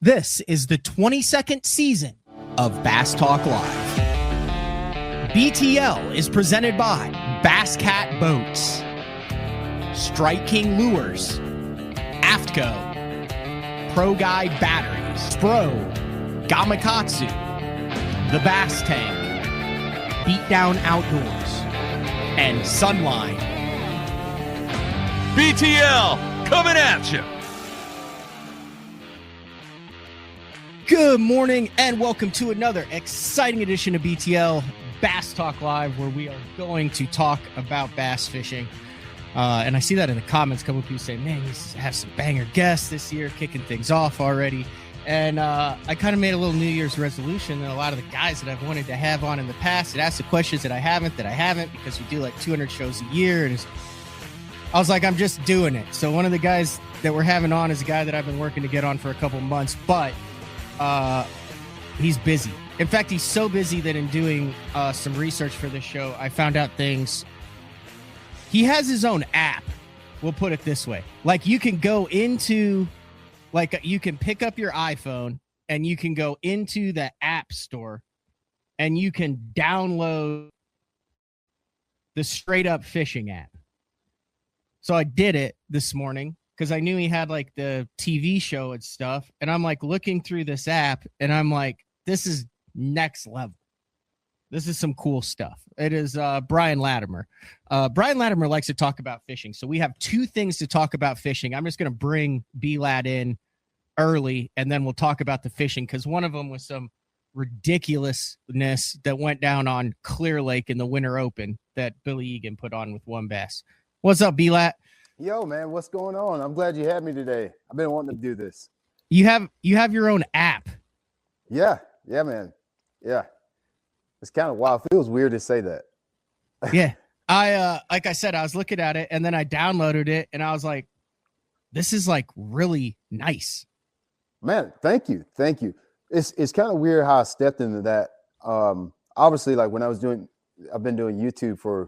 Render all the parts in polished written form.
This is the 22nd season of Bass Talk Live. BTL is presented by Bass Cat Boats, Strike King Lures, AFTCO, Pro Guide Batteries, Spro, Gamakatsu, The Bass Tank, Beatdown Outdoors, and Sunline. BTL coming at you. Good morning and welcome to another exciting edition of BTL Bass Talk Live, where we are going to talk about bass fishing. And I see that in the comments, a couple of people saying, man, you have some banger guests this year, kicking things off already. And I kind of made a little New Year's resolution that a lot of the guys that I've wanted to have on in the past had asked the questions that I haven't, because we do like 200 shows a year. And I was like, I'm just doing it. So one of the guys that we're having on is a guy that I've been working to get on for a couple months, but he's busy. In fact, he's so busy that in doing some research for this show, I found out things. He has his own app. We'll put it this way. Like, you can go into, like, you can pick up your iPhone and you can go into the app store and you can download the straight up fishing app. So I did it this morning because I knew he had like the TV show and stuff. And I'm like looking through this app and I'm like, this is next level. This is some cool stuff. It is Brian Latimer. Brian Latimer likes to talk about fishing. So we have two things to talk about fishing. I'm just going to bring B-Lat in early and then we'll talk about the fishing, because one of them was some ridiculousness that went down on Clear Lake in the Winter Open that Billy Egan put on with one bass. What's up, B-Lat? Yo, man, what's going on? I'm glad you had me today. I've been wanting to do this. You have your own app. Yeah, man. Yeah. It's kind of wild. It feels weird to say that. Yeah. I like I said, I was looking at it and then I downloaded it and I was like, this is like really nice. Man, thank you. It's kind of weird how I stepped into that. Obviously, like when I've been doing YouTube for,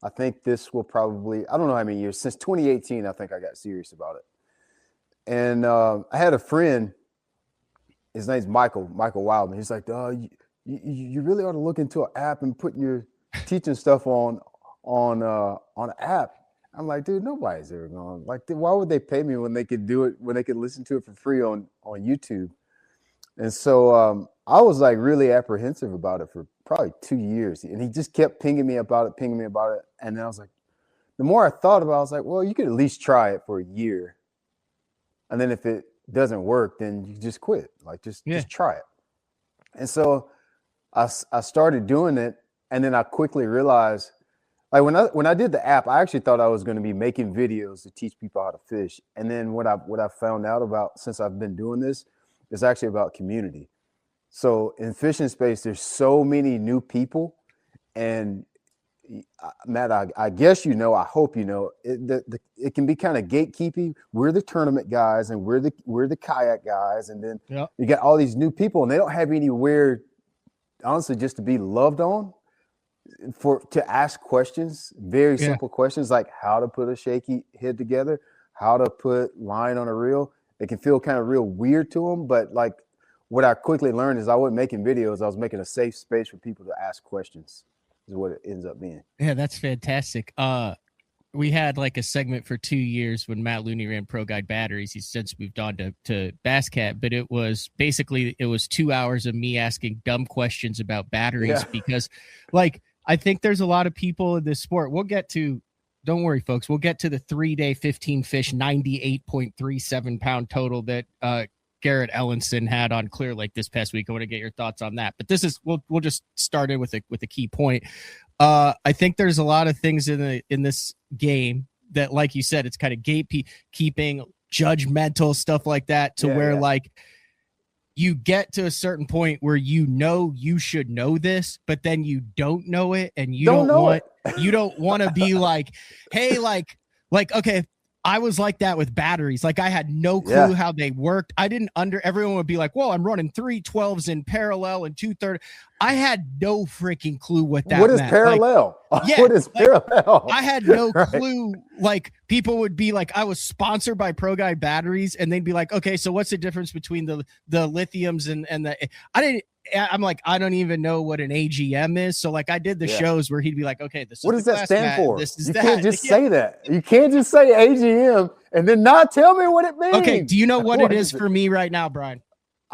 I think this will probably, I don't know how many years, since 2018, I think I got serious about it. And I had a friend, his name's Michael Wildman. He's like, you really ought to look into an app and put your teaching stuff on an app. I'm like, dude, nobody's ever going. Like, why would they pay me when they could do it, when they could listen to it for free on YouTube? And so I was like really apprehensive about it for probably 2 years. And he just kept pinging me about it. And then I was like, the more I thought about it, I was like, well, you could at least try it for a year. And then if it doesn't work, then you just quit. Like, just try it. And so I started doing it. And then I quickly realized, like when I did the app, I actually thought I was going to be making videos to teach people how to fish. And then what I found out about, since I've been doing this, is actually about community. So in fishing space, there's so many new people, and Matt, I guess you know, I hope you know, it can be kind of gatekeeping. We're the tournament guys, and we're the kayak guys, and then you got all these new people, and they don't have anywhere, honestly, just to be loved on, to ask questions, very simple questions like how to put a shaky head together, how to put line on a reel. It can feel kind of real weird to them, but like, what I quickly learned is I wasn't making videos. I was making a safe space for people to ask questions, is what it ends up being. Yeah, that's fantastic. We had like a segment for 2 years when Matt Looney ran Pro Guide Batteries. He's since moved on to Bass Cat, but it was 2 hours of me asking dumb questions about batteries because, like, I think there's a lot of people in this sport. Don't worry, folks. We'll get to the 3-day 15 fish, 98.37 pound total that Garrett Ellenson had on Clear Lake this past week. I want to get your thoughts on that. But this is we'll just start in with a key point. I think there's a lot of things in this game that, like you said, it's kind of gatekeeping, judgmental stuff like that, like you get to a certain point where you should know this, but then you don't know it, and you don't want to be like, hey, like okay. I was like that with batteries. Like, I had no clue how they worked. Everyone would be like, whoa, I'm running 3 12s in parallel and 2 30. I had no freaking clue what that meant. What is parallel? Yeah, what is like, parallel? I had no clue. Like, people would be like, I was sponsored by Pro Guide batteries, and they'd be like, okay, so what's the difference between the lithiums and the? I'm like, I don't even know what an AGM is. So like, I did the shows where he'd be like, okay, this is what does that stand for? This is you that. Can't just say that. You can't just say AGM and then not tell me what it means. Okay, do you know what it is for me right now, Brian?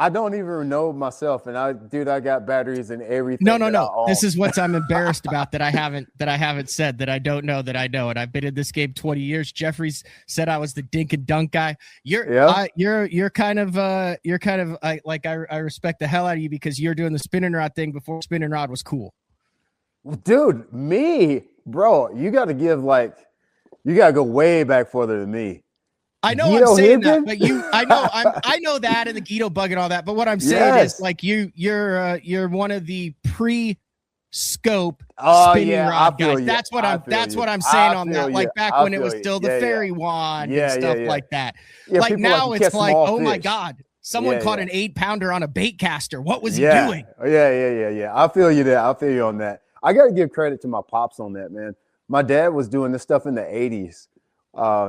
I don't even know myself, and I got batteries and everything. No. This is what I'm embarrassed about that I haven't said that I don't know that I know. And I've been in this game 20 years. Jeffries said I was the dink and dunk guy. You're kind of I respect the hell out of you because you're doing the spinning rod thing before spinning rod was cool. Dude, me, bro, you got to go way back further than me. I know Guido I'm saying Higgin? That, but I know that and the Guido bug and all that. But what I'm saying is like you're one of the pre-scope spinning rod guys. That's what I'm saying on that. Like back when it was still the fairy wand and stuff like that. Yeah, like now it's like, oh my God, someone caught an 8-pounder on a bait caster. What was he doing? Yeah. I feel you there. I feel you on that. I got to give credit to my pops on that, man. My dad was doing this stuff in the 80s.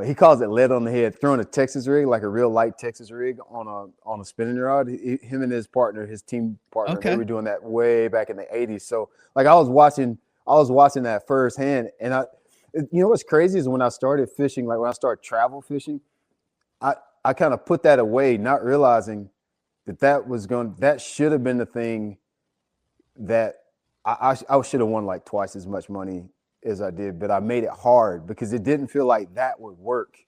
He calls it lead on the head, throwing a Texas rig, like a real light Texas rig on a spinning rod. Him and his partner, his team partner, they were doing that way back in the 80s. So like I was watching that firsthand. And you know what's crazy is when I started fishing, like when I started travel fishing, I kind of put that away, not realizing that should have been the thing that I should have won like twice as much money as I did, but I made it hard because it didn't feel like that would work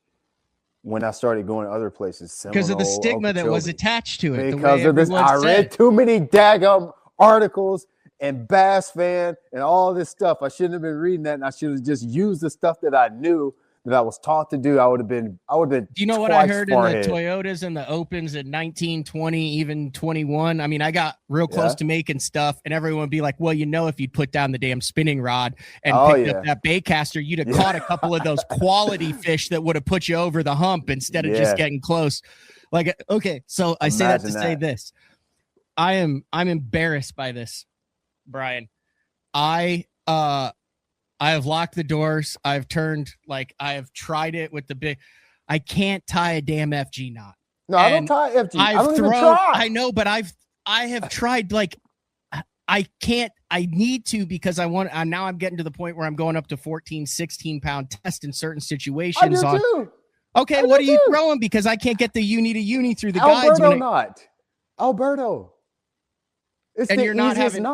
when I started going other places. Because of the stigma that was attached to it. Because of this, I read too many daggum articles and Bass Fan and all this stuff. I shouldn't have been reading that, and I should have just used the stuff that I knew that I was taught to do. I would have been. Do you know what I heard in the Toyotas and the Opens at 19, 20, even 21? I mean, I got real close to making stuff, and everyone would be like, well, if you'd put down the damn spinning rod and picked up that bait caster, you'd have caught a couple of those quality fish that would have put you over the hump instead of just getting close. Like, okay, so I say that to say this. I'm embarrassed by this, Brian. I have locked the doors. I have tried it with the big. I can't tie a damn FG knot. No, I don't tie FG. I don't even try. I know, but I have tried. Like, I can't. I need to because I want. Now I'm getting to the point where I'm going up to 14, 16-pound test in certain situations. I do too. Okay, what are you throwing? Because I can't get the uni to uni through the guides. Alberto. You're not having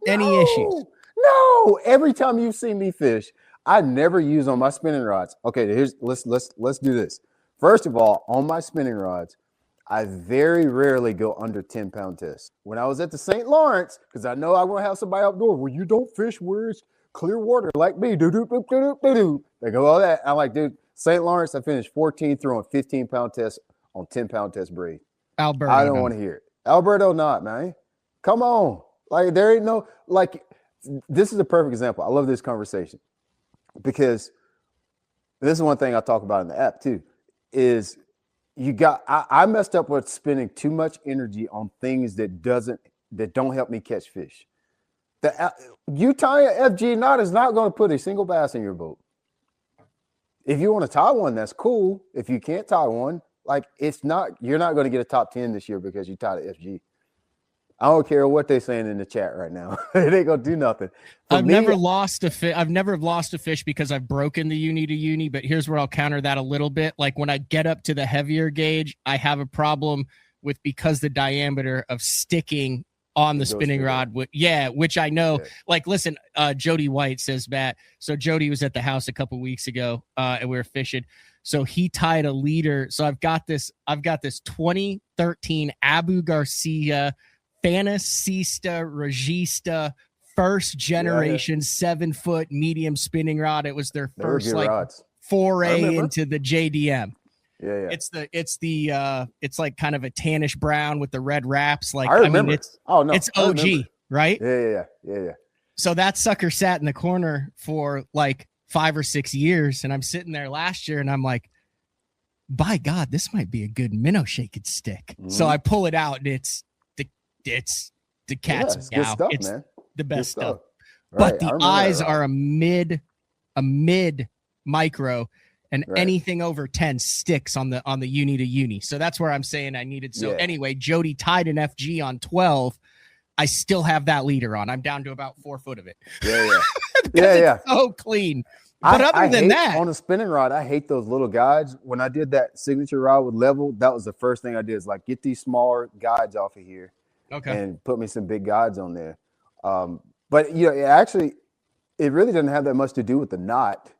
any issues. No, every time you've seen me fish, I never use on my spinning rods. Okay, let's do this. First of all, on my spinning rods, I very rarely go under 10-pound tests. When I was at the St. Lawrence, because I know I'm gonna have somebody outdoor where you don't fish where it's clear water like me. They go all that. I'm like, dude, St. Lawrence, I finished 14 throwing 15-pound tests on 10-pound test braid. Alberto, I don't want to hear it. Alberto, not man. Come on, like there ain't no like. This is a perfect example. I love this conversation because this is one thing I talk about in the app too, is I messed up with spending too much energy on things that don't help me catch fish. You tie an FG knot is not going to put a single bass in your boat. If you want to tie one, that's cool. If you can't tie one, like you're not going to get a top 10 this year because you tied an FG. I don't care what they're saying in the chat right now. It ain't gonna do nothing. I've never lost a fish because I've broken the uni to uni, but here's where I'll counter that a little bit. Like when I get up to the heavier gauge, I have a problem with because the diameter of sticking on the spinning rod, which I know. Yeah. Like, listen, Jody White says, Matt. So Jody was at the house a couple weeks ago, and we were fishing. So he tied a leader. So I've got this 2013 Abu Garcia Fantasista Regista first generation 7-foot medium spinning rod. It was their first foray into the JDM. Yeah. It's like kind of a tannish brown with the red wraps. Like I remember. It's OG, right? Yeah. So that sucker sat in the corner for like 5 or 6 years, and I'm sitting there last year, and I'm like, by God, this might be a good minnow shaking stick. Mm-hmm. So I pull it out, and it's the cat's meow. Good stuff, it's man. The best stuff. but I the remember that eyes rod. are a mid micro, and Right. anything over 10 sticks on the uni to uni. So that's where I'm saying I needed. So Yeah. anyway, Jody tied an FG on 12. I still have that leader on. I'm down to about 4 foot of it. Yeah. Because it's so clean. But other than hate, that, on a spinning rod, I hate those little guides. When I did that signature rod with level, that was the first thing I did, is like get these smaller guides off of here and put me some big guides on there. But you know, it really doesn't have that much to do with the knot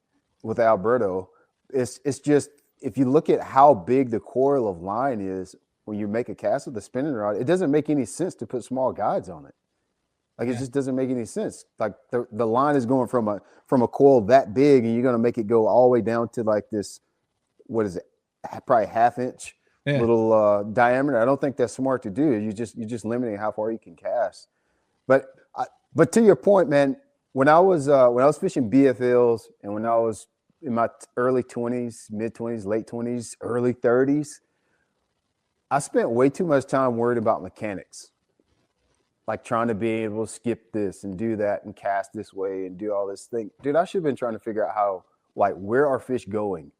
with Alberto. It's just, if you look at how big the coil of line is when you make a cast with the spinning rod, it doesn't make any sense to put small guides on it. Like, it just doesn't make any sense. Like, the line is going from a coil that big, and you're going to make it go all the way down to like this, what is it, probably half-inch little diameter. I don't think that's smart to do. You're just limiting how far you can cast. But to your point, man, when I was fishing BFLs, and when I was in my early 20s, mid 20s, late 20s, early 30s, I spent way too much time worried about mechanics. Like trying to be able to skip this and do that and cast this way and do all this thing. Dude, I should have been trying to figure out how, like, where are fish going?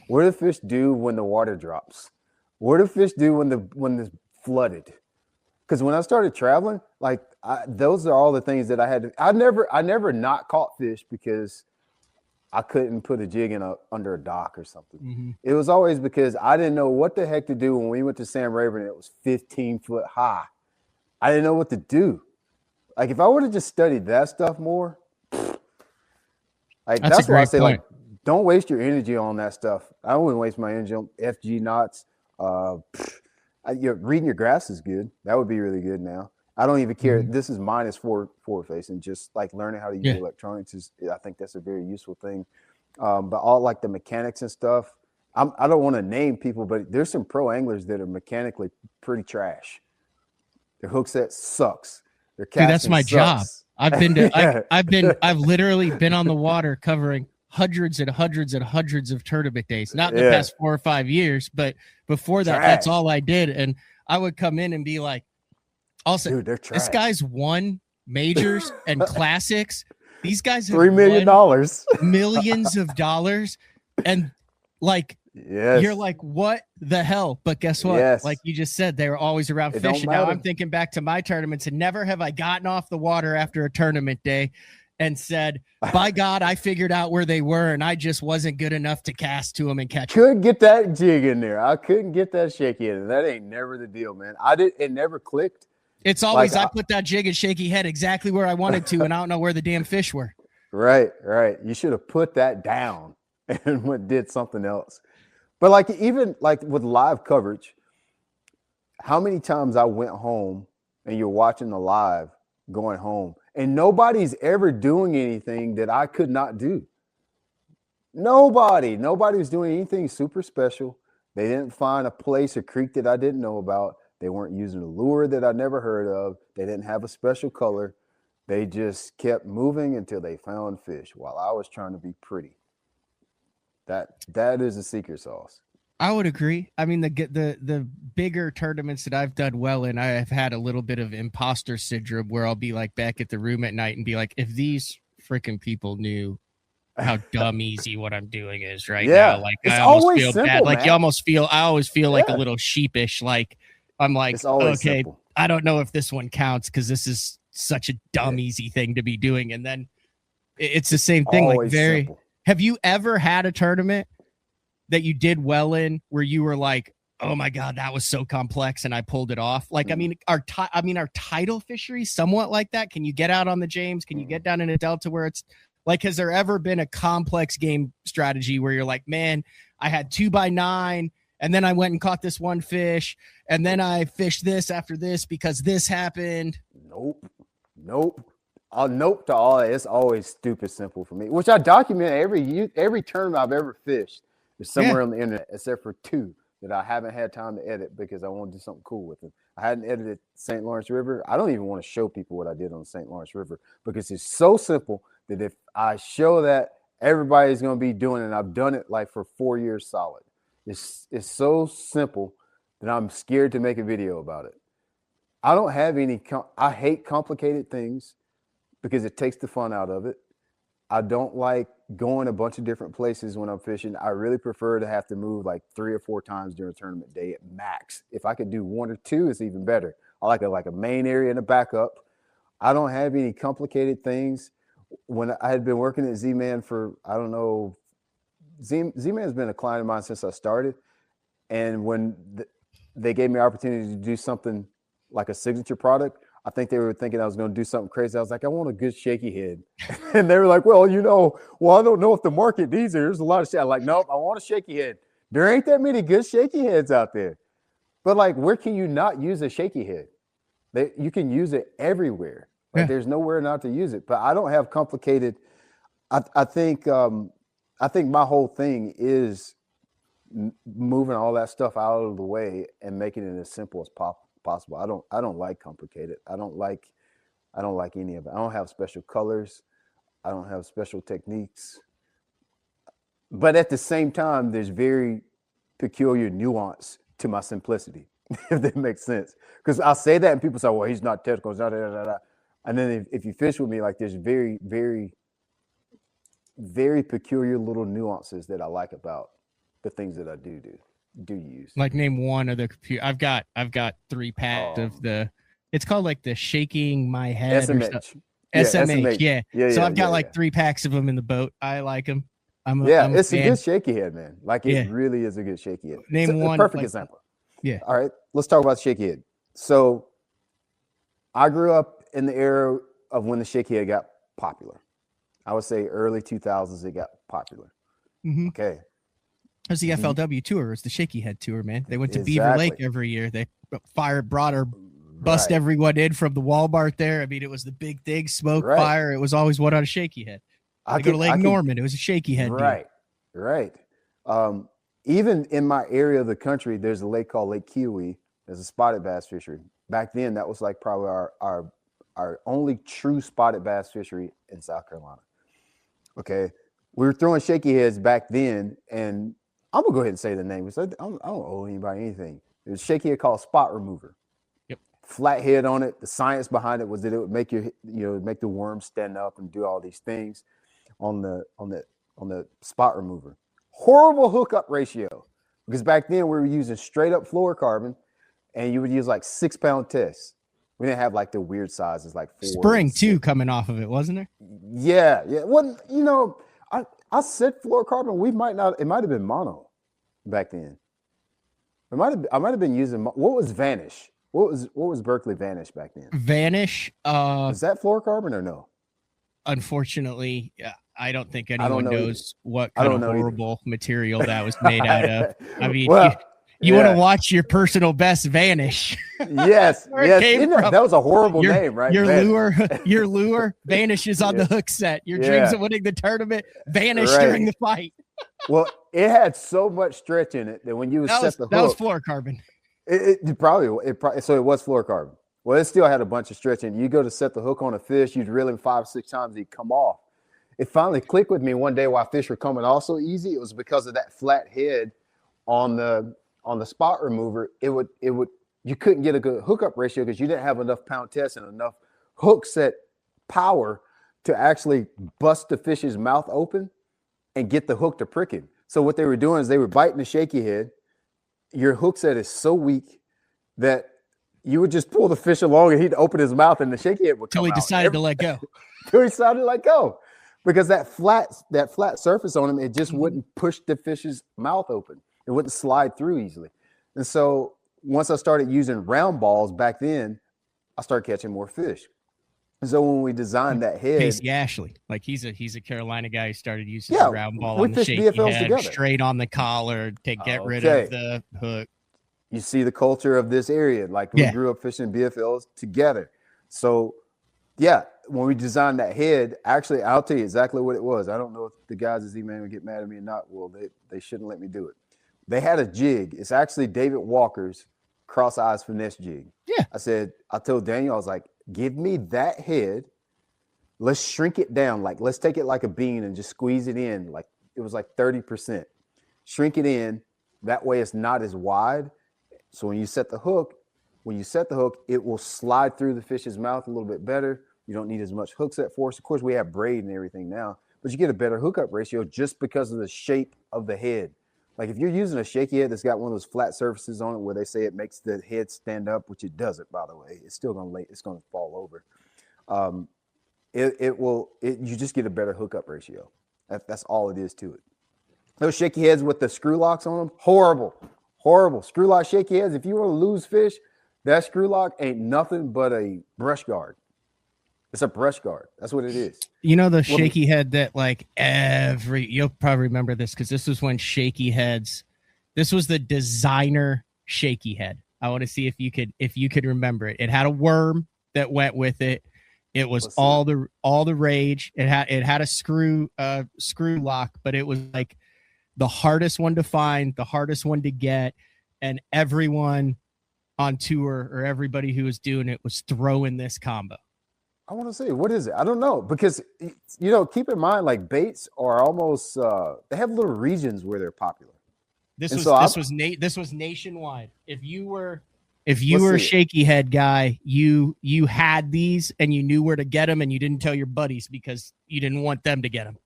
What do fish do when the water drops? What do fish do when it's flooded? Because when I started traveling, like, those are all the things that I had to. I never not caught fish because I couldn't put a jig under a dock or something. Mm-hmm. It was always because I didn't know what the heck to do when we went to Sam Rayburn and it was 15 foot high. I didn't know what to do. Like, if I would have just studied that stuff more, like, that's why I say, like, don't waste your energy on that stuff. I wouldn't waste my energy on FG knots. Reading your graphs is good. That would be really good now. I don't even care. Mm-hmm. This is minus forward facing. Just like learning how to use electronics I think that's a very useful thing. But all like the mechanics and stuff, I don't want to name people, but there's some pro anglers that are mechanically pretty trash. Their hook set sucks. Their casting that's my sucks. job. I've been to, I've literally been on the water covering hundreds and hundreds and hundreds of tournament days. Not the past 4 or 5 years, but before that, that's all I did. And I would come in and be like, also, dude, this guy's won majors and classics. These guys have $3 million, millions of dollars, and like. Yes. You're like, what the hell? But guess what? Yes. Like you just said, they were always around fishing. Now I'm thinking back to my tournaments, and never have I gotten off the water after a tournament day and said, by God, I figured out where they were, and I just wasn't good enough to cast to them and catch them. Couldn't get that jig in there. I couldn't get that shaky in. That ain't never the deal, man. It never clicked. It's always, like, I put that jig and shaky head exactly where I wanted to, and I don't know where the damn fish were. Right. You should have put that down and did something else. But like, even like with live coverage, how many times I went home and you're watching the live going home and nobody's ever doing anything that I could not do. Nobody was doing anything super special. They didn't find a place or creek that I didn't know about. They weren't using a lure that I never heard of. They didn't have a special color. They just kept moving until they found fish while I was trying to be pretty. That is the secret sauce. I would agree. I mean, the bigger tournaments that I've done well in, I have had a little bit of imposter syndrome where I'll be like back at the room at night and be like, if these freaking people knew how dumb easy what I'm doing is right now, like I almost feel simple, bad. Like man. I always feel like a little sheepish. Like I'm like, okay, simple. I don't know if this one counts because this is such a dumb, easy thing to be doing. And then it's the same thing. Always like simple. Have you ever had a tournament that you did well in where you were like, oh my God, that was so complex and I pulled it off? Like, I mean, our tidal fishery somewhat like that. Can you get out on the James? Can you get down in a Delta where it's like, has there ever been a complex game strategy where you're like, man, I had 2x9 and then I went and caught this one fish and then I fished this after this because this happened? Nope. I'll nope to all that. It's always stupid simple for me, which I document every tournament I've ever fished. Is somewhere on the internet, except for 2 that I haven't had time to edit because I want to do something cool with them. I hadn't edited St. Lawrence River. I don't even want to show people what I did on the St. Lawrence River because it's so simple that if I show that, everybody's going to be doing it. And I've done it like for 4 years solid. It's so simple that I'm scared to make a video about it. I don't have any. I hate complicated things. because it takes the fun out of it. I don't like going a bunch of different places when I'm fishing. I really prefer to have to move like 3 or 4 times during a tournament day at max. If I could do 1 or 2, it's even better. I like a main area and a backup. I don't have any complicated things. When I had been working at Z-Man for, I don't know, Z-Man's been a client of mine since I started. And when they gave me an opportunity to do something like a signature product, I think they were thinking I was going to do something crazy. I was like, I want a good shaky head. And they were like, well, I don't know if the market needs it. There's a lot of shit. I'm like, nope, I want a shaky head. There ain't that many good shaky heads out there. But like, where can you not use a shaky head? You can use it everywhere. Like, there's nowhere not to use it. But I don't have complicated. I think my whole thing is moving all that stuff out of the way and making it as simple as possible. I don't like complicated. I don't like any of it. I don't have special colors. I don't have special techniques. But at the same time, there's very peculiar nuance to my simplicity, if that makes sense. Because I'll say that and people say, well, he's not technical. He's not, da, da, da. And then if you fish with me, like, there's very, very, very peculiar little nuances that I like about the things that I do use. Like, name one of the computer. I've got 3 packs of the. It's called like the shaking my head SMH. SMH. Yeah. So I've got 3 packs of them in the boat. I like them. It's a good shaky head, man. Like, it really is a good shaky head. Name one. Perfect example. Yeah. All right. Let's talk about shaky head. So I grew up in the era of when the shaky head got popular. I would say early 2000s, it got popular. Mm-hmm. Okay. There's the FLW tour. It's the shaky head tour, man. They went to Beaver Lake every year. They bust everyone in from the Walmart there. I mean, it was the big thing, smoke, fire. It was always one on a shaky head. I go to Lake Norman. It was a shaky head. Right. Even in my area of the country, there's a lake called Lake Kiowee. There's a spotted bass fishery. Back then, that was like probably our only true spotted bass fishery in South Carolina. Okay. We were throwing shaky heads back then, and I'm going to go ahead and say the name. I don't owe anybody anything. It was a shaky head called Spot Remover. Yep. Flat head on it. The science behind it was that it would make make the worm stand up and do all these things on the Spot Remover. Horrible hookup ratio, because back then we were using straight up fluorocarbon, and you would use like 6-pound tests. We didn't have like the weird sizes like 4. Spring too coming off of it, wasn't there? Yeah. Well, I said fluorocarbon. It might have been mono back then. I might have been using, what was Vanish? What was Berkeley Vanish back then? Vanish. Is that fluorocarbon or no? Unfortunately, I don't think anyone knows what kind of horrible material that was made out of. I mean, you want to watch your personal best vanish. Yes. That was a horrible name, right? Your lure vanishes on the hook set. Your dreams of winning the tournament vanish during the fight. Well, it had so much stretch in it that when you set the hook, that was fluorocarbon. It probably so it was fluorocarbon. Well, it still had a bunch of stretch in it. You go to set the hook on a fish, you'd reel him 5 or 6 times, he'd come off. It finally clicked with me one day why fish were coming off so easy. It was because of that flat head on the Spot Remover. You couldn't get a good hookup ratio because you didn't have enough pound test and enough hook set power to actually bust the fish's mouth open and get the hook to prick him. So what they were doing is they were biting the shaky head. Your hook set is so weak that you would just pull the fish along and he'd open his mouth and the shaky head would come out. Until he decided to let go. Until he decided to let go. Because that flat surface on him, it just wouldn't push the fish's mouth open. It wouldn't slide through easily. And so once I started using round balls back then, I started catching more fish. And so when we designed that head, Casey Ashley, like he's a Carolina guy who started using the round ball on the shaky BFLs head, together. Straight on the collar to get rid of the hook. You see the culture of this area. Like we grew up fishing BFLs together. So when we designed that head, actually, I'll tell you exactly what it was. I don't know if the guys at Z-Man would get mad at me or not. Well, they shouldn't let me do it. They had a jig. It's actually David Walker's cross eyes finesse jig. Yeah. I told Daniel, I was like, give me that head. Let's shrink it down. Like, let's take it like a bean and just squeeze it in. Like, it was like 30%. Shrink it in. That way it's not as wide. So when you set the hook, it will slide through the fish's mouth a little bit better. You don't need as much hook set force. Of course, we have braid and everything now, but you get a better hookup ratio just because of the shape of the head. Like if you're using a shaky head that's got one of those flat surfaces on it where they say it makes the head stand up, which it doesn't, by the way, it's still gonna fall over. You just get a better hookup ratio. That's all it is to it. Those shaky heads with the screw locks on them, horrible. Screw lock shaky heads. If you want to lose fish, that screw lock ain't nothing but a brush guard. It's a brush guard. That's what it is. You know the shaky head that like you'll probably remember this because this was when shaky heads. This was the designer shaky head. I want to see if you could remember it. It had a worm that went with it. It was all the rage. It had a screw lock, but it was like the hardest one to find, the hardest one to get, and everyone on tour or everybody who was doing it was throwing this combo. I want to say, what is it? I don't know, because keep in mind, like baits are almost they have little regions where they're popular. This was nationwide. If you were a shaky head guy, you had these and you knew where to get them, and you didn't tell your buddies because you didn't want them to get them.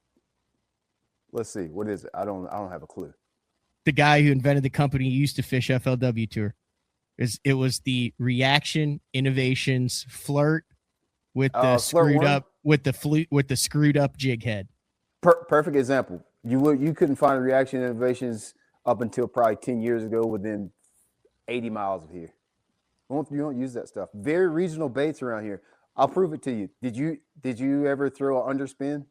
Let's see, what is it? I don't have a clue. The guy who invented the company used to fish FLW Tour. It was the Reaction Innovations Flirt with the screwed up jig head. Perfect example. You couldn't find Reaction Innovations up until probably 10 years ago within 80 miles of here. You don't use that stuff. Very regional baits around here. I'll prove it to you. Did you ever throw an underspin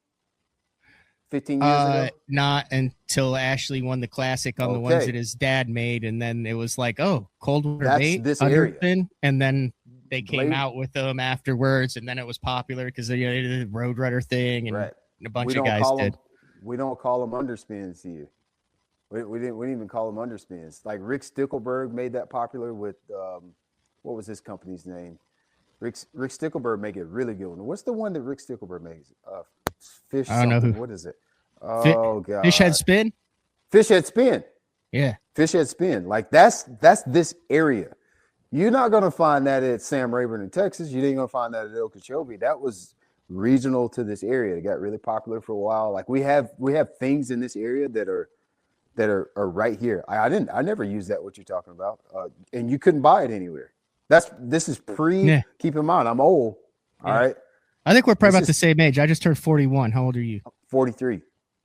15 years ago? Not until Ashley won the classic on the ones that his dad made, and then it was like, oh, cold water bait, this underspin, area. and then they came out with them afterwards, and then it was popular because they did the Roadrunner thing, and a bunch of guys did. We don't call them underspins here. We didn't even call them underspins. Like Rick Stickelberg made that popular with what was his company's name? Rick Stickelberg make it really good one. What's the one that Rick Stickelberg makes? Fish. I don't know who. What is it? Oh god. Fish Head Spin. Fish Head Spin. Yeah. Fish Head Spin. Like that's this area. You're not gonna find that at Sam Rayburn in Texas. You ain't gonna find that at Okeechobee. That was regional to this area. It got really popular for a while. Like we have things in this area that are right here. I never used that. What you're talking about, and you couldn't buy it anywhere. This is pre. Yeah. Keep in mind, I'm old. All right. I think we're probably about the same age. I just turned 41. How old are you? 43.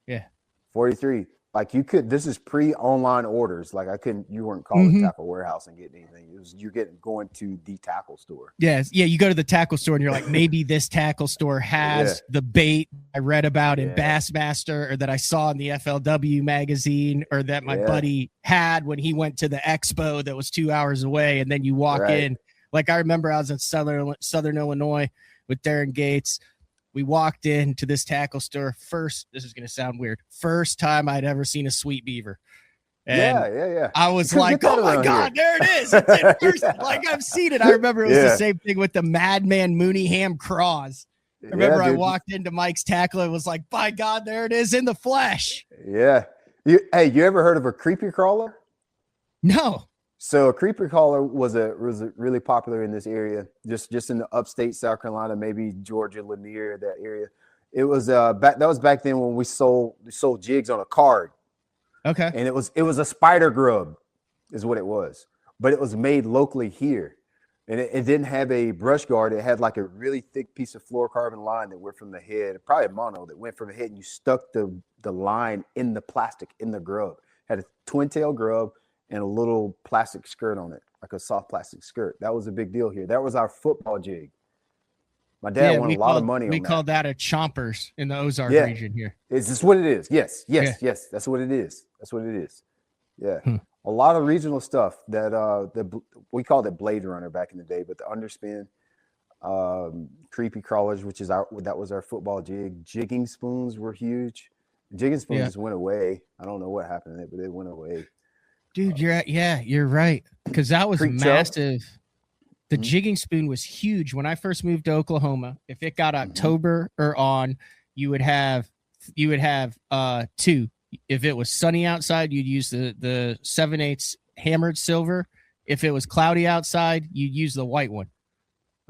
Yeah. 43. Like this is pre-online orders. Like you weren't calling the tackle warehouse and getting anything. It was going to the tackle store. Yes. Yeah. You go to the tackle store and you're like, maybe this tackle store has the bait I read about in Bassmaster, or that I saw in the FLW magazine, or that my buddy had when he went to the expo that was 2 hours away. And then you walk in. Like I remember I was in Southern Illinois with Darren Gates. We walked into this tackle store. This is going to sound weird. First time I'd ever seen a sweet beaver. And I was like, oh my God, there it is. It's like I've seen it. I remember it was the same thing with the Madman Mooneyham Craws. I remember I walked into Mike's tackle and was like, by God, there it is in the flesh. Yeah. You ever heard of a creepy crawler? No. So a creeper crawler was really popular in this area, just in the upstate South Carolina, maybe Georgia, Lanier, that area. It was back then when we sold jigs on a card. Okay. And it was a spider grub, is what it was, but it was made locally here, and it didn't have a brush guard. It had like a really thick piece of fluorocarbon line that went from the head, probably a mono that went from the head, and you stuck the line in the plastic in the grub. Had a twin tail grub and a little plastic skirt on it, like a soft plastic skirt. That was a big deal here. That was our football jig. My dad won a lot of money on that. We called that a chompers in the Ozark region here. Is this what it is? Yes. That's what it is. Yeah. A lot of regional stuff that we called it Blade Runner back in the day, but the underspin, creepy crawlers, that was our football jig. Jigging spoons were huge. Jigging spoons just went away. I don't know what happened to it, but it went away. Dude, you're right. Because that was massive. The jigging spoon was huge. When I first moved to Oklahoma, if it got October or on, you would have two. If it was sunny outside, you'd use the 7/8 hammered silver. If it was cloudy outside, you'd use the white one.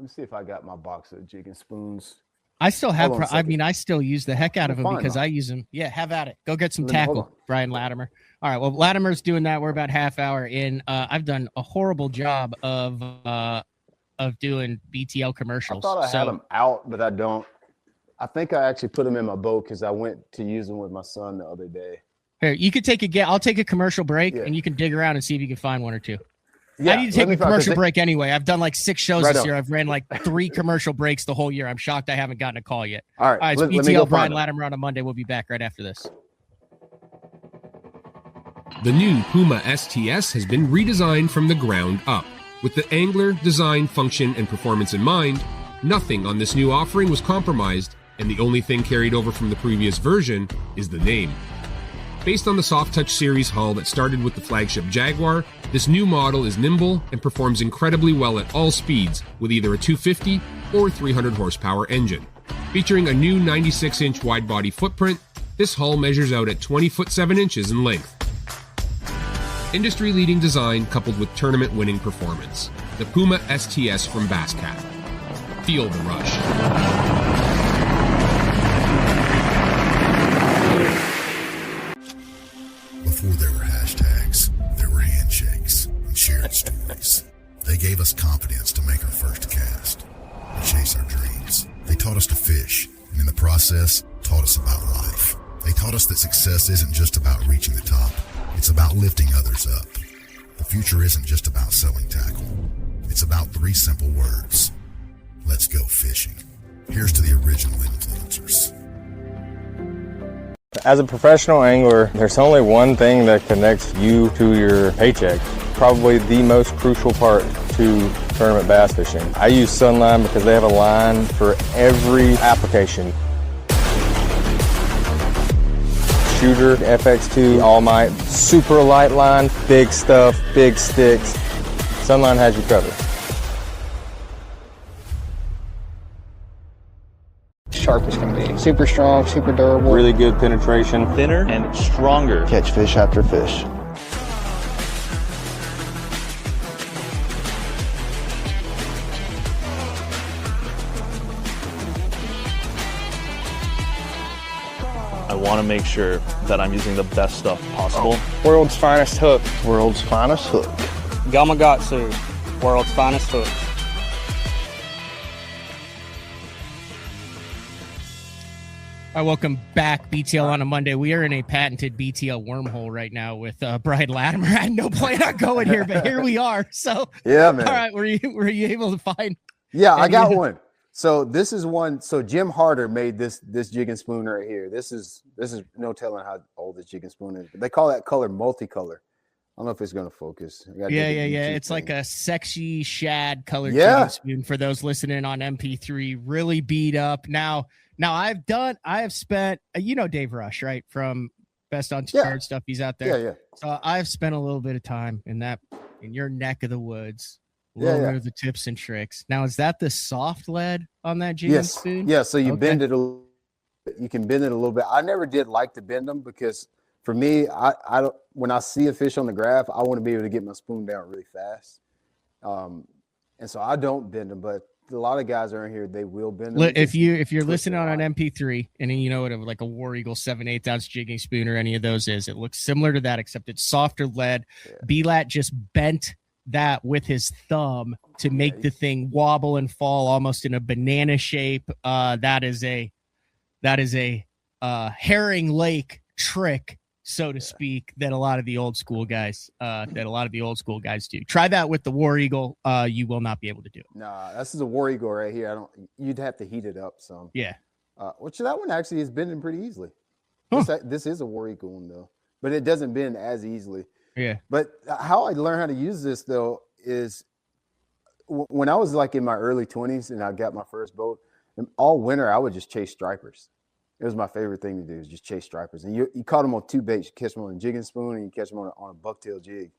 Let me see if I got my box of jigging spoons. I still have. Hold on a I second. mean, I still use the heck out of them Fine, because man. I use them. Yeah, have at it. Go get some Hold tackle, on. Brian Latimer. All right. Well, Latimer's doing that. We're about half hour in. I've done a horrible job of doing BTL commercials. I thought I had them out, but I don't. I think I actually put them in my boat because I went to use them with my son the other day. Here, you could take I'll take a commercial break, Yeah. and you can dig around and see if you can find one or two. Yeah, I need to take a commercial break anyway. I've done like 6 shows this year. I've ran like 3 commercial breaks the whole year. I'm shocked I haven't gotten a call yet. All right. It's BTL Brian Latimer on a Monday. We'll be back right after this. The new Puma STS has been redesigned from the ground up. With the angler, design, function, and performance in mind, nothing on this new offering was compromised, and the only thing carried over from the previous version is the name. Based on the Soft Touch series hull that started with the flagship Jaguar, this new model is nimble and performs incredibly well at all speeds with either a 250 or 300 horsepower engine. Featuring a new 96-inch wide-body footprint, this hull measures out at 20 foot 7 inches in length. Industry-leading design coupled with tournament-winning performance. The Puma STS from Basscat. Feel the rush. Before there were hashtags, there were handshakes and shared stories. They gave us confidence to make our first cast and chase our dreams. They taught us to fish, and in the process, taught us about life. They taught us that success isn't just about reaching the top. It's about lifting others up. The future isn't just about selling tackle. It's about 3 simple words. Let's go fishing. Here's to the original influencers. As a professional angler, there's only one thing that connects you to your paycheck. Probably the most crucial part to tournament bass fishing. I use Sunline because they have a line for every application. Shooter, FX2, All Might, super light line, big stuff, big sticks. Sunline has you covered. Sharp as can be. Super strong, super durable. Really good penetration. Thinner and stronger. Catch fish after fish. I want to make sure that I'm using the best stuff possible. World's finest hook. World's finest hook. Gamakatsu. World's finest hook. All right, welcome back, BTL on a Monday. We are in a patented BTL wormhole right now with Brian Latimer. I had no plan on going here, but here we are. So yeah, man. All right, were you able to find? Yeah, I got one. So this is one. So Jim Harder made this jigging spoon right here. This is no telling how old this jigging spoon is. But they call that color multicolor. I don't know if it's going to focus. Yeah. It's like a sexy shad colored jigging spoon for those listening on MP3. Really beat up. Now I have spent, Dave Rush, right? From Best on Card stuff. He's out there. Yeah. So I've spent a little bit of time in your neck of the woods. Learn the tips and tricks. Now, is that the soft lead on that jigging spoon? Yeah. So you bend it you can bend it a little bit. I never did like to bend them because for me, I don't, when I see a fish on the graph, I want to be able to get my spoon down really fast. And so I don't bend them, but a lot of guys around here, they will bend them. If you're listening on an MP3 and then you know what like a War Eagle 7/8 ounce jigging spoon or any of those is, it looks similar to that, except it's softer lead. Yeah. B-Lat just bent that with his thumb to make the thing wobble and fall almost in a banana shape. That is a Herring Lake trick, so to speak, that a lot of the old school guys do. Try that with the War Eagle. You will not be able to do it. Nah, this is a War Eagle right here. You'd have to heat it up some. Yeah. Which that one actually is bending pretty easily. Huh. This is a War Eagle one though, but it doesn't bend as easily. Yeah. But how I learned how to use this though is when I was like in my early 20s and I got my first boat, and all winter I would just chase stripers. It was my favorite thing to do, is just chase stripers. And you caught them on 2 baits. You catch them on a jigging spoon and you catch them on a bucktail jig.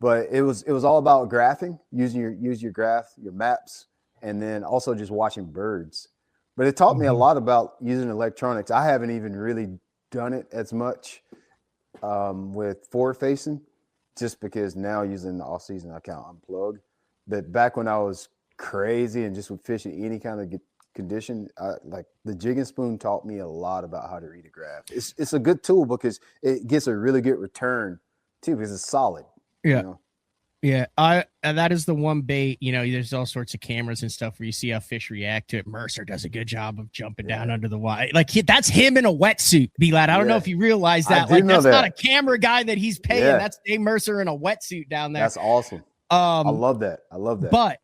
But it was all about graphing, use your graph, your maps, and then also just watching birds. But it taught me a lot about using electronics. I haven't even really done it as much with forward facing, just because now using the off season I kind of unplug. But back when I was crazy and just would fish in any kind of condition. Like the jig and spoon taught me a lot about how to read a graph. It's a good tool because it gets a really good return too, because it's solid. Yeah. You know? Yeah, that is the one bait, there's all sorts of cameras and stuff where you see how fish react to it. Mercer does a good job of jumping down under the wire. Like that's him in a wetsuit, B-Lad. I don't know if you realize that. Like that's not a camera guy that he's paying. Yeah. That's Dave Mercer in a wetsuit down there. That's awesome. I love that. But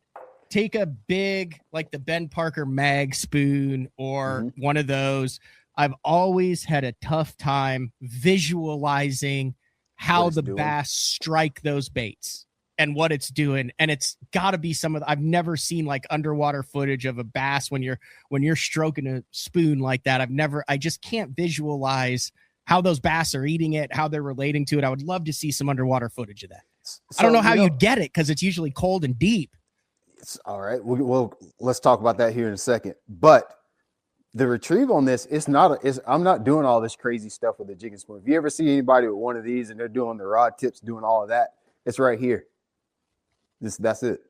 take a big, like the Ben Parker mag spoon or one of those. I've always had a tough time visualizing how the bass strike those baits and what it's doing. And it's got to be I've never seen like underwater footage of a bass when you're stroking a spoon like that. I just can't visualize how those bass are eating it, how they're relating to it. I would love to see some underwater footage of that. So, I don't know how you'd get it because it's usually cold and deep. All right. Well, let's talk about that here in a second. But the retrieve on this, I'm not doing all this crazy stuff with the jig and spoon. If you ever see anybody with one of these and they're doing the rod tips, doing all of that, it's right here. That's it.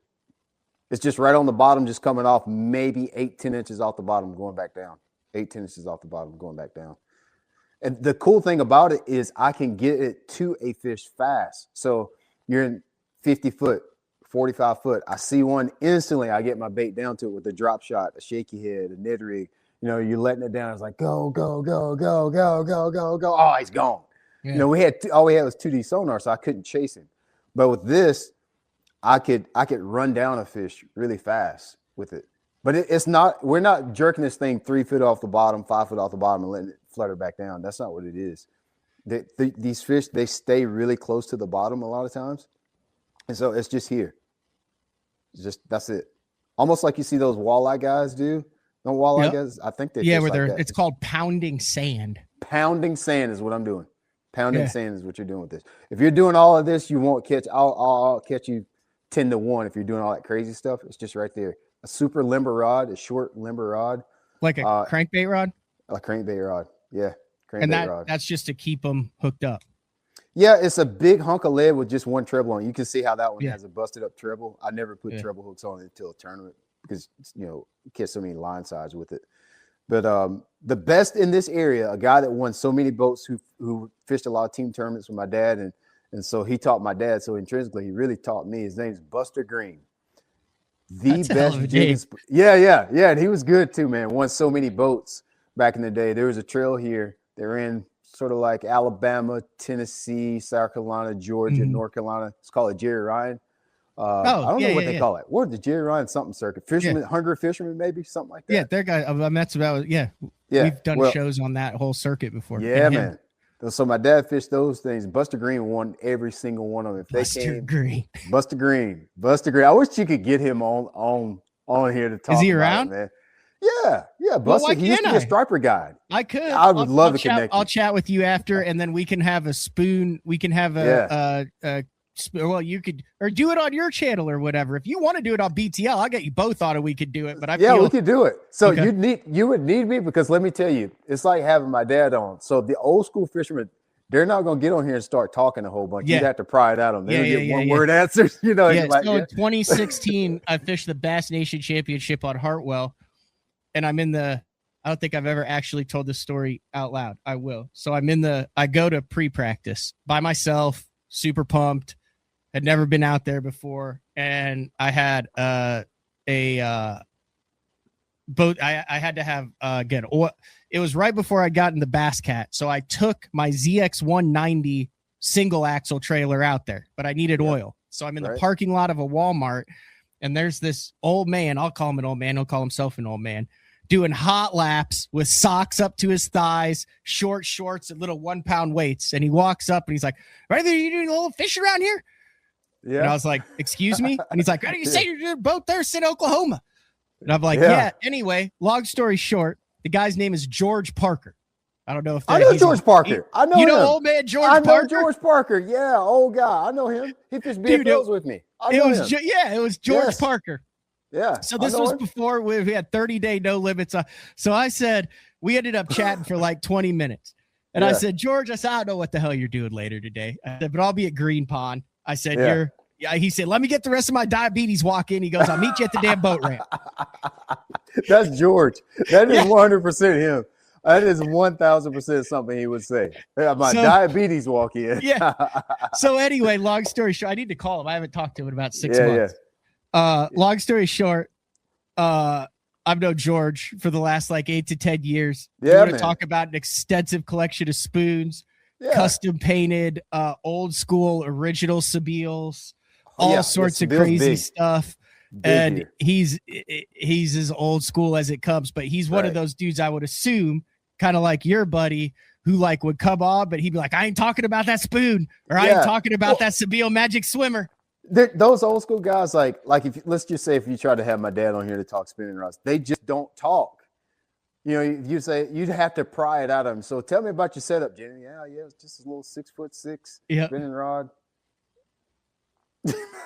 It's just right on the bottom, just coming off maybe 8-10 inches off the bottom, going back down. 8-10 inches off the bottom, going back down. And the cool thing about it is I can get it to a fish fast. So you're in 50 foot, 45 foot. I see one instantly. I get my bait down to it with a drop shot, a shaky head, a Ned rig. You're letting it down. It's like, go, go, go, go, go, go, go, go. Oh, he's gone. Yeah. All we had was 2D sonar, so I couldn't chase him. But with this, I could run down a fish really fast with it. But we're not jerking this thing 3 foot off the bottom, 5 foot off the bottom and letting it flutter back down. That's not what it is. These fish, they stay really close to the bottom a lot of times. And so it's just here. That's it. Almost like you see those walleye guys do. No walleye guys. I think they it's called pounding sand. Pounding sand is what I'm doing. Pounding sand is what you're doing with this. If you're doing all of this, you won't catch. I'll catch you 10-1 if you're doing all that crazy stuff. It's just right there. A super limber rod, a short limber rod, like a crankbait rod. A crankbait rod, yeah. That's just to keep them hooked up. Yeah, it's a big hunk of lead with just one treble on it. You can see how that one has a busted up treble. I never put treble hooks on it until a tournament because you catch so many line sides with it. But the best in this area, a guy that won so many boats who fished a lot of team tournaments with my dad, and so he taught my dad. So intrinsically, he really taught me. His name's Buster Green. That's best jig. Yeah. And he was good too, man. Won so many boats back in the day. There was a trail here. They ran sort of like Alabama, Tennessee, South Carolina, Georgia, North Carolina. It's called a Jerry Ryan. I don't know what they call it. What the Jerry Ryan something circuit? Fisherman, Hungry Fisherman, maybe something like that. Yeah, their guy. That's about We've done shows on that whole circuit before. Yeah, man. So my dad fished those things. Buster Green won every single one of them. Buster Green. I wish you could get him on here to talk. Is he around, man? Yeah. Buster. He used to be a striper guide. I could. I would love to connect. I'll chat with you after, and then we can have a spoon. We can have well, you could or do it on your channel or whatever. If you want to do it on BTL, I'll get you both on it. We could do it. But we could do it. So you would need me because let me tell you, it's like having my dad on. So the old school fishermen, they're not going to get on here and start talking a whole bunch. You'd have to pry it out on them. They don't get one word answers. So in 2016, I fished the Bass Nation Championship on Hartwell, and I don't think I've ever actually told this story out loud. I will. So I go to pre-practice by myself, super pumped. Had never been out there before, and I had a boat. I had to have get oil. It was right before I got in the Bass Cat, so I took my ZX 190 single axle trailer out there, but I needed oil. So I'm in the parking lot of a Walmart, and there's this old man. I'll call him an old man. He'll call himself an old man, doing hot laps with socks up to his thighs, short shorts, and little 1 pound weights. And he walks up and he's like, "Are you doing a little fish around here?" Yeah. And I was like, "Excuse me?" And he's like, "How do you say you're doing a boat there? It's in Oklahoma." And I'm like, yeah. Anyway, long story short, the guy's name is George Parker. I don't know if I know George Parker. I know him. Old man George Parker? I know George Parker. Yeah, old guy. I know him. He fished BFLs with me. It was George Parker. Yeah. So this was before we had 30-day no limits. So I said, we ended up chatting for like 20 minutes. And I said, "George, I don't know what the hell you're doing later today. I said, but I'll be at Green Pond." I said, Yeah, he said, let me get the rest of my diabetes walk in. He goes, I'll meet you at the damn boat ramp. That's George. That is 100% him. That is 1,000% something he would say. My diabetes walk in. Yeah. So anyway, long story short, I need to call him. I haven't talked to him in about 6 months. Long story short, I've known George for the last like 8 to 10 years. Yeah, we're going to talk about an extensive collection of spoons, custom painted, old school, original Sabiles, all sorts of crazy stuff. And he's as old school as it comes, but he's one of those dudes I would assume, kind of like your buddy, who like would come on, but he'd be like, I ain't talking about that spoon, or I ain't talking about that Sabile Magic Swimmer. Those old school guys, like if let's just say if you try to have my dad on here to talk spinning rods, they just don't talk. You know, you say you'd have to pry it out of them. So tell me about your setup, Jenny. Yeah, it's just a little 6'6" spinning rod.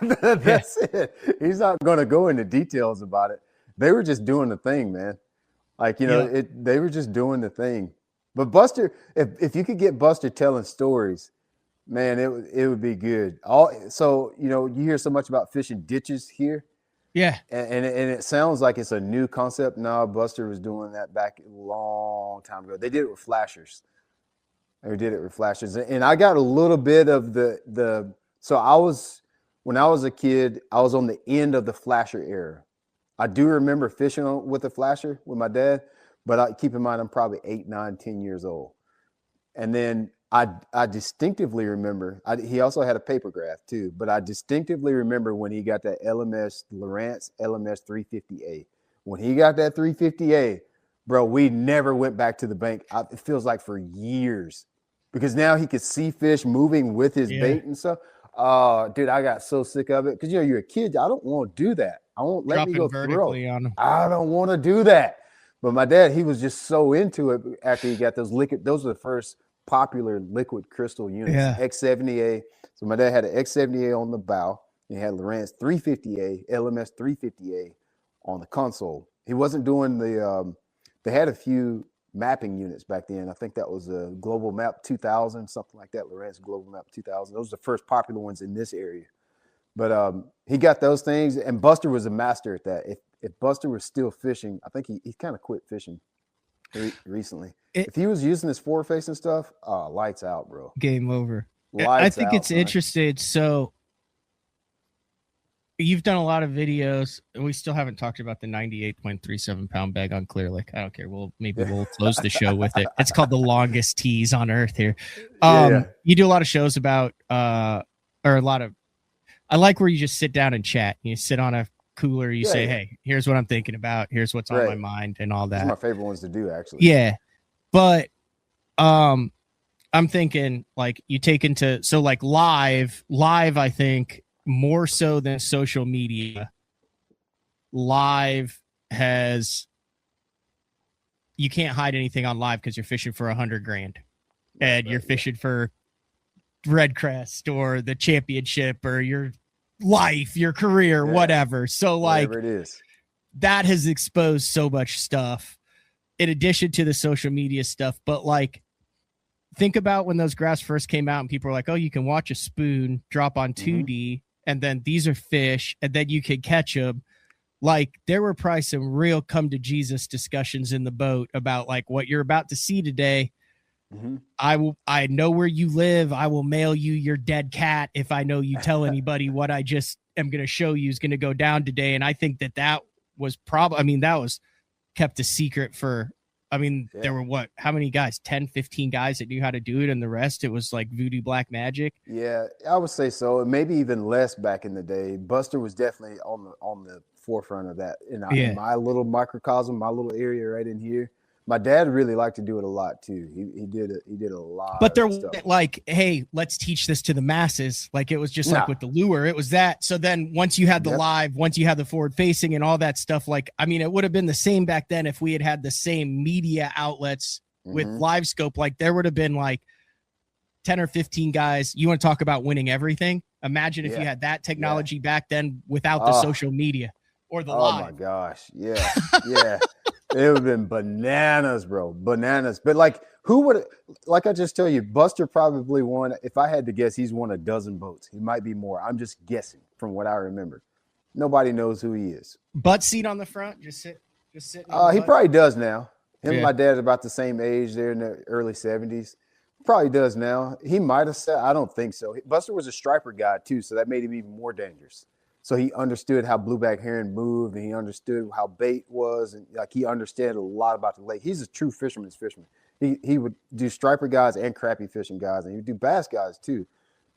That's it. He's not going to go into details about it. They were just doing the thing, man. Like, you know, they were just doing the thing. But Buster, if you could get Buster telling stories, man, it would be good. So, you know, you hear so much about fishing ditches here. Yeah. And it sounds like it's a new concept. No, Buster was doing that back a long time ago. They did it with flashers. And I got a little bit of when I was a kid, I was on the end of the flasher era. I do remember fishing with a flasher with my dad, but keep in mind, I'm probably 8, 9, 10 years old. And then I distinctively remember, he also had a paper graph too, but I distinctively remember when he got that Lowrance LMS 350A. When he got that 350A, bro, we never went back to the bank. It feels like for years, because now he could see fish moving with his bait and stuff. Oh, dude, I got so sick of it because, you know, you're a kid. I don't want to do that. I won't let me go throw. I don't want to do that. But my dad, he was just so into it after he got those liquid. Those were the first popular liquid crystal units, X70A. So my dad had an X70A on the bow. He had Lowrance 350A, LMS 350A on the console. He wasn't doing they had a few mapping units back then. I think that was a Global Map 2000, something like that. Lowrance Global Map 2000. Those are the first popular ones in this area. But he got those things, and Buster was a master at that. If Buster was still fishing, I think he kind of quit fishing recently. If he was using his forward-facing stuff, lights out, bro. Game over. Lights I think out, it's interesting. So you've done a lot of videos, and we still haven't talked about the 98.37 pound bag on Clear Lake. I don't care. Maybe we'll close the show with it. It's called the longest tease on earth here. You do a lot of shows about, I like where you just sit down and chat. You sit on a cooler. You say, hey, here's what I'm thinking about. Here's what's on my mind and all that. Those are my favorite ones to do, actually. Yeah. But I'm thinking like you take into, so like live, I think more so than social media, live has, you can't hide anything on live because you're fishing for $100,000 and you're fishing for Red Crest or the championship or your life, your career, whatever. So like whatever it is, that has exposed so much stuff in addition to the social media stuff. But like, think about when those graphs first came out and people were like, oh, you can watch a spoon drop on 2D and then these are fish and then you can catch them. Like there were probably some real come to Jesus discussions in the boat about like what you're about to see today. I know where you live. I will mail you your dead cat if I know you tell anybody what I just am going to show you is going to go down today. And I think that was probably, that was kept a secret for, there were how many guys, 10, 15 guys that knew how to do it. And the rest, it was like voodoo black magic. Yeah, I would say so. And maybe even less back in the day. Buster was definitely on the forefront of that in my little microcosm, my little area right in here. My dad really liked to do it a lot too. He did a lot. But there wasn't like, hey, let's teach this to the masses. Like it was just like with the lure, it was that. So then once you had the live, once you had the forward facing and all that stuff, like, it would have been the same back then if we had the same media outlets with live scope. Like there would have been like 10 or 15 guys. You want to talk about winning everything? Imagine if you had that technology back then without the social media or the live. Oh my gosh. Yeah. Yeah. It would have been bananas, bro. Bananas. But like Who would, like I just tell you, Buster probably won. If I had to guess, he's won a dozen boats. He might be more. I'm just guessing from what I remember. Nobody knows who he is. Butt seat on the front, just sitting. He probably does now. Him and Yeah. my dad's about the same age. They're in the early 70s. Probably does now. He might have said, I don't think so. Buster was a striper guy too, so that made him even more dangerous. So he understood how blueback heron moved, and he understood how bait was, and like he understood a lot about the lake. He's a true fisherman's fisherman. He would do striper guys and crappie fishing guys, and he would do bass guys too.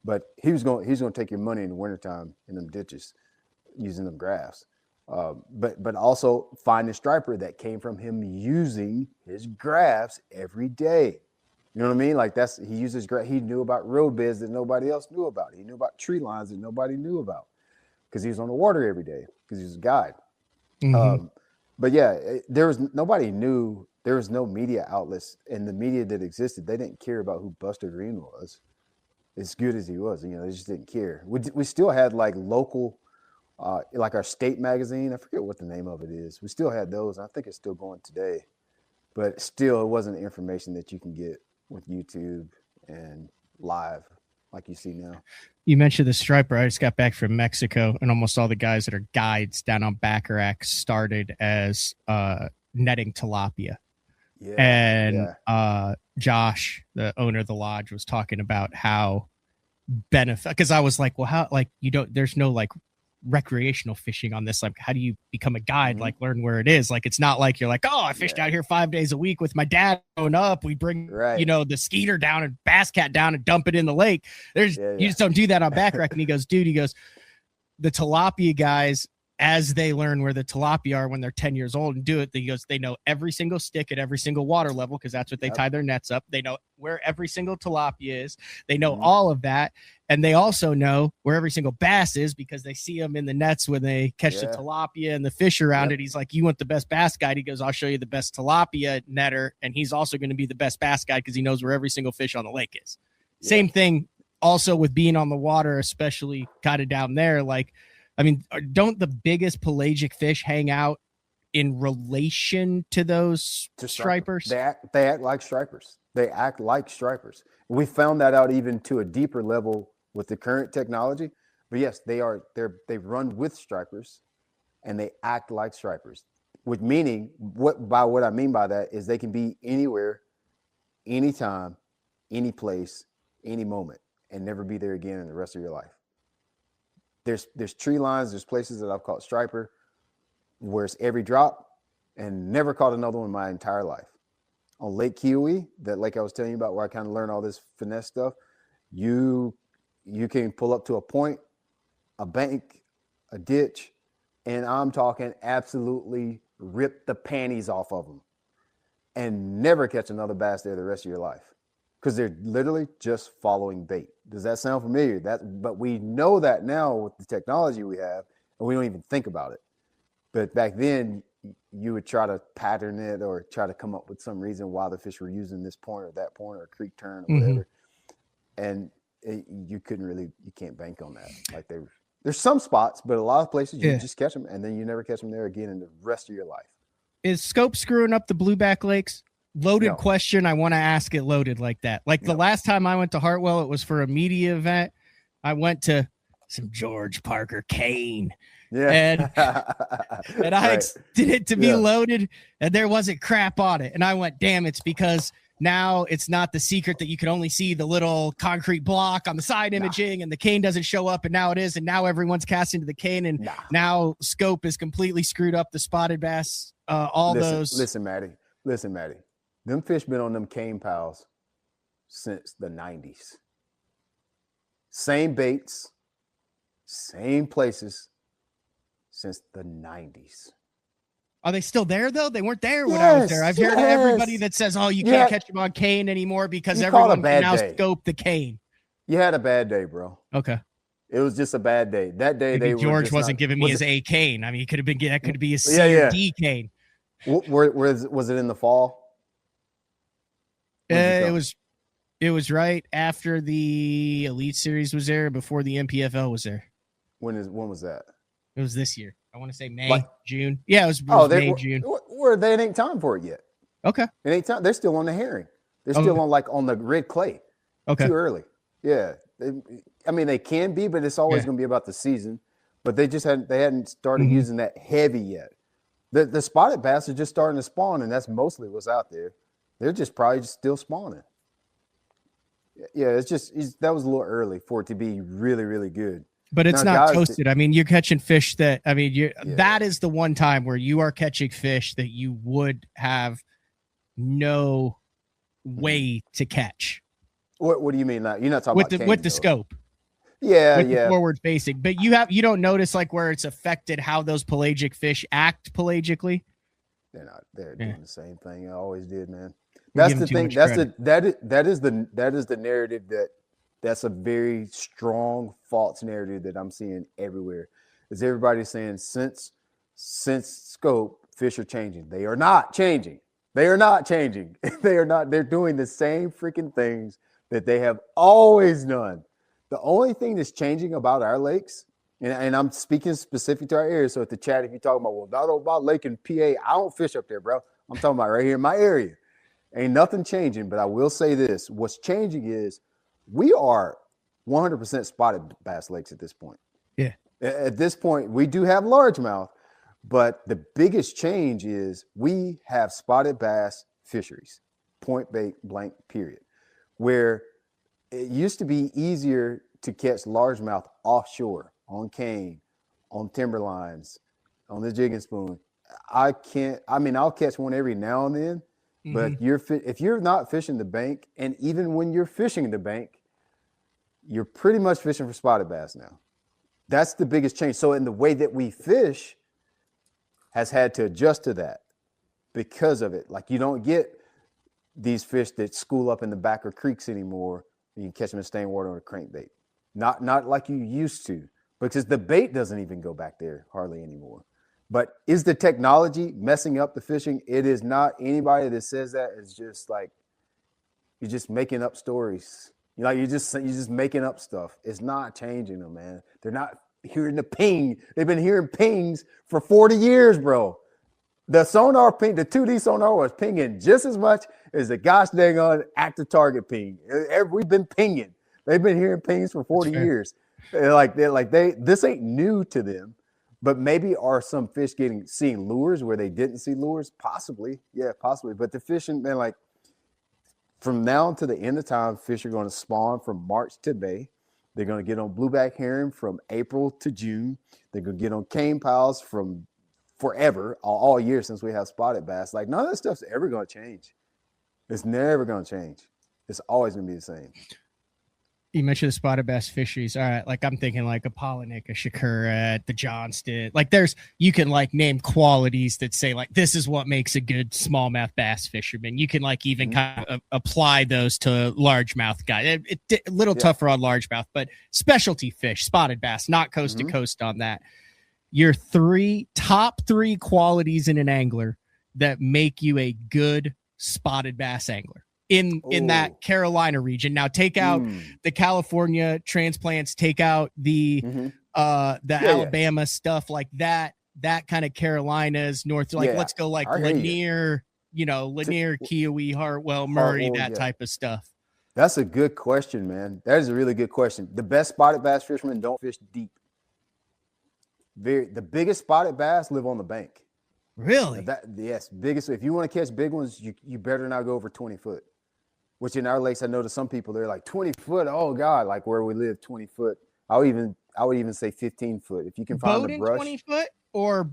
But he's going to take your money in the wintertime in them ditches using them graphs. But also find a striper that came from him using his graphs every day. You know what I mean? Like he uses graph. He knew about road beds that nobody else knew about. He knew about tree lines that nobody knew about because he was on the water every day because he was a guide. Mhm. But yeah, nobody knew. There was no media outlets, and the media that existed, they didn't care about who Buster Green was. As good as he was, they just didn't care. We still had like local, like our state magazine. I forget what the name of it is. We still had those. I think it's still going today, but still, it wasn't information that you can get with YouTube and live like you see now. You mentioned the striper. I just got back from Mexico, and almost all the guys that are guides down on Bacharach started as netting tilapia. Yeah, And Josh, the owner of the lodge, was talking about how benefit, because I was like, well, how, like, there's no like recreational fishing on this. Like, how do you become a guide? Like, learn where it is. Like, it's not like you're like, oh, I fished out here 5 days a week with my dad growing up. We bring, the skeeter down and bass cat down and dump it in the lake. You just don't do that on Bacharach. And he goes, dude, the tilapia guys, as they learn where the tilapia are when they're 10 years old and do it, they know every single stick at every single water level because that's what they tie their nets up. They know where every single tilapia is. They know all of that. And they also know where every single bass is because they see them in the nets when they catch the tilapia and the fish around it. He's like, you want the best bass guide? He goes, I'll show you the best tilapia netter. And he's also going to be the best bass guide because he knows where every single fish on the lake is. Same thing also with being on the water, especially kind of down there. Like, I mean, don't the biggest pelagic fish hang out in relation to those stripers? They act like stripers. They act like stripers. We found that out even to a deeper level with the current technology. But yes, they run with stripers and they act like stripers. With meaning, what I mean by that is they can be anywhere, anytime, any place, any moment, and never be there again in the rest of your life. There's tree lines, there's places that I've caught striper where it's every drop and never caught another one in my entire life. On Lake Kiowee, that lake I was telling you about where I kind of learned all this finesse stuff, you can pull up to a point, a bank, a ditch, and I'm talking absolutely rip the panties off of them and never catch another bass there the rest of your life. Because they're literally just following bait. Does that sound familiar? But we know that now with the technology we have, and we don't even think about it. But back then, you would try to pattern it or try to come up with some reason why the fish were using this point or that point or a creek turn or whatever. And you can't bank on that. Like there's some spots, but a lot of places you just catch them and then you never catch them there again in the rest of your life. Is scope screwing up the blueback lakes? Loaded question. I want to ask it loaded like that. Like the last time I went to Hartwell, it was for a media event. I went to some George Parker cane. Yeah. And I extended it to be loaded and there wasn't crap on it. And I went, damn, it's because now it's not the secret that you can only see the little concrete block on the side imaging and the cane doesn't show up. And now it is. And now everyone's casting to the cane. And now scope is completely screwed up the spotted bass. Listen, Maddie. Them fish been on them cane piles since the 90s. Same baits, same places since the 90s. Are they still there, though? They weren't there when I was there. I've heard everybody that says, oh, you can't catch them on cane anymore because everyone can now scope the cane. You had a bad day, bro. Okay. It was just a bad day. That day, maybe George wasn't giving me his A cane. I mean, he could have been, that could be a C or D cane. Was it in the fall? It was right after the Elite Series was there, before the MPFL was there. When was that? It was this year. I want to say May, June. Yeah, it was May, June. It ain't time for it yet. Okay. It ain't time. They're still on the herring. They're still on the red clay. Okay. Too early. Yeah. They can be, but it's always going to be about the season. But they hadn't started using that heavy yet. The spotted bass are just starting to spawn, and that's mostly what's out there. They're probably still spawning. Yeah, that was a little early for it to be really, really good. But it's not toasted. You're catching fish that that is the one time where you are catching fish that you would have no way to catch. What do you mean? You're not talking about with the scope. Yeah. Forward facing, but you don't notice like where it's affected how those pelagic fish act pelagically. They're doing the same thing I always did, man. That's the thing. That is the narrative that's a very strong false narrative that I'm seeing everywhere. Is everybody saying since scope fish are changing? They are not changing. They are not changing. They are not. They're doing the same freaking things that they have always done. The only thing that's changing about our lakes, and I'm speaking specific to our area. So at the chat, if you're talking about, not about lake in PA, I don't fish up there, bro. I'm talking about right here in my area. Ain't nothing changing, but I will say this. What's changing is we are 100% spotted bass lakes at this point. Yeah. At this point, we do have largemouth, but the biggest change is we have spotted bass fisheries, point blank, period, where it used to be easier to catch largemouth offshore, on cane, on timberlines, on the jigging spoon. I'll catch one every now and then, but if you're not fishing the bank, and even when you're fishing the bank, you're pretty much fishing for spotted bass now. That's the biggest change. So in the way that we fish has had to adjust to that because of it. Like you don't get these fish that school up in the back of creeks anymore. You can catch them in stained water on a crankbait. Not like you used to, because the bait doesn't even go back there hardly anymore. But is the technology messing up the fishing? It is not. Anybody that says that is just like, you're just making up stories. You're just making up stuff. It's not changing them, man. They're not hearing the ping. They've been hearing pings for 40 years, bro. The sonar ping, the 2D sonar was pinging just as much as the gosh dang on active target ping. We've been pinging. They've been hearing pings for 40 years. This ain't new to them, but maybe are some fish seeing lures where they didn't see lures? Possibly. Yeah, possibly. But the fishing, man, like from now to the end of time, fish are going to spawn from March to May. They're going to get on blueback herring from April to June. They're going to get on cane piles from forever, all year since we have spotted bass. Like none of that stuff's ever going to change. It's never going to change. It's always going to be the same. You mentioned the spotted bass fisheries. All right, like I'm thinking like a Polinick, a Shakura, the Johnston. Like you can like name qualities that say like this is what makes a good smallmouth bass fisherman. You can like even kind of apply those to largemouth guys. A little tougher on largemouth, but specialty fish, spotted bass, not coast to coast on that. Your top three qualities in an angler that make you a good spotted bass angler in that Carolina region. Now take out the California transplants, take out the Alabama stuff like that kind of Carolinas north. Like let's go like Lanier, Lanier, Kiowee, Hartwell, Murray, that type of stuff. That's a good question, man. That is a really good question. The best spotted bass fishermen don't fish deep. The biggest spotted bass live on the bank. Really? Yes, biggest. If you want to catch big ones, you better not go over 20 foot. Which in our lakes, I know to some people they're like 20 foot. Oh God, like where we live, 20 foot. I would even say 15 foot. If you can find the brush. 20 foot or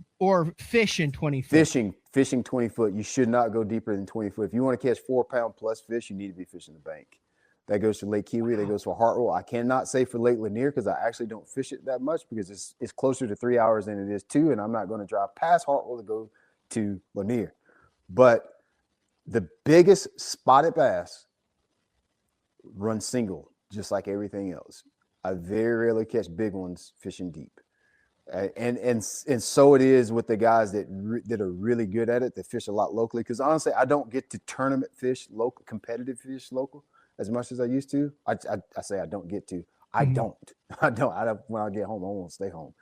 fish in 20 foot. Fishing 20 foot. You should not go deeper than 20 foot. If you want to catch 4 pound plus fish, you need to be fishing the bank. That goes for Lake Kiowee. That goes for Hartwell. I cannot say for Lake Lanier because I actually don't fish it that much because it's closer to 3 hours than it is 2, and I'm not going to drive past Hartwell to go to Lanier. But the biggest spotted bass run single, just like everything else. I very rarely catch big ones fishing deep. And so it is with the guys that are really good at it, that fish a lot locally. Because honestly, I don't get to tournament fish, local, competitive fish local as much as I used to. I say I don't get to. I don't. When I get home, I won't stay home.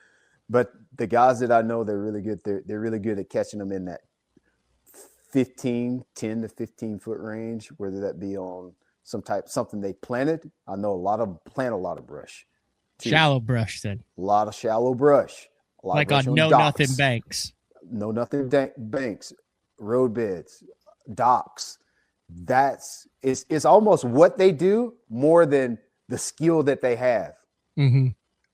But the guys that I know, they're really good. They're really good at catching them in that 10 to 15 foot range, whether that be on something they planted. I know a lot of them plant a lot of brush. Too. Shallow brush, then. A lot of shallow brush. A lot Like of brush on docks. nothing banks. No nothing banks, road beds, docks. It's almost what they do more than the skill that they have. Mm-hmm.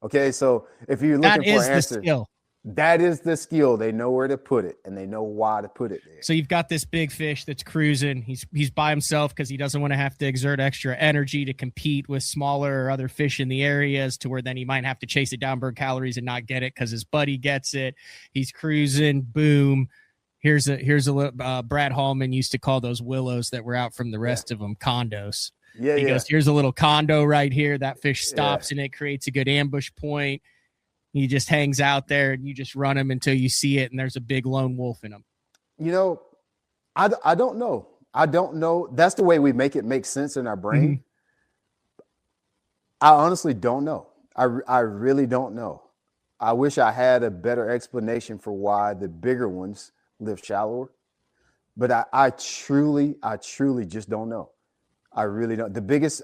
Okay, so if you're looking for an answer, skill. That is the skill. They know where to put it, and they know why to put it there. So you've got this big fish that's cruising. He's by himself because he doesn't want to have to exert extra energy to compete with smaller or other fish in the areas, to where then he might have to chase it down, burn calories, and not get it because his buddy gets it. He's cruising. Boom. Here's a Brad Hallman used to call those willows that were out from the rest of them condos. He goes, here's a little condo right here. That fish stops and it creates a good ambush point. He just hangs out there and you just run him until you see it, and there's a big lone wolf in him. You know, I don't know. I don't know. That's the way we make it make sense in our brain. Mm-hmm. I honestly don't know. I really don't know. I wish I had a better explanation for why the bigger ones live shallower, but I truly just don't know. I really don't.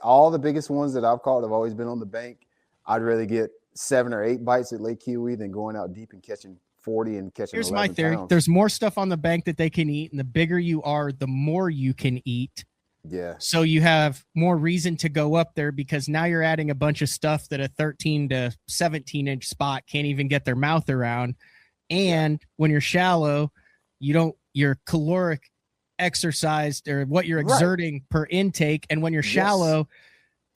All the biggest ones that I've caught have always been on the bank. I'd rather get 7 or 8 bites at Lake Kiowee than going out deep and catching 40 and catching. Here's my theory. Pounds. There's more stuff on the bank that they can eat, and the bigger you are, the more you can eat. Yeah. So you have more reason to go up there, because now you're adding a bunch of stuff that a 13 to 17 inch spot can't even get their mouth around. And when you're shallow, your caloric exercise or what you're exerting per intake. And when you're shallow,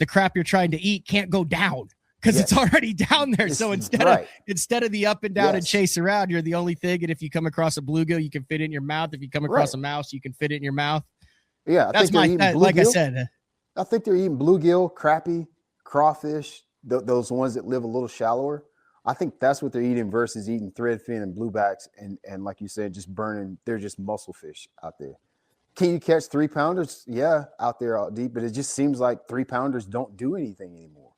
the crap you're trying to eat can't go down because it's already down there. So instead of the up and down and chase around, you're the only thing. And if you come across a bluegill, you can fit it in your mouth. If you come across a mouse, you can fit it in your mouth. Yeah. That's like I said. I think they're eating bluegill, crappie, crawfish, those ones that live a little shallower. I think that's what they're eating versus eating threadfin and bluebacks. And like you said, just burning, they're just muscle fish out there. Can you catch 3-pounders? Yeah, out there out deep, but it just seems like 3-pounders don't do anything anymore.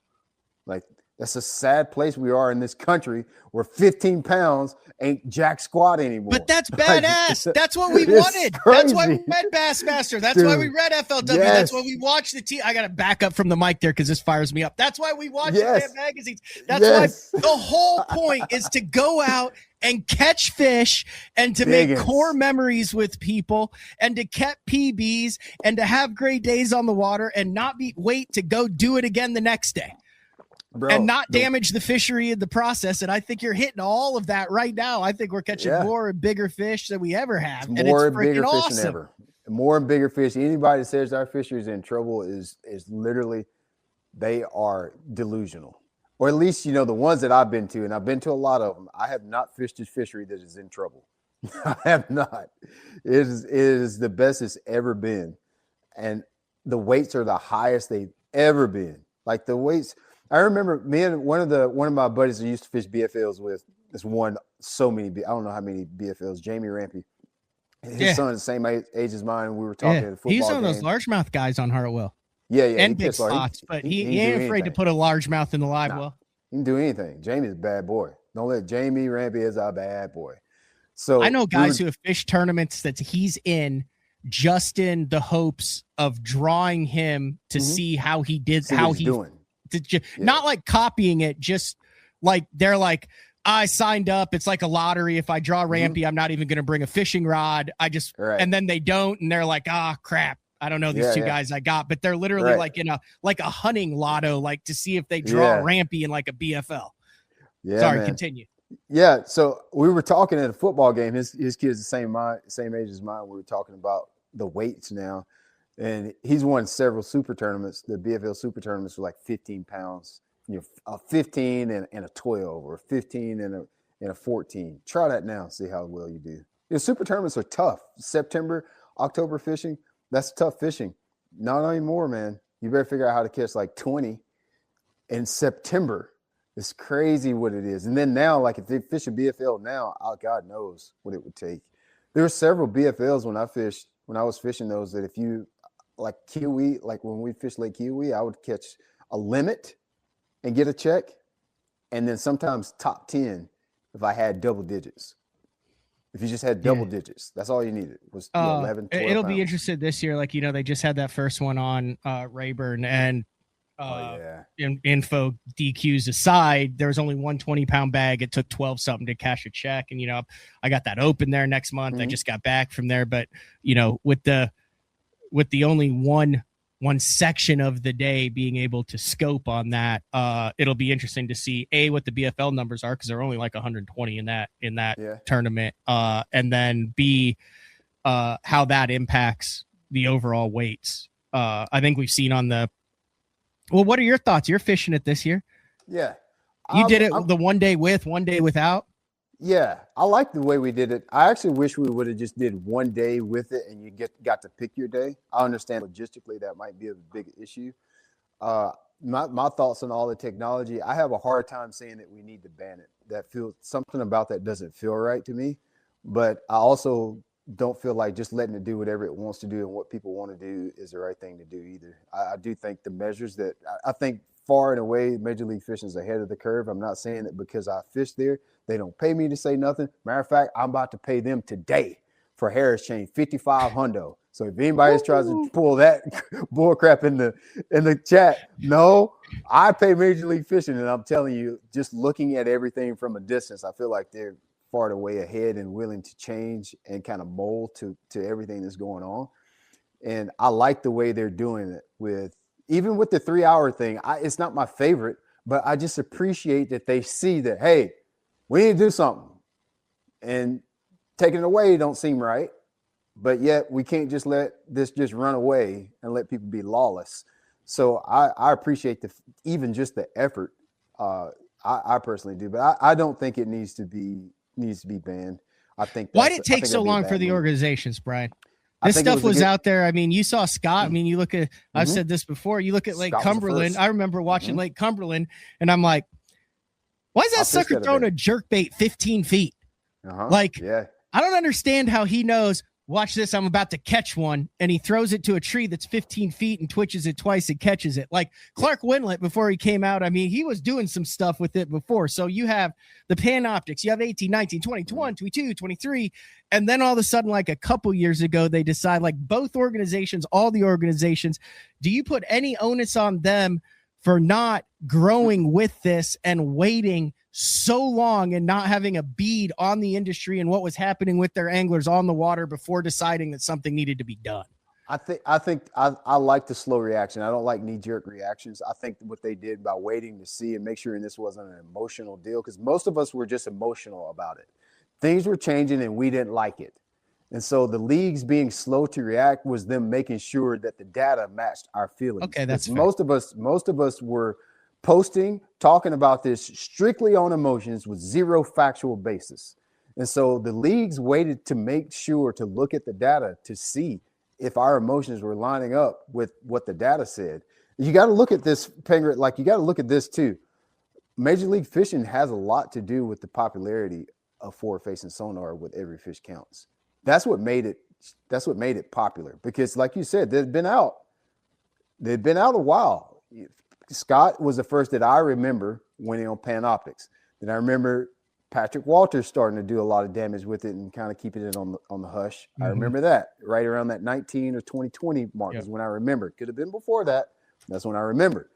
Like, that's a sad place we are in this country where 15 pounds ain't jack squat anymore. But that's badass. That's what we wanted. Crazy. That's why we read Bassmaster. That's why we read FLW. That's why we watched the team. I got to back up from the mic there because this fires me up. That's why we watch the damn magazines. That's why the whole point is to go out and catch fish and to make core memories with people and to catch PBs and to have great days on the water and not wait to go do it again the next day. Bro, and not damage the fishery in the process. And I think you're hitting all of that right now. I think we're catching more and bigger fish than we ever have. It's more and bigger fish than ever. More and bigger fish. Anybody that says our fishery is in trouble is literally, they are delusional. Or at least, the ones that I've been to, and I've been to a lot of them, I have not fished a fishery that is in trouble. I have not. It is the best it's ever been. And the weights are the highest they've ever been. Like the weights, I remember me and one of my buddies I used to fish BFLs with has won so many. I don't know how many BFLs. Jamie Rampy, his son is the same age as mine. And we were talking at a football game. He's one of those largemouth guys on Hartwell. Yeah, and big spots, but he ain't afraid to put a largemouth in the live well. He can do anything. Jamie's a bad boy. Don't let Jamie Rampy is a bad boy. So I know guys who have fished tournaments that he's in just in the hopes of drawing him to see how he did, doing. Not like copying it, just like they're like, I signed up. It's like a lottery. If I draw Rampy, I'm not even going to bring a fishing rod. And then they don't, and they're like, crap. I don't know these two guys I got, but they're literally like in a hunting lotto, like to see if they draw Rampy in like a BFL. Yeah. Sorry, continue. Yeah. So we were talking at a football game. His kid's the same age as mine. We were talking about the weights now. And he's won several super tournaments, the BFL super tournaments for like 15 pounds, a 15 and a 12 or 15 and a 14. Try that now. See how well you do. Super tournaments are tough. September, October fishing. That's tough fishing. Not anymore, man. You better figure out how to catch like 20 in September. It's crazy what it is. And then now, like if they fish a BFL now, God knows what it would take. There were several BFLs when I was fishing those that if you like Kiowee, like when we fished Lake Kiowee, I would catch a limit and get a check. And then sometimes top 10 if I had double digits. If you just had double digits, that's all you needed was 11, 12 It'll pounds. be interesting this year. Like, they just had that first one on Rayburn, and info DQs aside, there was only 120-pound bag. It took 12 something to cash a check. And, I got that open there next month. Mm-hmm. I just got back from there. But, with the only one section of the day being able to scope on that, it'll be interesting to see what the BFL numbers are, because they're only like 120 in that tournament, and then B, how that impacts the overall weights. I think we've seen on the. Well, what are your thoughts? You're fishing it this year. Yeah, you did it the one day with, one day without. Yeah, I like the way we did it. I actually wish we would have just did one day with it and you got to pick your day. I understand logistically that might be a big issue. My thoughts on all the technology, I have a hard time saying that we need to ban it. That feels something about that doesn't feel right to me. But I also don't feel like just letting it do whatever it wants to do and what people want to do is the right thing to do either. I do think the measures that I think far and away Major League Fishing is ahead of the curve. I'm not saying that because I fish there. They don't pay me to say nothing. Matter of fact, I'm about to pay them today for Harris chain, 55 hundo. So if anybody tries to pull that bull crap in the chat, no, I pay Major League Fishing, and I'm telling you, just looking at everything from a distance, I feel like they're far and away ahead and willing to change and kind of mold to everything that's going on. And I like the way they're doing it even with the 3-hour thing. It's not my favorite, but I just appreciate that they see that, hey, we need to do something, and taking it away don't seem right, but yet we can't just let this just run away and let people be lawless. So I appreciate even just the effort. I personally do, but I don't think it needs to be banned. I think. Why did it take so long for the organizations, Brian? This stuff was out there. I mean, you saw Scott. I mean, you look at. I've said this before. You look at Lake Cumberland. I remember watching Lake Cumberland, and I'm like, why is that sucker throwing a jerkbait 15 feet? I don't understand how he knows, watch this, I'm about to catch one, and he throws it to a tree that's 15 feet and twitches it twice and catches it. Like Clark Winlet, before he came out, I mean, he was doing some stuff with it before. So you have the Panoptics, you have 18, 19, 20, 21, 22, 23, and then all of a sudden, like a couple years ago, they decide, like both organizations, all the organizations, do you put any onus on them for not growing with this and waiting so long and not having a bead on the industry and what was happening with their anglers on the water before deciding that something needed to be done? I think I like the slow reaction. I don't like knee-jerk reactions. I think what they did by waiting to see and make sure this wasn't an emotional deal, because most of us were just emotional about it. Things were changing and we didn't like it. And so the leagues being slow to react was them making sure that the data matched our feelings. Okay, that's fair. Most of us were posting, talking about this strictly on emotions with zero factual basis. And so the leagues waited to make sure to look at the data to see if our emotions were lining up with what the data said. You got to look at this, Penger, like you got to look at this too. Major League Fishing has a lot to do with the popularity of forward-facing sonar with Every Fish Counts. That's what made it popular, because like you said, they've been out a while. Scott was the first that I remember winning on Panoptics. Then I remember Patrick Walters starting to do a lot of damage with it and kind of keeping it on the hush. I remember that right around that 19 or 2020 mark is when I remember. Could have been before that. That's when I remember.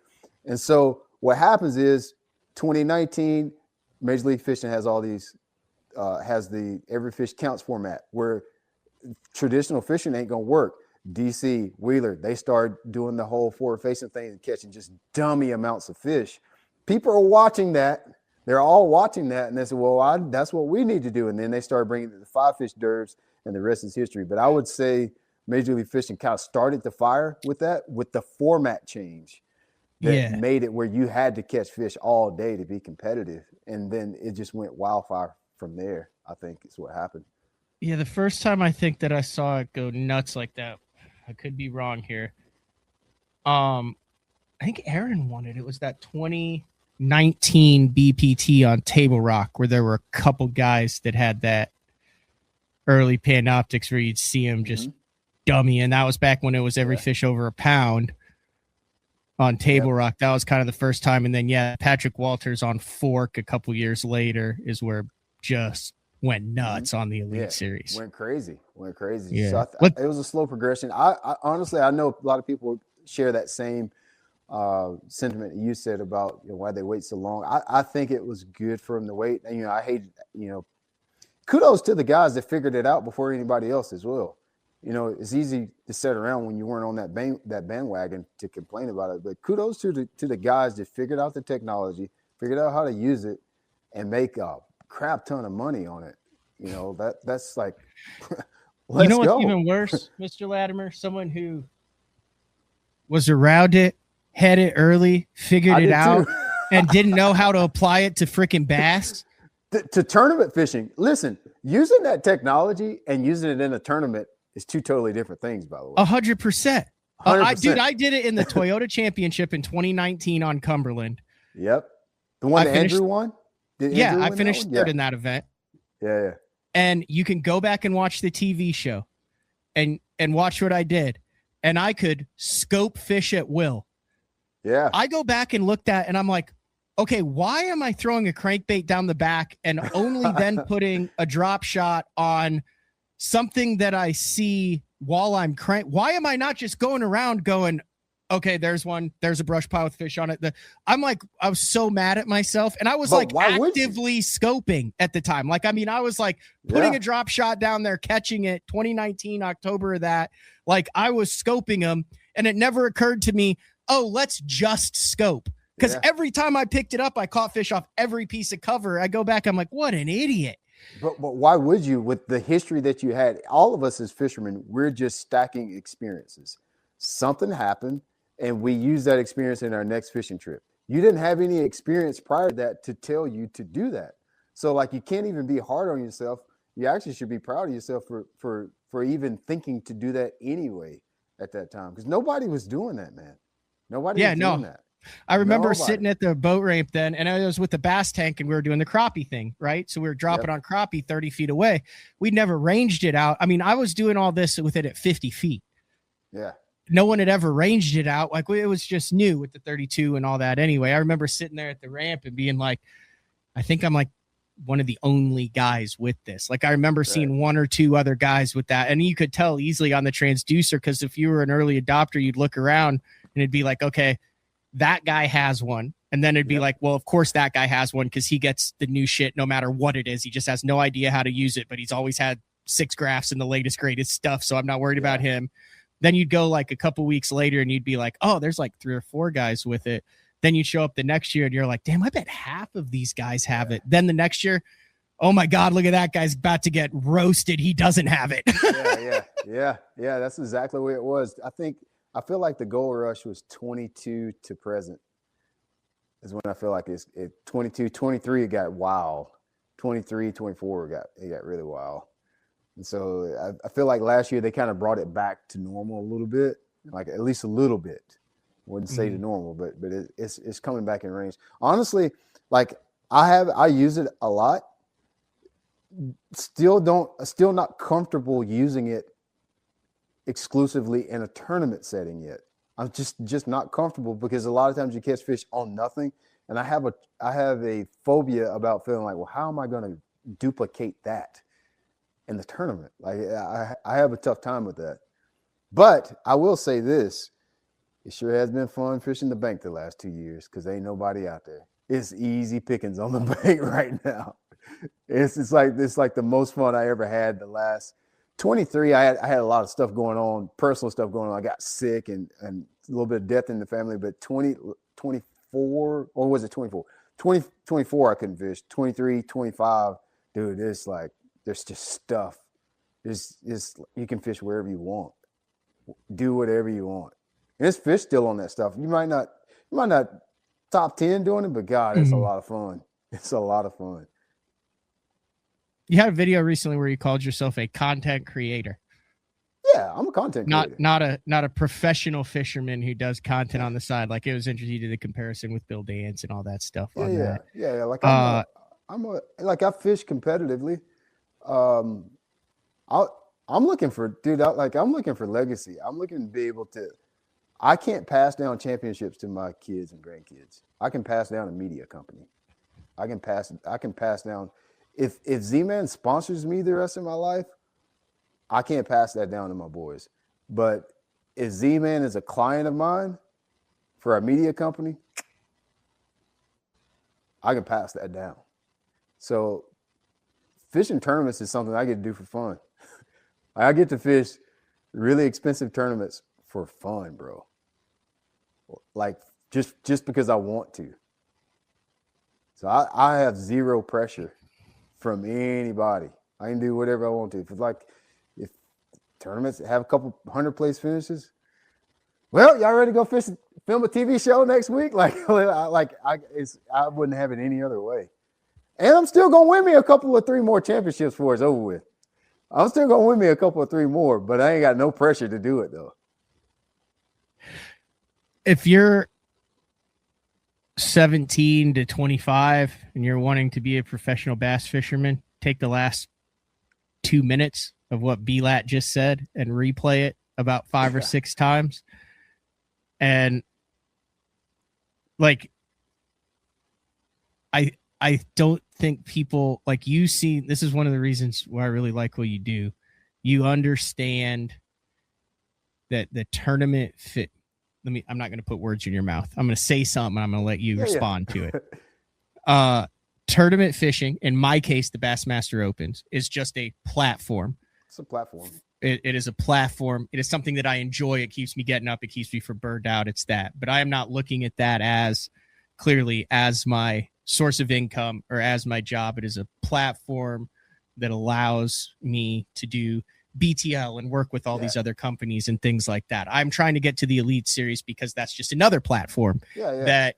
And so what happens is 2019, Major League Fishing has all these, has the Every Fish Counts format where traditional fishing ain't going to work. DC, Wheeler, they start doing the whole forward-facing thing and catching just dummy amounts of fish. People are watching that. They're all watching that, and they say, well, that's what we need to do. And then they start bringing the 5-fish derves, and the rest is history. But I would say Major League Fishing kind of started the fire with that, with the format change that made it where you had to catch fish all day to be competitive. And then it just went wildfire from there, I think is what happened. Yeah, the first time I think that I saw it go nuts like that, I could be wrong here. I think Aaron won it. It was that 2019 BPT on Table Rock where there were a couple guys that had that early Panoptics where you'd see them just dummy. And that was back when it was every fish over a pound on Table Rock. That was kind of the first time. And then, Patrick Walters on Fork a couple years later is where just went nuts on the Elite Yeah, Series. Went crazy. Yeah. So it was a slow progression. I honestly, I know a lot of people share that same sentiment you said about why they wait so long. I think it was good for them to wait. And, I hate, kudos to the guys that figured it out before anybody else as well. It's easy to sit around when you weren't on that bandwagon to complain about it. But kudos to the guys that figured out the technology, figured out how to use it, and make a crap ton of money on it. That's like, let's what's go. even worse, Mr. Latimer? Someone who was around it, had it early, figured it out, and didn't know how to apply it to freaking bass. To tournament fishing. Listen, using that technology and using it in a tournament is two totally different things, by the way. 100%. I did it in the Toyota Championship in 2019 on Cumberland. Yep. The one that Andrew won? I finished third in that event. Yeah. And you can go back and watch the TV show and watch what I did. And I could scope fish at will. Yeah. I go back and looked at, and I'm like, okay, why am I throwing a crankbait down the back and only then putting a drop shot on something that I see while I'm why am I not just going around going, okay, there's a brush pile with fish on it. I was so mad at myself, and I was actively scoping at the time. I was like putting a drop shot down there, catching it 2019, October of that. I was scoping them, and it never occurred to me, oh, let's just scope. Because every time I picked it up, I caught fish off every piece of cover. I go back, I'm like, what an idiot. But why would you, with the history that you had? All of us as fishermen, we're just stacking experiences. Something happened, and we use that experience in our next fishing trip. You didn't have any experience prior to that to tell you to do that. So you can't even be hard on yourself. You actually should be proud of yourself for even thinking to do that anyway at that time. Because nobody was doing that, man. Nobody was doing that. I remember sitting at the boat ramp then, and I was with the bass tank, and we were doing the crappie thing, right? So we were dropping on crappie 30 feet away. We'd never ranged it out. I was doing all this with it at 50 feet. Yeah. No one had ever ranged it out. It was just new with the 32 and all that. Anyway, I remember sitting there at the ramp and being like, I think I'm one of the only guys with this. I remember seeing one or two other guys with that. And you could tell easily on the transducer, because if you were an early adopter, you'd look around and it'd be like, okay, that guy has one. And then it'd be like, well, of course that guy has one because he gets the new shit no matter what it is. He just has no idea how to use it, but he's always had 6 graphs and the latest, greatest stuff. So I'm not worried about him. Then you'd go a couple weeks later and you'd be like, oh, there's 3 or 4 guys with it. Then you'd show up the next year and you're like, damn, I bet half of these guys have it. Then the next year, oh my God, look at that guy's about to get roasted. He doesn't have it. Yeah. That's exactly the way it was. I feel like the gold rush was 22 to present is when I feel like it's 22, 23, it got wild. 23, 24, it got really wild. And so I feel like last year they kind of brought it back to normal a little bit, at least a little bit. Wouldn't say to normal, but it's coming back in range. Honestly, I use it a lot. Still not comfortable using it exclusively in a tournament setting yet. I'm just not comfortable because a lot of times you catch fish on nothing, and I have a phobia about feeling like, well, how am I going to duplicate that in the tournament? I have a tough time with that. But I will say this: it sure has been fun fishing the bank the last 2 years because ain't nobody out there. It's easy pickings on the bank right now. It's like the most fun I ever had the last 23. I had a lot of stuff going on, personal stuff going on. I got sick and a little bit of death in the family, but 24, or was it 24? 24, I couldn't fish. 23, 25, dude, there's just stuff. You can fish wherever you want. Do whatever you want. And there's fish still on that stuff. You might not top 10 doing it, but God, it's a lot of fun. It's a lot of fun. You had a video recently where you called yourself a content creator. Yeah, I'm a content creator. Not a professional fisherman who does content on the side. It was interesting to the comparison with Bill Dance and all that stuff. Yeah. I fish competitively. I'm looking for legacy. I'm looking to be able to. I can't pass down championships to my kids and grandkids. I can pass down a media company. I can pass down. if Z-Man sponsors me the rest of my life, I can't pass that down to my boys. But if Z-Man is a client of mine for a media company, I can pass that down. So fishing tournaments is something I get to do for fun. I get to fish really expensive tournaments for fun, bro. Like just because I want to. So I have zero pressure from anybody. I can do whatever I want to. If tournaments have a couple 100-place finishes, well, y'all ready to go film a TV show next week? I wouldn't have it any other way. And I'm still gonna win me a couple of 3 more championships before it's over with. I'm still gonna win me a couple of 3 more, but I ain't got no pressure to do it though. If you're 17 to 25 and you're wanting to be a professional bass fisherman, take the last 2 minutes of what B-Lat just said and replay it about 5 or 6 times. And like, I don't think people like you see, this is one of the reasons why I really like what you do. You understand that the tournament fit. I'm not going to put words in your mouth. I'm going to say something. And I'm going to let you respond to it. Tournament fishing, in my case, the Bassmaster Opens, is just a platform. It's a platform. It is a platform. It is something that I enjoy. It keeps me getting up. It keeps me from burned out. It's that. But I am not looking at that as clearly as my source of income or as my job. It is a platform that allows me to do BTL and work with all these other companies and things like that. I'm trying to get to the Elite Series because that's just another platform that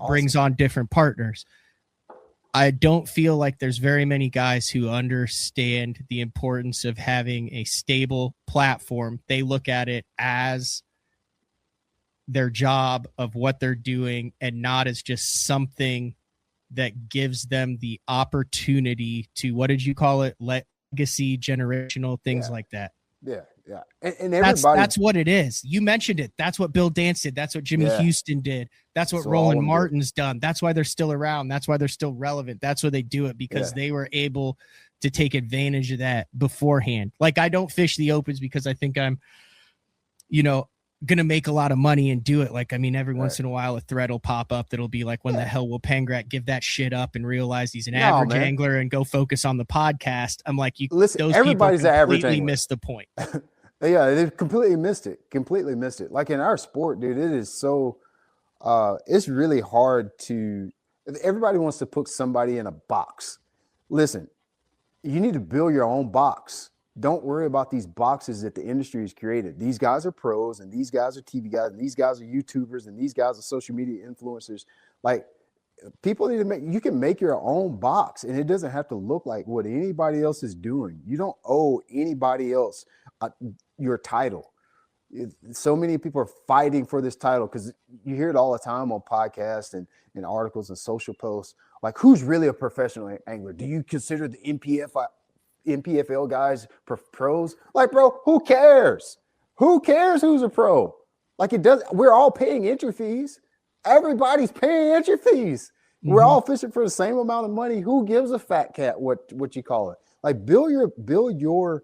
brings on different partners. I don't feel like there's very many guys who understand the importance of having a stable platform. They look at it as their job of what they're doing and not as just something that gives them the opportunity to, what did you call it? Legacy, generational, things like that. Yeah. And everybody, that's what it is. You mentioned it. That's what Bill Dance did. That's what Jimmy Houston did. That's what Roland Martin's done. That's why they're still around. That's why they're still relevant. That's why they do it, because they were able to take advantage of that beforehand. Like, I don't fish the Opens because I think I'm, gonna make a lot of money and do it. Like, I mean, every once in a while a thread will pop up that'll be like, when the hell will Pangrat give that shit up and realize he's an average angler and go focus on the podcast? I'm like, listen, those everybody's people an average completely angler. missed the point. Yeah, they completely missed it. Like in our sport, dude, it is so it's really hard to, everybody wants to put somebody in a box. Listen, you need to build your own box. Don't worry about these boxes that the industry has created. These guys are pros, and these guys are TV guys, and these guys are YouTubers, and these guys are social media influencers. Like, people need to you can make your own box, and it doesn't have to look like what anybody else is doing. You don't owe anybody else your title. So many people are fighting for this title because you hear it all the time on podcasts and articles and social posts. Like, who's really a professional angler? Do you consider the NPFL guys pros? Like, bro, who cares? Who cares who's a pro? Like, it does. We're all paying entry fees. Everybody's paying entry fees. Mm-hmm. We're all fishing for the same amount of money. Who gives a fat cat what you call it? Like, build your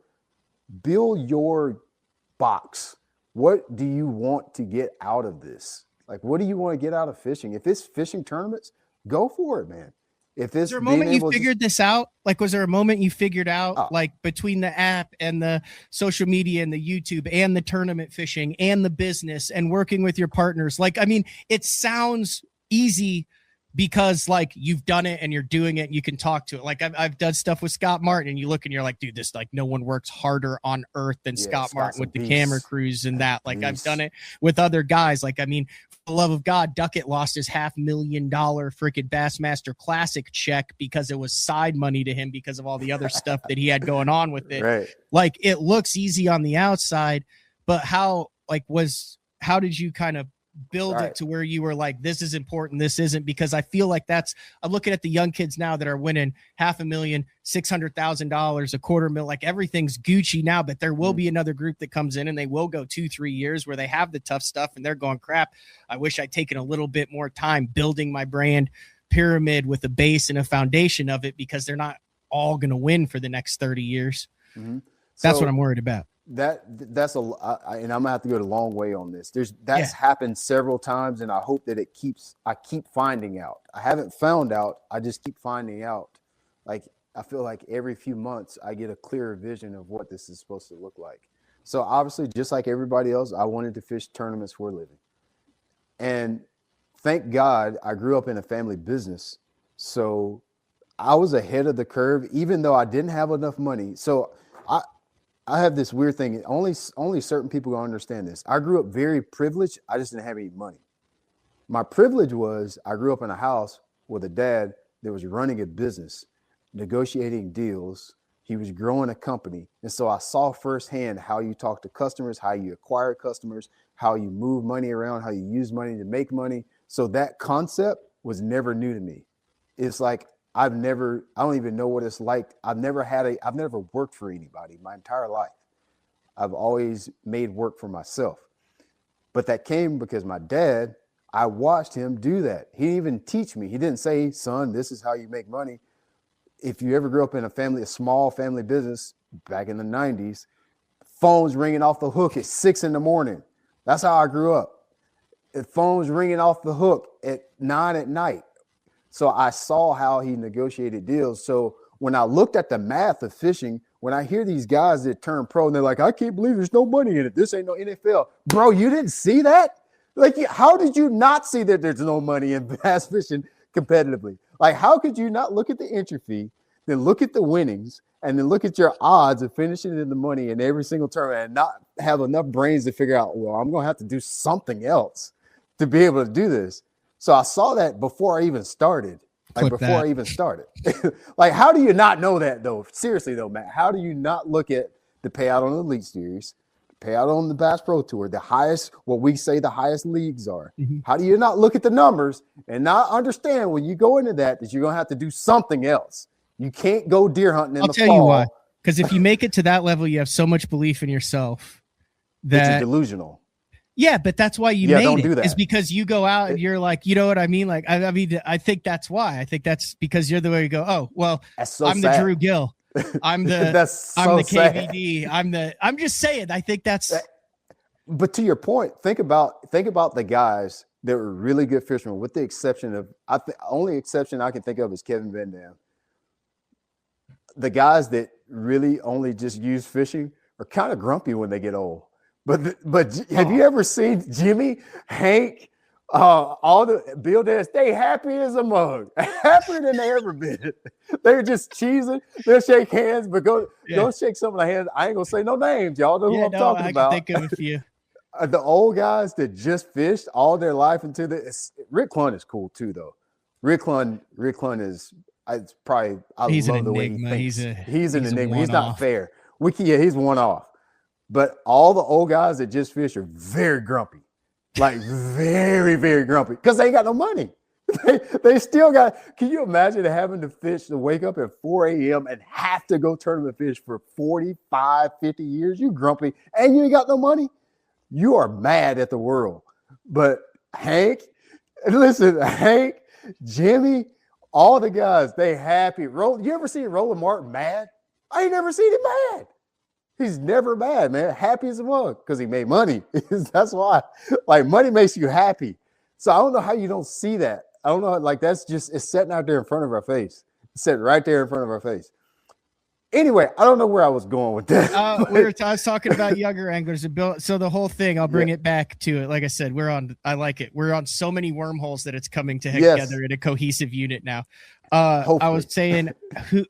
box. What do you want to get out of this? Like, what do you want to get out of fishing? If it's fishing tournaments, go for it, man. If it's, was there a moment you figured this out? Like, was there a moment you figured out, like, between the app and the social media and the YouTube and the tournament fishing and the business and working with your partners? Like, I mean, it sounds easy because, like, you've done it and you're doing it and you can talk to it. Like, I've done stuff with Scott Martin, and you look and you're like, dude, this, like, no one works harder on earth than Scott Martin with the camera crews and that. Like, I've done it with other guys. Like, I mean, for the love of God, Duckett lost his $500,000 freaking Bassmaster Classic check because it was side money to him because of all the other stuff that he had going on with it. Right. Like, it looks easy on the outside, but how did you kind of build it to where you were like, this is important, this isn't? Because I feel like I'm looking at the young kids now that are winning $500,000, $600,000, $250,000, like, everything's Gucci now, but there will be another group that comes in and they will go 2-3 years where they have the tough stuff and they're going, crap, I wish I'd taken a little bit more time building my brand pyramid with a base and a foundation of it, because they're not all going to win for the next 30 years. Mm-hmm. That's what I'm worried about. And I'm gonna have to go the long way on this. That's happened several times, and I hope that I keep finding out. I haven't found out. I just keep finding out. Like, I feel like every few months I get a clearer vision of what this is supposed to look like. So obviously, just like everybody else, I wanted to fish tournaments for a living. And thank God I grew up in a family business. So I was ahead of the curve, even though I didn't have enough money. So I have this weird thing. Only certain people will understand this. I grew up very privileged. I just didn't have any money. My privilege was I grew up in a house with a dad that was running a business, negotiating deals. He was growing a company. And so I saw firsthand how you talk to customers, how you acquire customers, how you move money around, how you use money to make money. So that concept was never new to me. It's like, I don't even know what it's like. I've never worked for anybody my entire life. I've always made work for myself. But that came because my dad, I watched him do that. He didn't even teach me. He didn't say, son, this is how you make money. If you ever grew up in a small family business back in the 90s, phones ringing off the hook at 6 a.m. That's how I grew up. Phones ringing off the hook at 9 p.m. So I saw how he negotiated deals. So when I looked at the math of fishing, when I hear these guys that turn pro and they're like, I can't believe there's no money in it. This ain't no NFL. Bro, you didn't see that? Like, how did you not see that there's no money in bass fishing competitively? Like, how could you not look at the entry fee, then look at the winnings, and then look at your odds of finishing in the money in every single tournament and not have enough brains to figure out, well, I'm going to have to do something else to be able to do this. So I saw that before I even started. Like, how do you not know that, though? Seriously, though, Matt, how do you not look at the payout on the Elite Series, the payout on the Bass Pro Tour, the highest, what we say the highest leagues are? Mm-hmm. How do you not look at the numbers and not understand when you go into that you're going to have to do something else? You can't go deer hunting in the fall. I'll tell you why. Because if you make it to that level, you have so much belief in yourself that it's delusional. Yeah, but that's why you made don't it. Do that. Is because you go out and you're like, you know what I mean? Like, I mean, I think that's why. I think that's because you're the way you go, oh, well, so I'm sad. the Drew Gill. I'm the I'm the KVD. I'm just saying, I think that's. But to your point, think about the guys that were really good fishermen, with the exception of, only exception I can think of is Kevin Van Dam. The guys that really only just use fishing are kind of grumpy when they get old. But have you ever seen Jimmy, Hank, all the Bill Dance? They happy as a mug, happier than they ever been. They're just cheesing. They'll shake hands, but go shake some of the hands. I ain't gonna say no names. Y'all know who I'm talking about. I can think of a few. The old guys that just fished all their life into this. Rick Clunn is cool too, though. Rick Clunn is. It's probably. He's love an the way enigma. he thinks. He's an enigma. He's one-off. not fair. He's one off. But all the old guys that just fish are very grumpy, like very, very grumpy, because they ain't got no money. They still got. Can you imagine having to fish to wake up at 4 a.m. and have to go tournament fish for 45, 50 years? You grumpy, and you ain't got no money. You are mad at the world. But Hank, Jimmy, all the guys, they happy. You ever see Roland Martin mad? I ain't never seen him mad. He's never mad, man. Happy as a mug because he made money. That's why. Like, money makes you happy. So I don't know how you don't see that. I don't know. Like, it's sitting out there in front of our face. It's sitting right there in front of our face. Anyway, I don't know where I was going with that. I was talking about younger anglers. So the whole thing, I'll bring it back to it. Like I said, I like it. We're on so many wormholes that it's coming together in a cohesive unit now. I was saying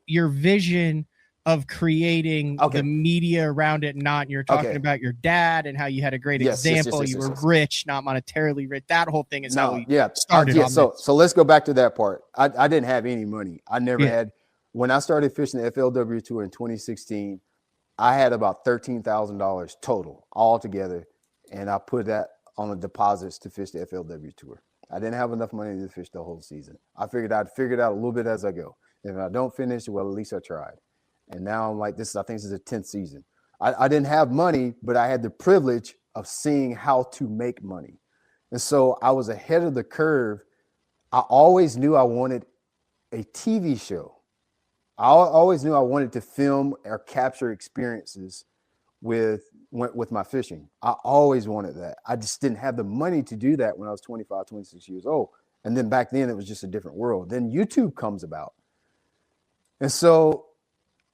your vision of creating the media around it, you're talking about your dad and how you had a great example. You were rich, not monetarily rich. That whole thing is how we started. So let's go back to that part. I didn't have any money. I never had. When I started fishing the FLW Tour in 2016, I had about $13,000 total altogether, and I put that on the deposits to fish the FLW Tour. I didn't have enough money to fish the whole season. I figured I'd figure it out a little bit as I go. If I don't finish, well, at least I tried. And now I'm like, I think this is the 10th season. I didn't have money, but I had the privilege of seeing how to make money. And so I was ahead of the curve. I always knew I wanted a TV show. I always knew I wanted to film or capture experiences with my fishing. I always wanted that. I just didn't have the money to do that when I was 25, 26 years old. And then back then it was just a different world. Then YouTube comes about. And so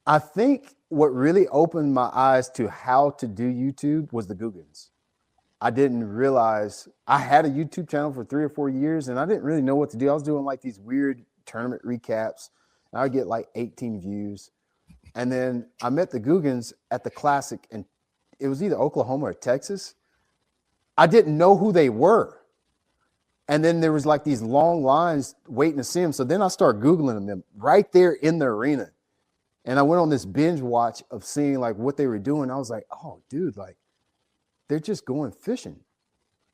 I think what really opened my eyes to how to do YouTube was the Googans. I didn't realize I had a YouTube channel for 3 or 4 years and I didn't really know what to do. I was doing like these weird tournament recaps and I would get like 18 views. And then I met the Googans at the Classic, and it was either Oklahoma or Texas. I didn't know who they were. And then there was like these long lines waiting to see them. So then I started Googling them right there in the arena. And I went on this binge watch of seeing like what they were doing. I was like, oh, dude, like they're just going fishing.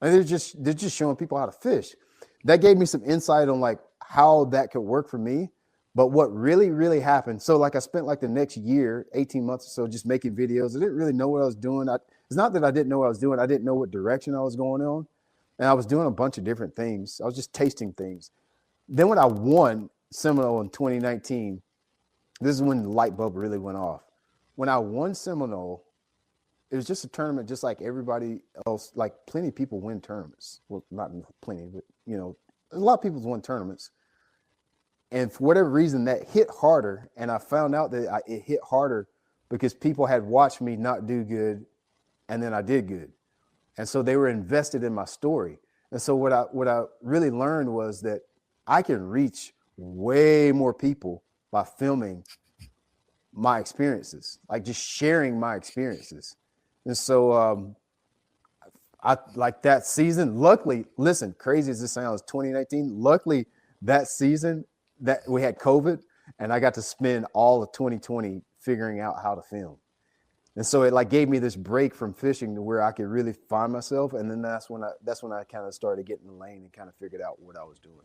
And they're just showing people how to fish. That gave me some insight on like how that could work for me. But what really, really happened, so like I spent like the next year, 18 months or so, just making videos. I didn't really know what I was doing. It's not that I didn't know what I was doing. I didn't know what direction I was going on. And I was doing a bunch of different things. I was just tasting things. Then when I won Seminole in 2019, this is when the light bulb really went off. When I won Seminole, it was just a tournament just like everybody else. Like plenty of people win tournaments. Well, not plenty, but, you know, a lot of people win tournaments. And for whatever reason, that hit harder. And I found out that it hit harder because people had watched me not do good, and then I did good. And so they were invested in my story. And so what I really learned was that I can reach way more people by filming my experiences, like just sharing my experiences. And so I like that season. Luckily, listen, crazy as this sounds, 2019, luckily that season, that we had COVID, and I got to spend all of 2020 figuring out how to film. And so it like gave me this break from fishing to where I could really find myself. And then that's when I kind of started getting in the lane and kind of figured out what I was doing.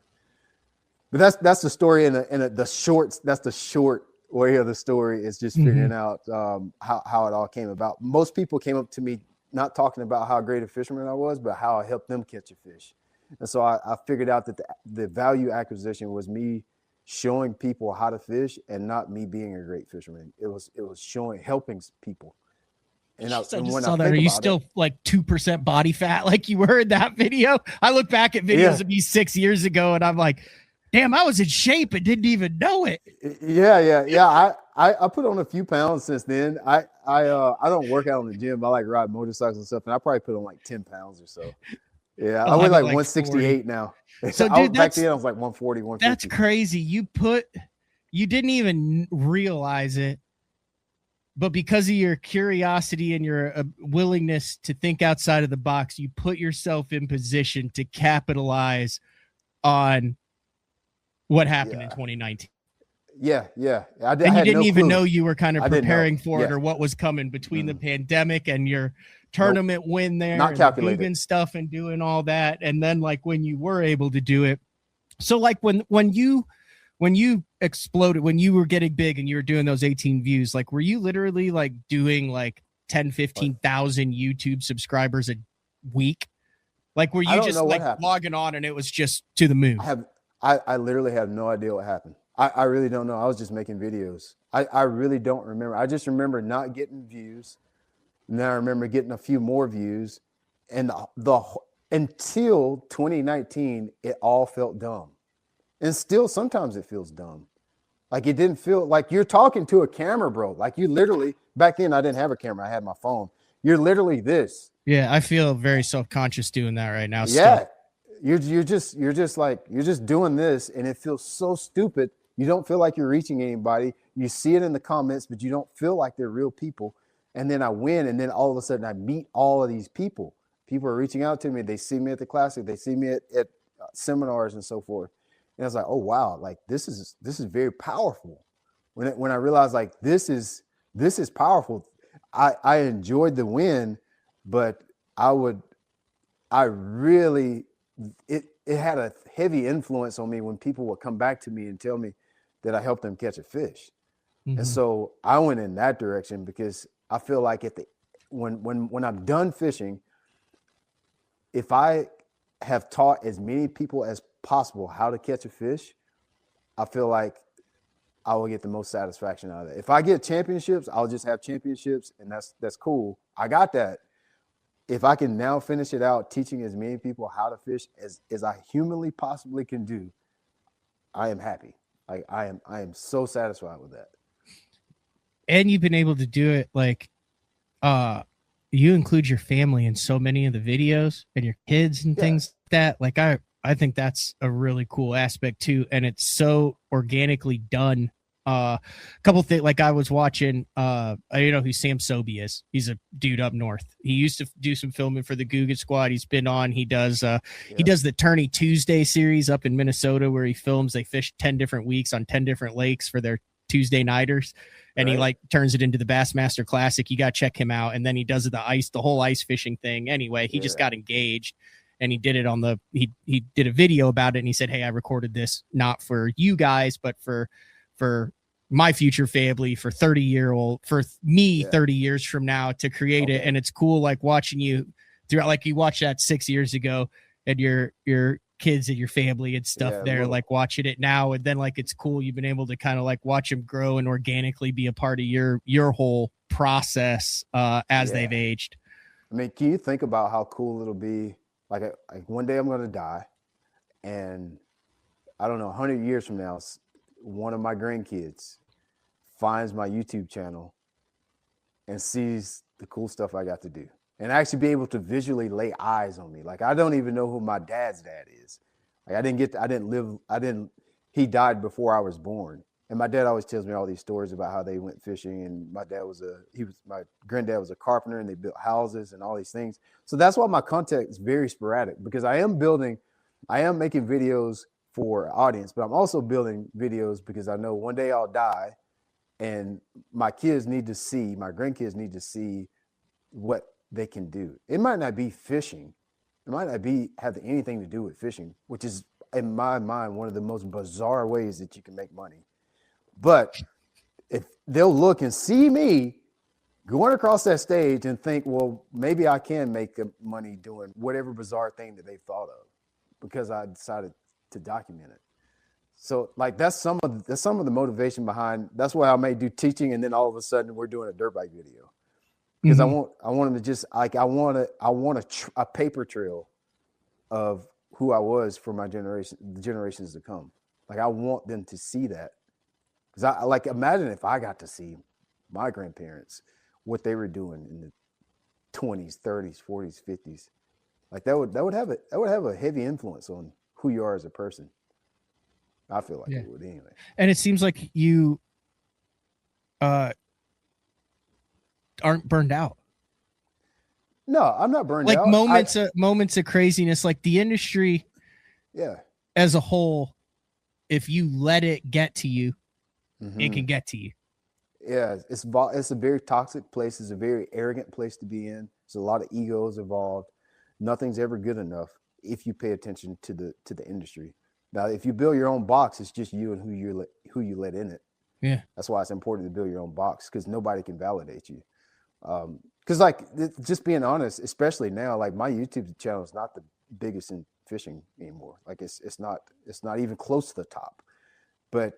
But that's the story that's the short way of the story, is just figuring out how it all came about. Most people came up to me not talking about how great a fisherman I was, but how I helped them catch a fish. And so I figured out that the value acquisition was me showing people how to fish and not me being a great fisherman. It was helping people. And I just saw that. Are you still like 2% body fat like you were in that video? I look back at videos of me 6 years ago and I'm like, damn, I was in shape and didn't even know it. Yeah. I put on a few pounds since then. I don't work out in the gym. I like ride motorcycles and stuff, and I probably put on like 10 pounds or so. Yeah, I weigh like 168 40. Now. So, dude, back then I was like 140, 150. That's crazy. You didn't even realize it, but because of your curiosity and your willingness to think outside of the box, you put yourself in position to capitalize on what happened in 2019. Yeah. And you didn't even know you were kind of preparing for it or what was coming between the pandemic and your tournament win there, not calculated, and stuff, and doing all that. And then like when you were able to do it, so like when you exploded, when you were getting big and you were doing those 18 views, like were you literally like doing like 10,000-15,000 YouTube subscribers a week? Like were you just like logging on and it was just to the moon? I literally have no idea what happened. I really don't know. I was just making videos. I really don't remember. I just remember not getting views. And then I remember getting a few more views, and until 2019, it all felt dumb. And still, sometimes it feels dumb. Like it didn't feel like you're talking to a camera, bro. Like you literally, back then I didn't have a camera. I had my phone. You're literally this. Yeah, I feel very self-conscious doing that right now. Yeah, you're just doing this, and it feels so stupid. You don't feel like you're reaching anybody. You see it in the comments, but you don't feel like they're real people. And then I win, and then all of a sudden I meet all of these people. People are reaching out to me. They see me at the Classic. They see me at seminars and so forth. And I was like, oh wow, like this is very powerful. When I realized like this is powerful. I enjoyed the win, but it had a heavy influence on me when people would come back to me and tell me that I helped them catch a fish. And so I went in that direction because I feel like when I'm done fishing, if I have taught as many people as possible how to catch a fish, I feel like I will get the most satisfaction out of it. If I get championships, I'll just have championships, and that's cool. I got that. If I can now finish it out teaching as many people how to fish as I humanly possibly can do, I am happy. Like I am so satisfied with that. And you've been able to do it like you include your family in so many of the videos and your kids and things like that. Like I think that's a really cool aspect too. And it's so organically done. A couple things, like I was watching, I don't know who Sam Sobey is. He's a dude up north. He used to do some filming for the Googa Squad. He's been on. He does the Tourney Tuesday series up in Minnesota where he films. They fish 10 different weeks on 10 different lakes for their Tuesday nighters. And he like turns it into the Bassmaster Classic. You got to check him out. And then he does the whole ice fishing thing. Anyway, he just got engaged. And he did it on he did a video about it, and he said, "Hey, I recorded this not for you guys, but for my future family, for 30 years from now to create it." And it's cool, like watching you throughout, like you watched that 6 years ago, and your kids and your family and stuff there, like watching it now, and then like it's cool you've been able to kind of like watch them grow and organically be a part of your whole process as they've aged. I mean, can you think about how cool it'll be? Like one day I'm going to die, and I don't know, 100 years from now, one of my grandkids finds my YouTube channel and sees the cool stuff I got to do, and actually be able to visually lay eyes on me. Like, I don't even know who my dad's dad is. Like, he died before I was born. And my dad always tells me all these stories about how they went fishing, and my granddad was a carpenter, and they built houses and all these things. So that's why my content is very sporadic, because I am making videos for audience, but I'm also building videos because I know one day I'll die, and my grandkids need to see what they can do. It might not be fishing. It might not have anything to do with fishing, which is, in my mind, one of the most bizarre ways that you can make money. But if they'll look and see me going across that stage and think, well, maybe I can make money doing whatever bizarre thing that they thought of, because I decided to document it. So like that's some of the motivation behind. That's why I may do teaching, and then all of a sudden we're doing a dirt bike video, because I want them to just like I want a paper trail of who I was for my generation, the generations to come. Like I want them to see that. Because I like, imagine if I got to see my grandparents, what they were doing in the 20s, 30s, 40s, 50s. Like that would have a heavy influence on who you are as a person. I feel like it would anyway. And it seems like you aren't burned out. No, I'm not burned like out. Moments of craziness, like the industry as a whole, if you let it get to you, it can get to you. Yeah, it's a very toxic place. It's a very arrogant place to be in. There's a lot of egos involved. Nothing's ever good enough if you pay attention to the industry. Now, if you build your own box, it's just you and who you let in it. Yeah, that's why it's important to build your own box, because nobody can validate you. Because like, just being honest, especially now, like my YouTube channel is not the biggest in fishing anymore. Like it's not even close to the top. But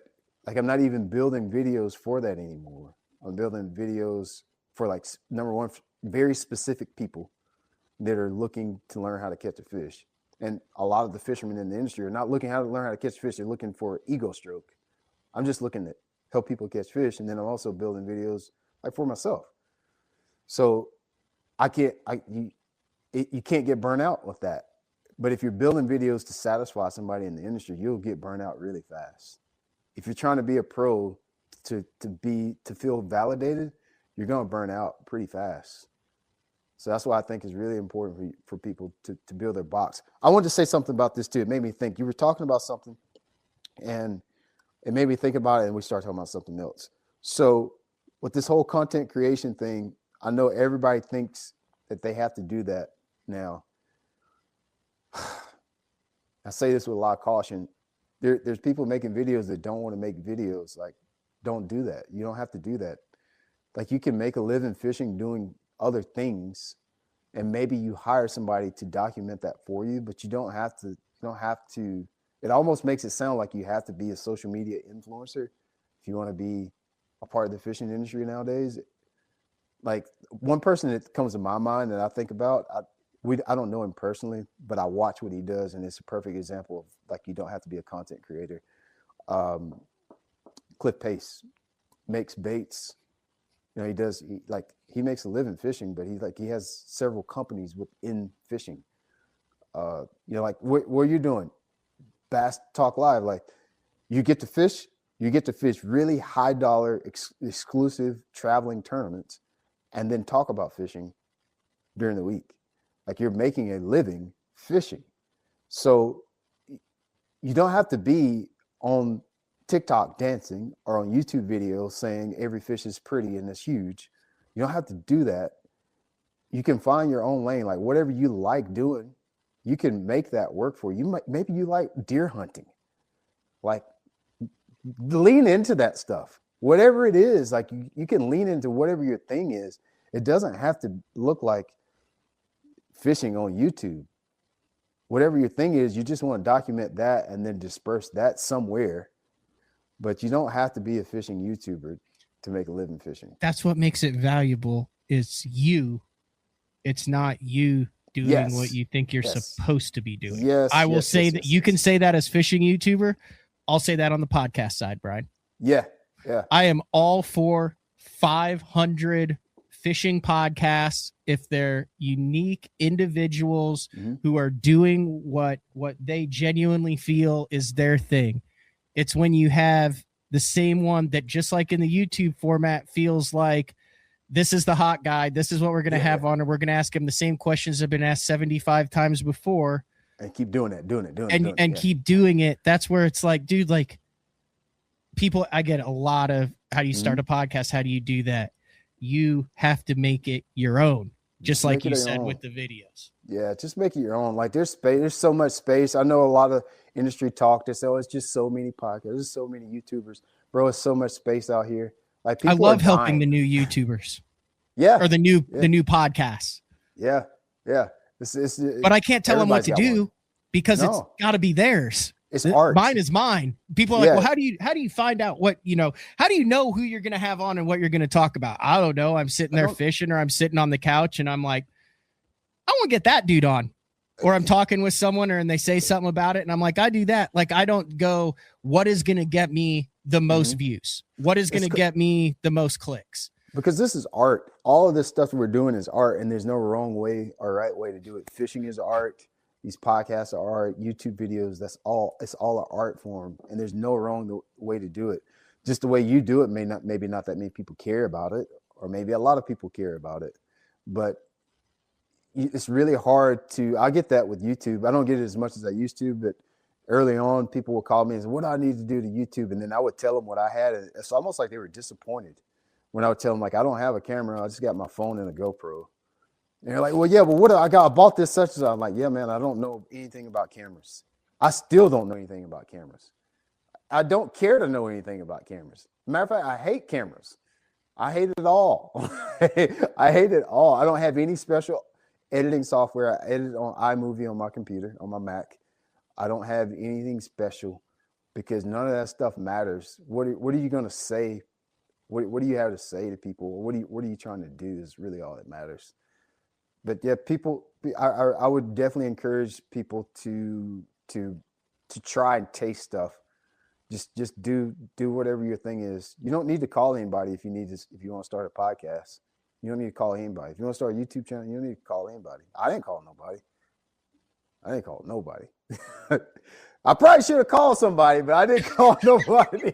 like, I'm not even building videos for that anymore. I'm building videos for, like, number one, very specific people that are looking to learn how to catch a fish. And a lot of the fishermen in the industry are not looking how to learn how to catch fish. They're looking for ego stroke. I'm just looking to help people catch fish. And then I'm also building videos like for myself. So you can't get burnt out with that. But if you're building videos to satisfy somebody in the industry, you'll get burnt out really fast. If you're trying to be a pro to feel validated, you're going to burn out pretty fast. So that's why I think is really important for people to build their box. I wanted to say something about this too. It made me think. You were talking about something, and it made me think about it, and we started talking about something else. So with this whole content creation thing, I know everybody thinks that they have to do that now. I say this with a lot of caution. There's people making videos that don't want to make videos. Like, don't do that. You don't have to do that. Like, you can make a living fishing doing other things, and maybe you hire somebody to document that for you, but you don't have to. It almost makes it sound like you have to be a social media influencer if you want to be a part of the fishing industry nowadays, like one person that comes to my mind that I think about, I don't know him personally, but I watch what he does, and it's a perfect example of like you don't have to be a content creator. Cliff Pace makes baits. You know, he makes a living fishing, but he has several companies within fishing. You know, like what are you doing? Bass Talk Live, like you get to fish really high dollar exclusive traveling tournaments, and then talk about fishing during the week. Like you're making a living fishing. So you don't have to be on TikTok dancing or on YouTube videos saying every fish is pretty and it's huge. You don't have to do that. You can find your own lane, like whatever you like doing, you can make that work for you. Maybe you like deer hunting. Like lean into that stuff. Whatever it is, like you can lean into whatever your thing is. It doesn't have to look like fishing on YouTube. Whatever your thing is, you just want to document that and then disperse that somewhere. But you don't have to be a fishing YouTuber to make a living fishing. That's what makes it valuable. It's you. It's not you doing what you think you're supposed to be doing. Yes. I will say that you can say that as fishing YouTuber. I'll say that on the podcast side, Brian. Yeah. Yeah. I am all for 500 fishing podcasts if they're unique individuals who are doing what they genuinely feel is their thing. It's when you have the same one that, just like in the YouTube format, feels like this is the hot guy, this is what we're going to have on, and we're going to ask him the same questions that have been asked 75 times before, and keep doing it, keep doing it. That's where it's like, dude, like people, I get a lot of, how do you start a podcast? How do you do that? You have to make it your own, just like you said with the videos. Yeah, just make it your own. Like there's space, there's so much space. I know a lot of industry talk. They say, oh, it's just so many podcasts, there's so many YouTubers. Bro, it's so much space out here. Like people I love helping the new YouTubers. Yeah. Or the new podcasts. Yeah. Yeah. But I can't tell them what to do because it's got to be theirs. It's art. Mine is mine. People are like, well, how do you find out what, how do you know who you're going to have on and what you're going to talk about? I don't know. I'm sitting there fishing, or I'm sitting on the couch and I'm like, I want to get that dude on. Or I'm talking with someone and they say something about it and I'm like, I do that. Like, I don't go, what is going to get me the most views? What is going to get me the most clicks? Because this is art. All of this stuff that we're doing is art, and there's no wrong way or right way to do it. Fishing is art. These podcasts are art. YouTube videos, it's all an art form, and there's no wrong way to do it. Just the way you do it maybe not that many people care about it, or maybe a lot of people care about it. But it's really hard I get that with YouTube. I don't get it as much as I used to, but early on, people would call me and say, what do I need to do to YouTube? And then I would tell them what I had. And it's almost like they were disappointed when I would tell them, like, I don't have a camera. I just got my phone and a GoPro. And they're like, well, yeah, but what I bought this such as. I'm like, yeah, man, I don't know anything about cameras. I still don't know anything about cameras. I don't care to know anything about cameras. Matter of fact, I hate cameras. I hate it all. I hate it all. I don't have any special editing software. I edit on iMovie on my computer, on my Mac. I don't have anything special because none of that stuff matters. What are you going to say? What do you have to say to people? What are you trying to do is really all that matters. But yeah, I would definitely encourage people to try and taste stuff. Just do whatever your thing is. You don't need to call anybody if you want to start a podcast. You don't need to call anybody. If you want to start a YouTube channel, you don't need to call anybody. I didn't call nobody. I probably should have called somebody, but I didn't call nobody.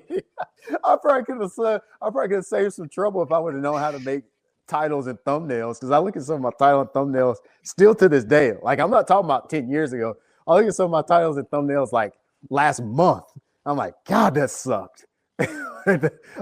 I probably could have saved some trouble if I would have known how to make titles and thumbnails, because I look at some of my titles and thumbnails still to this day. Like, I'm not talking about 10 years ago. I look at some of my titles and thumbnails like last month. I'm like, God, that sucked.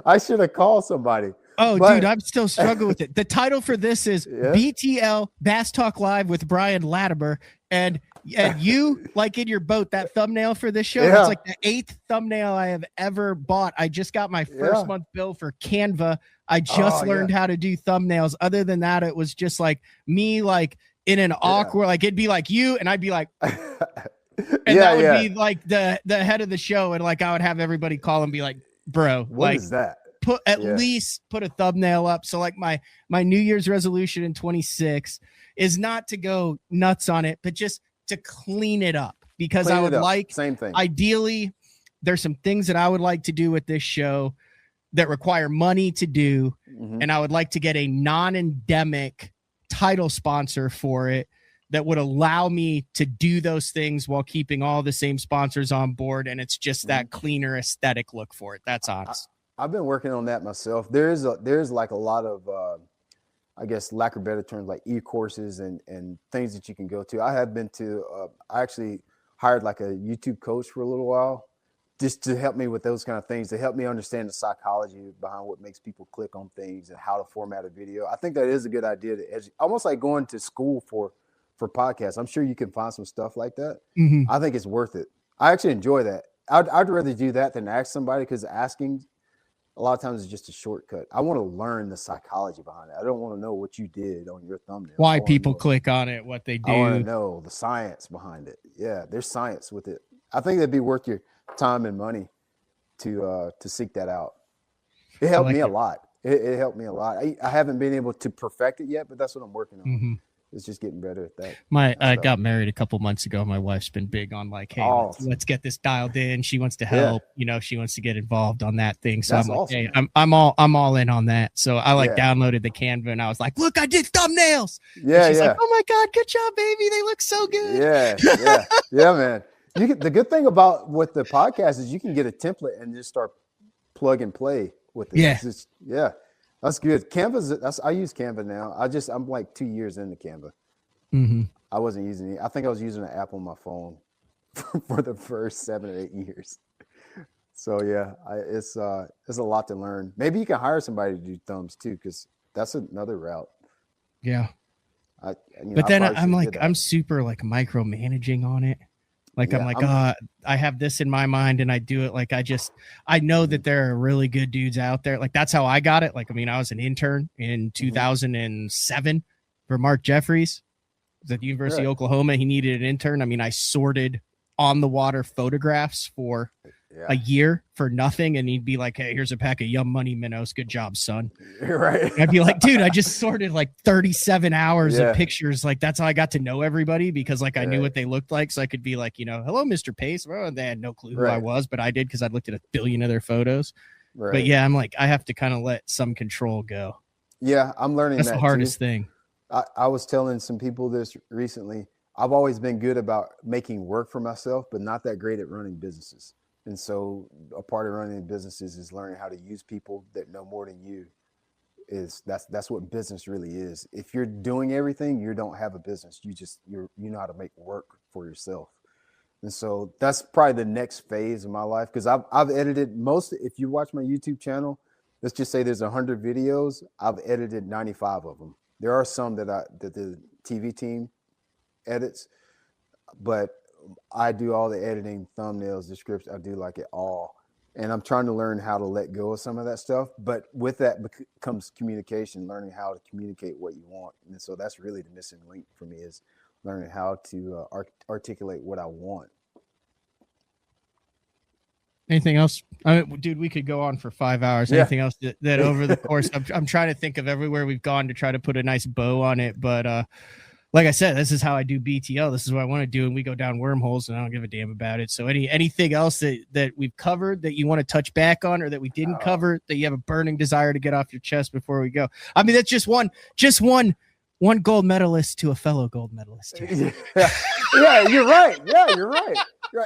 I should have called somebody. Oh, dude, I'm still struggling with it. The title for this is BTL Bass Talk Live with Brian Latimer. And you, like in your boat, that thumbnail for this show, it's like the 8th thumbnail I have ever bought. I just got my first month bill for Canva. I just learned how to do thumbnails. Other than that, it was just like me, like in an awkward, like it'd be like you, and I'd be like, and that would be like the head of the show. And like, I would have everybody call and be like, bro. What is that? Put at least put a thumbnail up. So like my New Year's resolution in 26 is not to go nuts on it, but just to clean it up, because I would like, same thing. Ideally, there's some things that I would like to do with this show that require money to do. And I would like to get a non-endemic title sponsor for it that would allow me to do those things while keeping all the same sponsors on board. And it's just that cleaner aesthetic look for it. That's honest. I've been working on that myself. There's like a lot of, I guess, lack of better terms, like e-courses and things that you can go to. I have been to, I actually hired like a YouTube coach for a little while just to help me with those kind of things, to help me understand the psychology behind what makes people click on things and how to format a video. I think that is a good idea to almost like going to school for podcasts. I'm sure you can find some stuff like that. I think it's worth it. I actually enjoy that. I'd rather do that than ask somebody, because asking a lot of times is just a shortcut. I want to learn the psychology behind it. I don't want to know what you did on your thumbnail. Why people click on it, what they do. I want to know the science behind it. Yeah, there's science with it. I think it'd be worth your time and money to seek that out. It helped me a lot. It helped me a lot. I haven't been able to perfect it yet, but that's what I'm working on. It's just getting better at that. I got married a couple months ago. My wife's been big on like, hey, let's get this dialed in. She wants to help. You know, she wants to get involved on that thing. So that's I'm like, awesome, hey, I'm all in on that. So I downloaded the Canva and I was like, look, I did thumbnails. Yeah, she's like, oh my God, good job, baby. They look so good. Yeah, man. The good thing about with the podcast is you can get a template and just start plug and play with it. That's good. Canva's. I use Canva now. I'm like 2 years into Canva. I wasn't using it. I think I was using an app on my phone for the first 7 or 8 years. So yeah, it's a lot to learn. Maybe you can hire somebody to do thumbs too, because that's another route. Yeah. I'm super like micromanaging on it. Like, I'm like, I have this in my mind and I do it. Like, I know that there are really good dudes out there. Like, that's how I got it. Like, I mean, I was an intern in 2007 for Mark Jeffries at the University of Oklahoma. He needed an intern. I mean, I sorted on the water photographs for a year for nothing. And he'd be like, hey, here's a pack of Yum Money minnows. Good job, son. Right. And I'd be like, dude, I just sorted like 37 hours of pictures. Like, that's how I got to know everybody, because like I knew what they looked like. So I could be like, you know, hello, Mr. Pace. Well, they had no clue who I was, but I did, because I'd looked at 1 billion of their photos. Right. But yeah, I'm like, I have to kind of let some control go. Yeah, I'm learning that's that the hardest thing. I was telling some people this recently. I've always been good about making work for myself, but not that great at running businesses. And so a part of running businesses is learning how to use people that know more than you. That's what business really is. If you're doing everything, you don't have a business. You know how to make work for yourself. And so that's probably the next phase of my life, because I've edited if you watch my YouTube channel, let's just say there's 100 videos, I've edited 95 of them. There are some that the TV team edits, but I do all the editing, thumbnails, description. I do like it all. And I'm trying to learn how to let go of some of that stuff. But with that comes communication, learning how to communicate what you want. And so that's really the missing link for me, is learning how to articulate what I want. Anything else? I mean, dude, we could go on for 5 hours. Anything else that over the course, I'm trying to think of everywhere we've gone to try to put a nice bow on it. But like I said, this is how I do BTL. This is what I want to do. And we go down wormholes and I don't give a damn about it. So anything else that we've covered that you want to touch back on, or that we didn't cover, that you have a burning desire to get off your chest before we go? I mean, that's just one gold medalist to a fellow gold medalist here. Yeah, you're right. Yeah, you're right.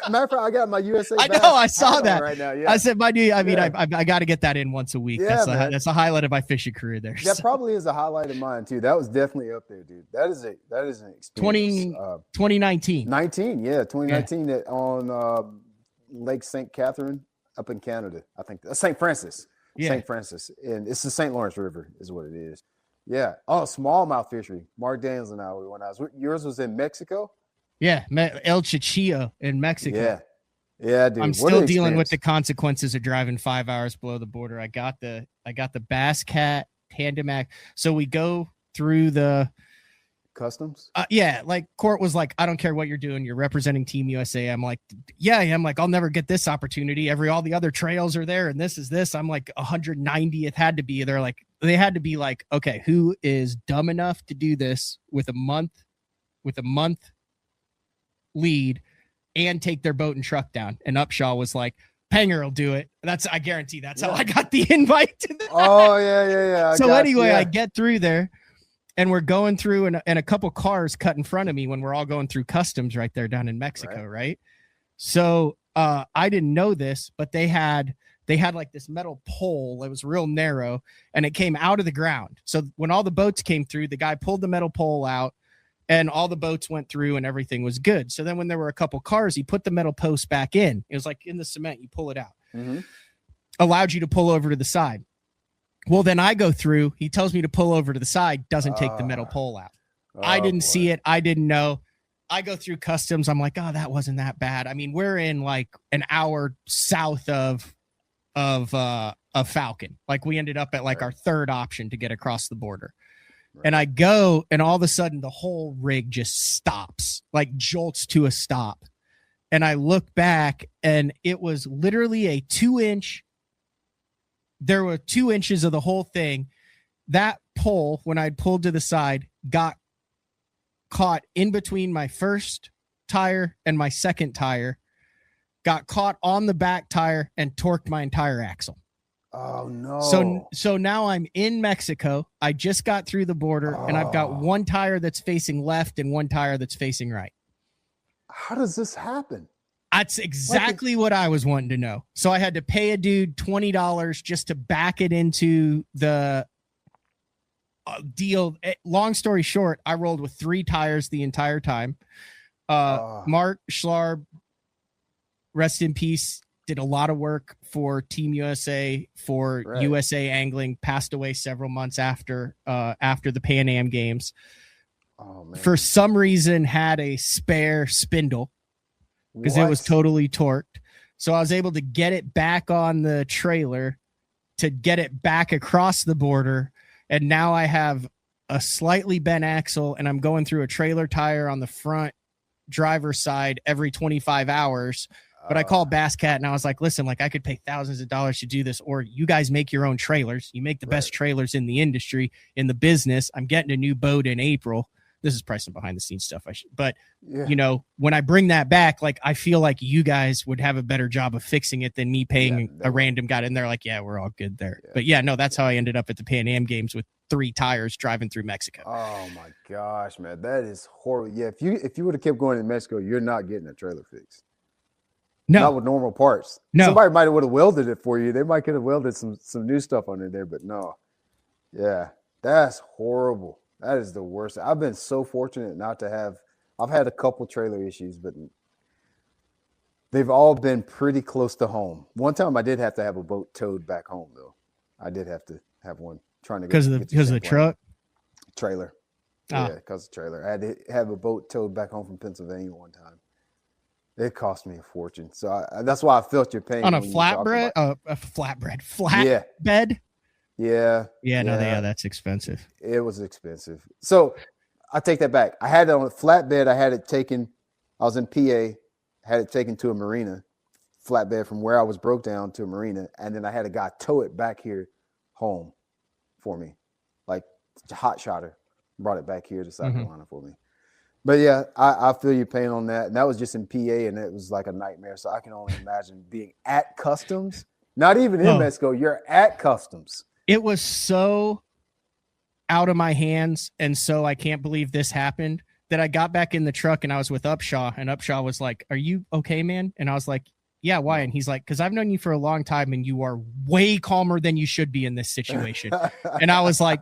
Matter of fact, I got my USA. I know. I saw that right now. Yeah. I said, my dude. I mean, I got to get that in once a week. Yeah, that's a highlight of my fishing career. There. That probably is a highlight of mine too. That was definitely up there, dude. That is an experience. 2019. 2019 on Lake St. Catherine up in Canada. I think St. Francis. Yeah. St. Francis, and it's the St. Lawrence River is what it is. Yeah. Oh, smallmouth fishery. Mark Daniels and I went out. Yours was in Mexico. Yeah, El Chichillo in Mexico. Yeah, dude. I'm still dealing with the consequences of driving 5 hours below the border. I got the Bass Cat tandem act. So we go through Customs? Yeah, like Court was like, I don't care what you're doing. You're representing Team USA. I'm like, yeah, I'm like, I'll never get this opportunity. All the other trails are there, and this is this. I'm like 190th had to be. They had to be like, okay, who is dumb enough to do this with a month lead and take their boat and truck down? And Upshaw was like, Panger will do it. I guarantee that's how I got the invite to that. Oh yeah. So anyway, I get through there. And we're going through, and a couple cars cut in front of me when we're all going through customs right there down in Mexico, right? So I didn't know this, but they had like this metal pole. It was real narrow, and it came out of the ground. So when all the boats came through, the guy pulled the metal pole out, and all the boats went through, and everything was good. So then when there were a couple cars, he put the metal post back in. It was like in the cement, you pull it out. Mm-hmm. Allowed you to pull over to the side. Well, then I go through, he tells me to pull over to the side, doesn't take the metal pole out. I didn't see it. I didn't know. I go through customs. I'm like, oh, that wasn't that bad. I mean, we're in like an hour south of Falcon. Like we ended up at like our third option to get across the border. Right. And I go, and all of a sudden the whole rig just stops, like jolts to a stop. And I look back, and it was literally a 2-inch. There were 2 inches of the whole thing. That pole, when I'd pulled to the side, got caught in between my first tire and my second tire, got caught on the back tire, and torqued my entire axle. Oh, no. So now I'm in Mexico. I just got through the border, and I've got one tire that's facing left and one tire that's facing right. How does this happen? That's exactly what I was wanting to know. So I had to pay a dude $20 just to back it into the deal. Long story short, I rolled with 3 tires the entire time. Mark Schlarb, rest in peace, did a lot of work for Team USA, for USA Angling, passed away several months after the Pan Am Games. Oh, man. For some reason, had a spare spindle, because it was totally torqued. So I was able to get it back on the trailer to get it back across the border. And now I have a slightly bent axle, and I'm going through a trailer tire on the front driver's side every 25 hours. But I called Bass Cat, and I was like, listen, like I could pay thousands of dollars to do this, or you guys make your own trailers. You make the best trailers in the industry, in the business. I'm getting a new boat in April. This is probably some behind the scenes stuff. You know, when I bring that back, like, I feel like you guys would have a better job of fixing it than me paying a random guy. And they're like, yeah, we're all good there. Yeah. But yeah, no, that's how I ended up at the Pan Am Games with 3 tires driving through Mexico. Oh my gosh, man. That is horrible. Yeah. If you would have kept going to Mexico, you're not getting a trailer fixed. No, not with normal parts. No, somebody might have welded it for you. They might could have welded some new stuff under there, but no. Yeah, that's horrible. That is the worst. I've been so fortunate not to have. I've had a couple trailer issues, but they've all been pretty close to home. One time I did have to have a boat towed back home, though. I did have to have one trying to because of the truck trailer. Yeah, because of the trailer. I had to have a boat towed back home from Pennsylvania one time. It cost me a fortune. So that's why I felt your pain. On a flatbed? Flatbed? Yeah. Yeah, that's expensive. It was expensive. So I take that back. I had it on a flatbed. I had it taken. I was in PA, had it taken to a marina, flatbed from where I was broke down to a marina. And then I had a guy tow it back here home for me. Like a hot shotter, brought it back here to South Carolina for me. But yeah, I feel your pain on that. And that was just in PA, and it was like a nightmare. So I can only imagine being at customs, not even in Mexico, you're at customs. It was so out of my hands, and so I can't believe this happened, that I got back in the truck and I was with Upshaw, and Upshaw was like, are you okay, man? And I was like, yeah, why? And he's like, because I've known you for a long time, and you are way calmer than you should be in this situation. And I was like,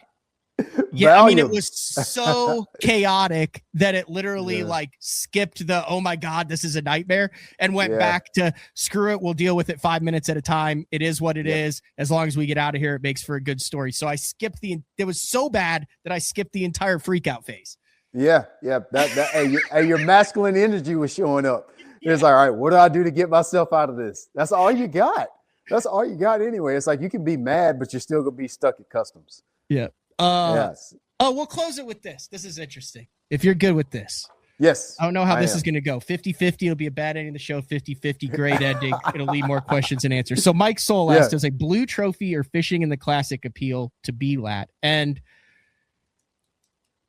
yeah, I mean, it was so chaotic that it literally like skipped the, oh my God, this is a nightmare, and went back to screw it. We'll deal with it 5 minutes at a time. It is what it is. As long as we get out of here, it makes for a good story. So I skipped it was so bad that I skipped the entire freak out phase. Yeah. Your masculine energy was showing up. It's like, all right, what do I do to get myself out of this? That's all you got. That's all you got anyway. It's like, you can be mad, but you're still going to be stuck at customs. Yeah. Yes. Oh, we'll close it with this. This is interesting. if you're good with this. Yes. I don't know how this is going to go. 50-50. It'll be a bad ending of the show. 50-50. Great ending. It'll leave more questions and answers. So Mike Soul asked, does a blue trophy or fishing in the classic appeal to B-Lat? And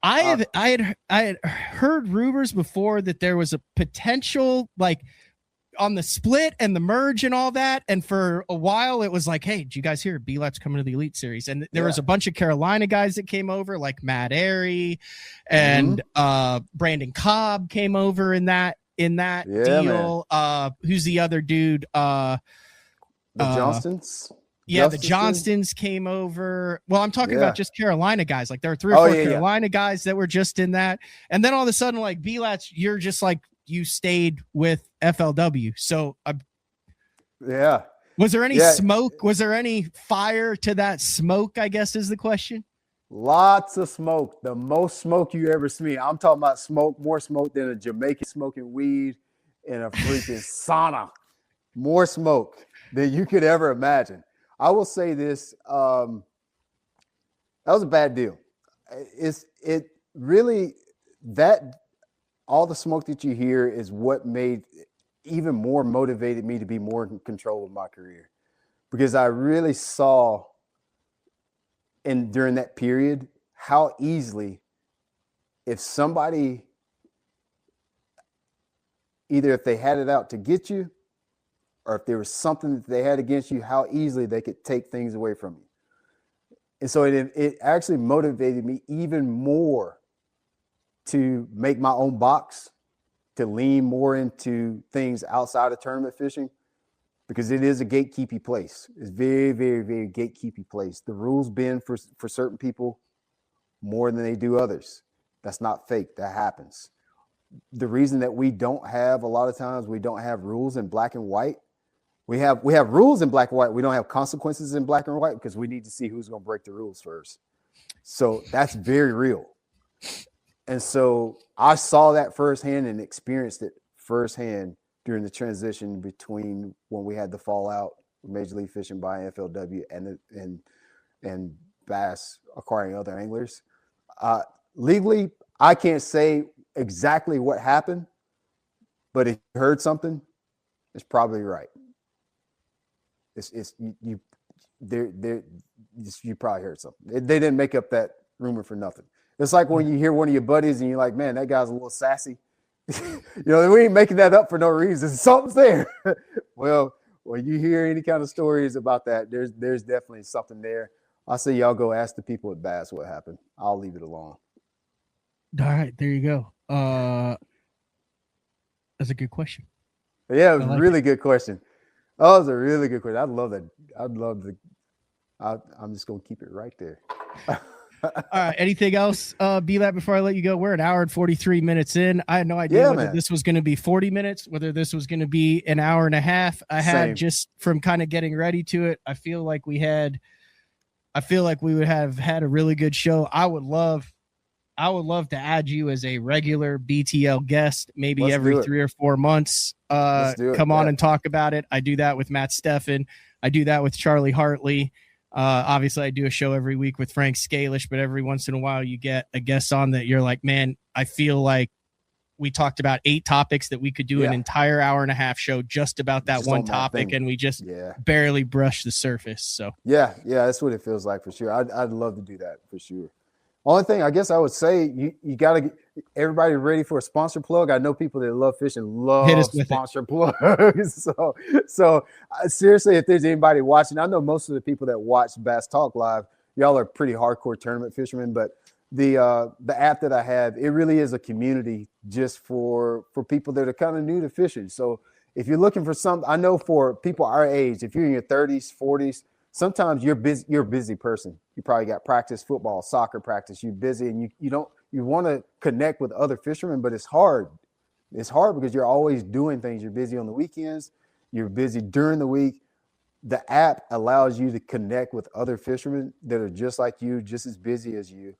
I had heard rumors before that there was a potential like on the split and the merge and all that. And for a while it was like, hey, did you guys hear B-Lat's coming to the Elite Series? And there was a bunch of Carolina guys that came over, like Matt Airy and Brandon Cobb came over in that deal. Who's the other dude? The Johnstons. Yeah, the Johnstons came over. Well, I'm talking about just Carolina guys. Like there were 3 or 4 Carolina guys that were just in that. And then all of a sudden, like B-Lat's, you're just like, you stayed with FLW. So was there any smoke? Was there any fire to that smoke, I guess is the question? Lots of smoke. The most smoke you ever see. I'm talking about smoke, more smoke than a Jamaican smoking weed in a freaking sauna. More smoke than you could ever imagine. I will say this. That was a bad deal. It really all the smoke that you hear is what made even more motivated me to be more in control of my career, because I really saw during that period how easily, if somebody, either if they had it out to get you or if there was something that they had against you, how easily they could take things away from you. And so it actually motivated me even more to make my own box, to lean more into things outside of tournament fishing, because it is a gatekeepy place. It's very, very, very gatekeepy place. The rules bend for certain people more than they do others. That's not fake. That happens. The reason that we don't have, a lot of times, we don't have rules in black and white. We have rules in black and white. We don't have consequences in black and white because we need to see who's going to break the rules first. So that's very real. And so I saw that firsthand and experienced it firsthand during the transition between when we had the fallout with Major League Fishing buying FLW and Bass acquiring other anglers. Legally, I can't say exactly what happened, but if you heard something, it's probably right. You probably heard something. They didn't make up that rumor for nothing. It's like when you hear one of your buddies and you're like, man, that guy's a little sassy. We ain't making that up for no reason. Something's there. Well, when you hear any kind of stories about that, there's definitely something there. I say y'all go ask the people at Bass what happened. I'll leave it alone. All right, there you go. That's a good question. Yeah, it was a really good question. Oh, it was a really good question. I'd love that. I'm just gonna keep it right there. All right. Anything else, B-Lat, before I let you go? We're an hour and 43 minutes in. I had no idea whether this was going to be 40 minutes, whether this was going to be an hour and a half. I had just from kind of getting ready to it. I feel like we would have had a really good show. I would love to add you as a regular BTL guest, maybe every 3 or 4 months. Come on and talk about it. I do that with Matt Steffen. I do that with Charlie Hartley. Obviously I do a show every week with Frank Scalish, but every once in a while you get a guest on that you're like, man, I feel like we talked about 8 topics that we could do an entire hour and a half show just about that one topic. And we just barely brushed the surface. So yeah, that's what it feels like for sure. I'd love to do that for sure. Only thing I guess I would say, you got to get everybody ready for a sponsor plug. I know people that love fishing love sponsor plugs. So seriously, if there's anybody watching, I know most of the people that watch Bass Talk Live, y'all are pretty hardcore tournament fishermen, but the app that I have, it really is a community just for people that are kind of new to fishing. So if you're looking for something, I know for people our age, if you're in your 30s, 40s, sometimes you're a busy person. You probably got practice, football, soccer practice. You're busy and you want to connect with other fishermen, but it's hard. It's hard because you're always doing things. You're busy on the weekends. You're busy during the week. The app allows you to connect with other fishermen that are just like you, just as busy as you,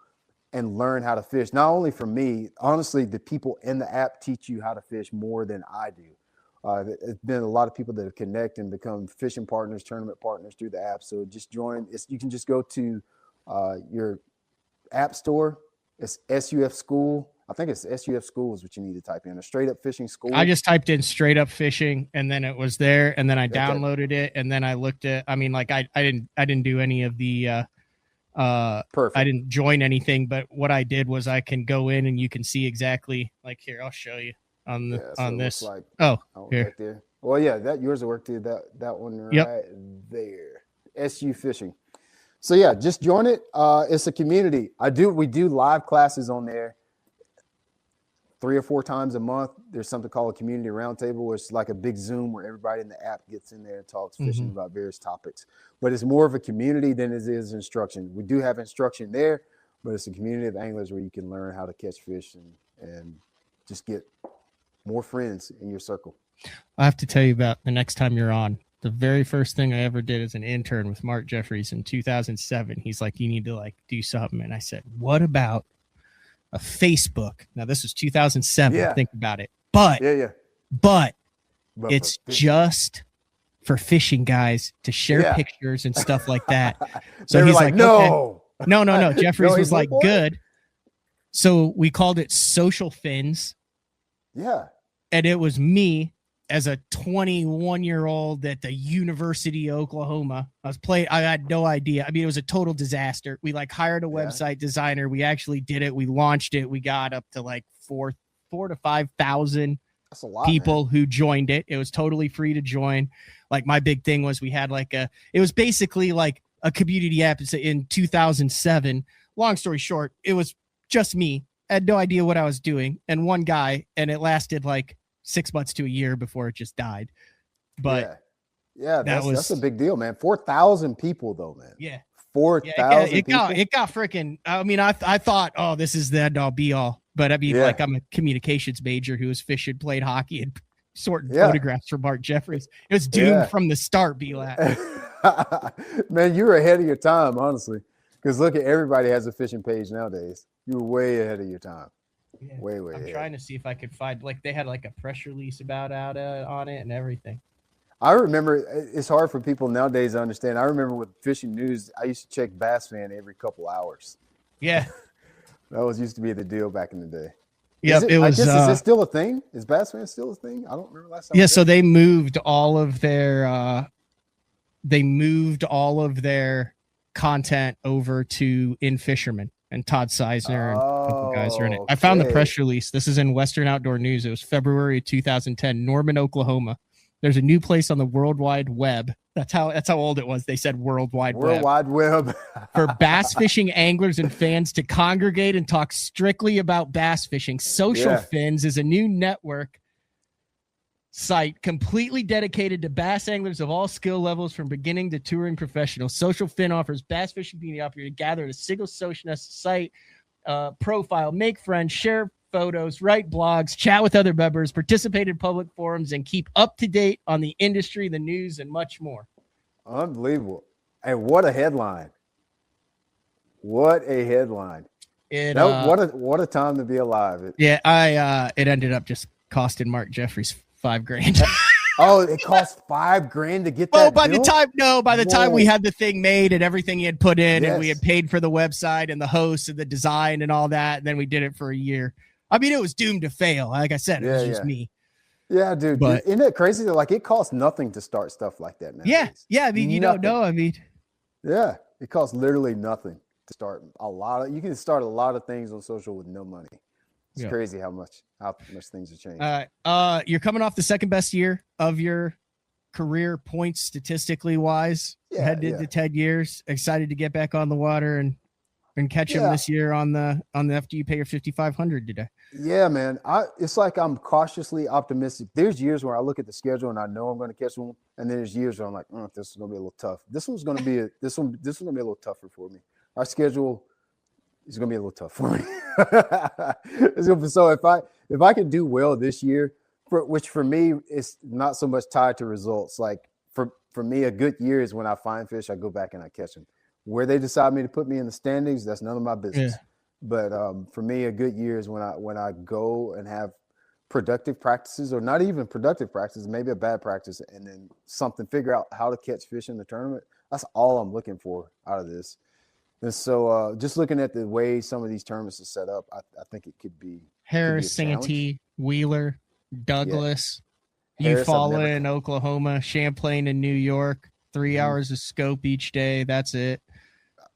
and learn how to fish. Not only from me, honestly, the people in the app teach you how to fish more than I do. There's been a lot of people that have connected and become fishing partners, tournament partners through the app. So just join. You can just go to your app store. It's SUF School. I think it's SUF school is what you need to type in, a straight up fishing school. I just typed in straight up fishing, and then it was there, and then I downloaded it, and then I looked at. I mean, like I didn't do any of the. Perfect. I didn't join anything, but what I did was I can go in and you can see exactly. Like here, I'll show you on the on this. Like, here. Right there. Well, yeah, that yours will work too. That one right there. SU fishing. So yeah, just join it. It's a community. We do live classes on there 3 or 4 times a month. There's something called a community roundtable, where it's like a big Zoom where everybody in the app gets in there and talks fishing about various topics. But it's more of a community than it is instruction. We do have instruction there, but it's a community of anglers where you can learn how to catch fish and just get more friends in your circle. I have to tell you about the next time you're on. The very first thing I ever did as an intern with Mark Jeffries in 2007, he's like, you need to like do something. And I said, what about a Facebook? Now this was 2007. Yeah. Think about it. But it's just for fishing guys to share pictures and stuff like that. So he's like, no. Okay. No. Jeffries was like, what? good. So we called it Social Fins. Yeah. And it was me as a 21-year-old at the University of Oklahoma. I had no idea. I mean, it was a total disaster. We like hired a website designer. We actually did it. We launched it. We got up to like 4,000 to 5,000 people who joined it. It was totally free to join. Like my big thing was we had like it was basically like a community app in 2007. Long story short, it was just me. I had no idea what I was doing. And one guy, and it lasted like 6 months to a year before it just died. But that's a big deal, man. 4,000 people though, man. Yeah. 4,000 people. It got freaking, I mean, I thought, oh, this is the end all be all. But I mean, like I'm a communications major who was fishing, played hockey, and sorting photographs for Mark Jeffries. It was doomed from the start, B-Lat. Man, you were ahead of your time, honestly. Because look at everybody has a fishing page nowadays. You were way ahead of your time. Yeah. Way I'm trying to see if I could find, like, they had like a press release about out on it and everything. I remember, it's hard for people nowadays to understand. I remember with fishing news, I used to check Bass Fan every couple hours. Yeah. That used to be the deal back in the day. Yeah, it was. Is it still a thing? Is Bass Fan still a thing? I don't remember last time. Yeah, so they moved all of their content over to In Fisherman, and Todd Seisner and a couple guys are in it. I found the press release. This is in Western Outdoor News. It was February 2010, Norman, Oklahoma. There's a new place on the World Wide Web. That's how old it was. They said World Wide Web for bass fishing anglers and fans to congregate and talk strictly about bass fishing. Social Fins is a new network site completely dedicated to bass anglers of all skill levels, from beginning to touring professionals. Social Fin offers bass fishing community opportunity to gather at a single social site, profile, make friends, share photos, write blogs, chat with other members, participate in public forums, and keep up to date on the industry, the news, and much more. Unbelievable. And what a headline. What a headline. What a time to be alive. It ended up just costing Mark Jeffries $5,000. Oh, it cost $5,000 to get that. Oh, by the time we had the thing made and everything he had put in, and we had paid for the website and the host and the design and all that, and then we did it for a year. I mean, it was doomed to fail. Like I said, it was just me. Yeah, dude. But isn't it crazy that like it costs nothing to start stuff like that now? Yeah. I mean, you don't know. I mean, yeah, it costs literally nothing to start you can start a lot of things on social with no money. It's crazy how much things have changed. You're coming off the second best year of your career, points statistically wise. Headed into 10 years. Excited to get back on the water and catch him this year on the after you pay your $5,500 today. Yeah, man. It's like I'm cautiously optimistic. There's years where I look at the schedule and I know I'm going to catch one, and then there's years where I'm like, this is going to be a little tough. This one's going to be this one's going to be a little tougher for me. Our schedule is going to be a little tough for me. So if I can do well this year, which for me is not so much tied to results. Like for me, a good year is when I find fish, I go back and I catch them. Where they decide me to put me in the standings, that's none of my business. Yeah. But for me, a good year is when I go and have productive practices, or not even productive practices, maybe a bad practice, and then figure out how to catch fish in the tournament. That's all I'm looking for out of this. And so just looking at the way some of these tournaments are set up, I think it could be Harris, challenge. Santee, Wheeler, Douglas, Harris, I've Eufaula never- in Oklahoma, Champlain in New York, 3 hours of scope each day. That's it.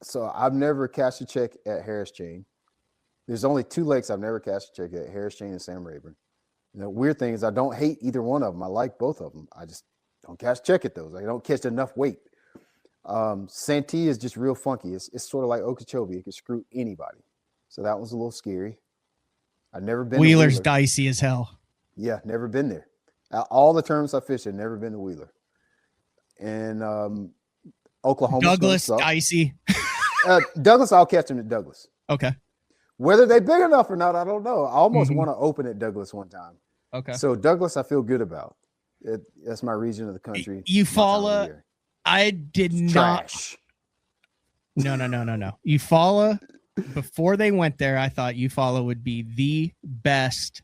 So I've never cashed a check at Harris Chain. There's only 2 lakes I've never cashed a check at: Harris Chain and Sam Rayburn. And the weird thing is, I don't hate either one of them. I like both of them. I just don't cash a check at those. I don't catch enough weight. Santee is just real funky. It's sort of like Okeechobee. It can screw anybody. So that was a little scary. I've never been. Wheeler's to Wheeler. dicey as hell. Yeah, never been there. All the tournaments I fished, I've never been to Wheeler. And Oklahoma. Douglas, dicey. Douglas, I'll catch them at Douglas. Okay. Whether they're big enough or not, I don't know. I almost want to open at Douglas one time. Okay. So Douglas, I feel good about. That's my region of the country. Eufaula, I did not. Trash. No. Eufaula, before they went there, I thought Eufaula would be the best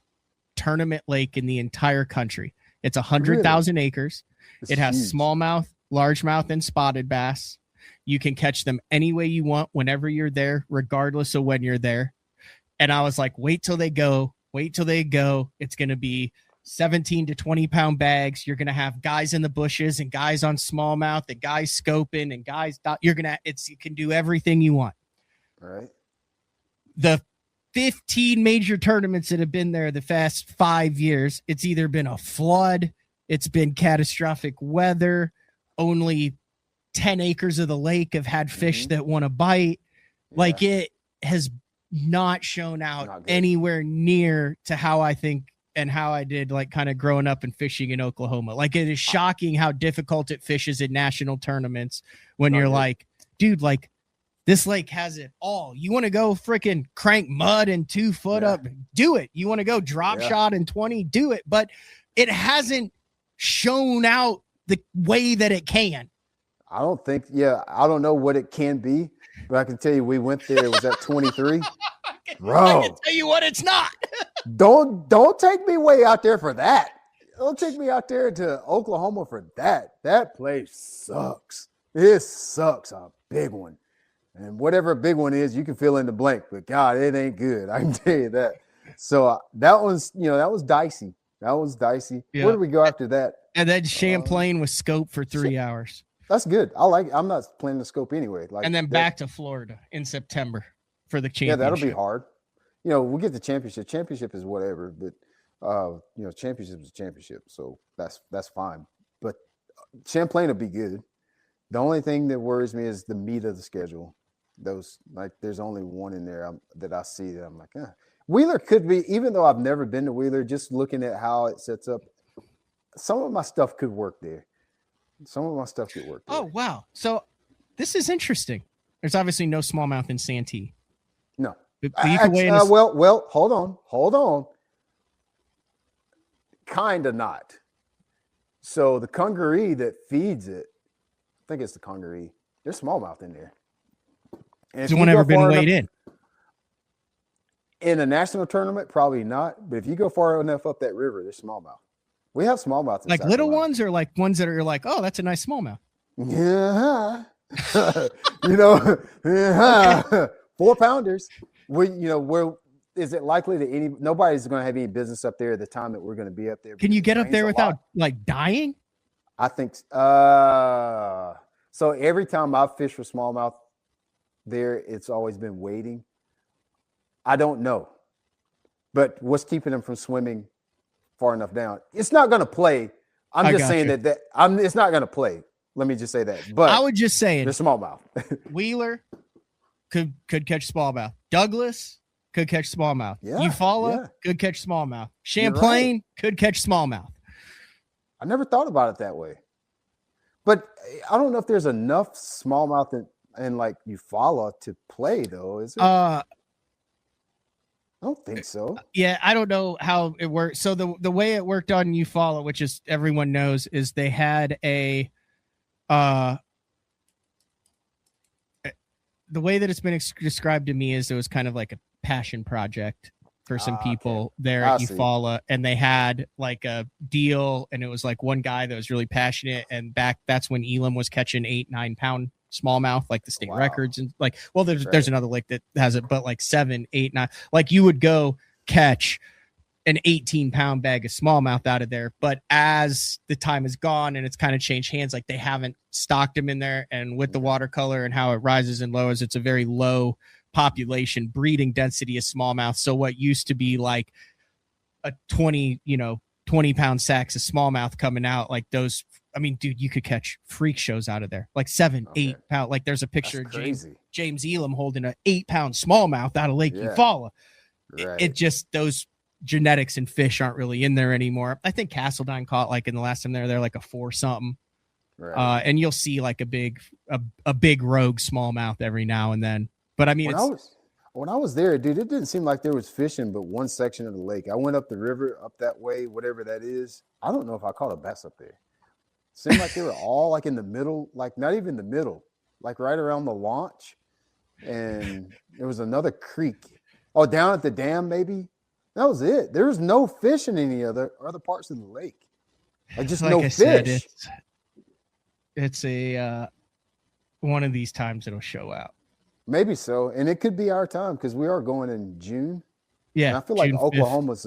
tournament lake in the entire country. It's 100,000 acres. It has huge. smallmouth, largemouth, and spotted bass. You can catch them any way you want, whenever you're there, regardless of when you're there. And I was like, wait till they go. It's going to be 17 to 20 pound bags. You're going to have guys in the bushes and guys on smallmouth and guys scoping and guys. You can do everything you want. All right. The 15 major tournaments that have been there the past 5 years, it's either been a flood, it's been catastrophic weather, only 10 acres of the lake have had fish that want to bite. Like, it has not shown out anywhere near to how I think and how I did, like, kind of growing up and fishing in Oklahoma. Like, it is shocking how difficult it fishes in national tournaments when you're like, dude, like, this lake has it all. You want to go freaking crank mud and 2 foot up, do it. You want to go drop shot and 20, do it. But it hasn't shown out the way that it can. I don't think, I don't know what it can be, but I can tell you we went there. It was at 23. Bro. I can tell you what it's not. Don't take me way out there for that. Don't take me out there to Oklahoma for that. That place sucks. It sucks. A big one. And whatever a big one is, you can fill in the blank. But God, it ain't good. I can tell you that. So that was, that was dicey. Yeah. Where did we go after that? And then Champlain with scope for 3 hours. That's good. I'm not planning to scope anyway. And then back to Florida in September for the championship. Yeah, that'll be hard. We'll get the championship. Championship is whatever, but championship is championship, so that's fine. But Champlain will be good. The only thing that worries me is the meat of the schedule. There's only one in there that I see that I'm like, Wheeler could be, even though I've never been to Wheeler, just looking at how it sets up, some of my stuff could work there. Oh, wow. So this is interesting. There's obviously no smallmouth in Santee. No. Well, hold on. Kind of not. So the congaree that feeds it, I think it's the congaree. There's smallmouth in there. Has one ever been weighed in? In a national tournament, probably not. But if you go far enough up that river, there's smallmouth. We have smallmouth. Like little ones, or like ones that are like, oh, that's a nice smallmouth. Yeah. 4 pounders. Where is it likely that nobody's going to have any business up there at the time that we're going to be up there? Can you get up there without like dying? I think so. Every time I've fished for smallmouth there, it's always been waiting. I don't know, but what's keeping them from swimming far enough down? It's not going to play. I'm just saying that it's not going to play. Let me just say that. But I would just say they're smallmouth. Wheeler could catch smallmouth. Douglas could catch smallmouth. Yeah, Eufaula could catch smallmouth. Champlain could catch smallmouth. I never thought about it that way. But I don't know if there's enough smallmouth and like Eufaula to play though, is it? I don't think so. Yeah, I don't know how it works. So the way it worked on Eufaula, which is everyone knows, is they had a the way that it's been described to me is it was kind of like a passion project for some people there at Eufaula, and they had like a deal, and it was like one guy that was really passionate, and that's when Elam was catching 8-9 pound smallmouth, like the state records, and like, well, there's another lake that has it, but like 7, 8, 9, like you would go catch an 18-pound bag of smallmouth out of there. But as the time has gone and it's kind of changed hands, like they haven't stocked them in there. And with the watercolor and how it rises and lowers, it's a very low population breeding density of smallmouth. So what used to be like a 20-pound sacks of smallmouth coming out, like those, I mean, dude, you could catch freak shows out of there, like 7-8 pound. Like there's a picture of James Elam holding an 8-pound smallmouth out of Lake Eufaula. Right. It just, those genetics and fish aren't really in there anymore. I think Castledine caught, like in the last time they're like a 4 something. Right. And you'll see like a big rogue smallmouth every now and then. But I mean, when I was there, dude, it didn't seem like there was fishing but one section of the lake. I went up the river, up that way, whatever that is. I don't know if I caught a bass up there. Seemed like they were all like in the middle, like not even the middle, like right around the launch. And there was another creek. Oh, down at the dam, maybe. That was it. There was no fish in any other parts of the lake. Like just no fish. Said, it's a one of these times it'll show out. Maybe so, and it could be our time because we are going in June. Yeah, and I feel like Oklahoma's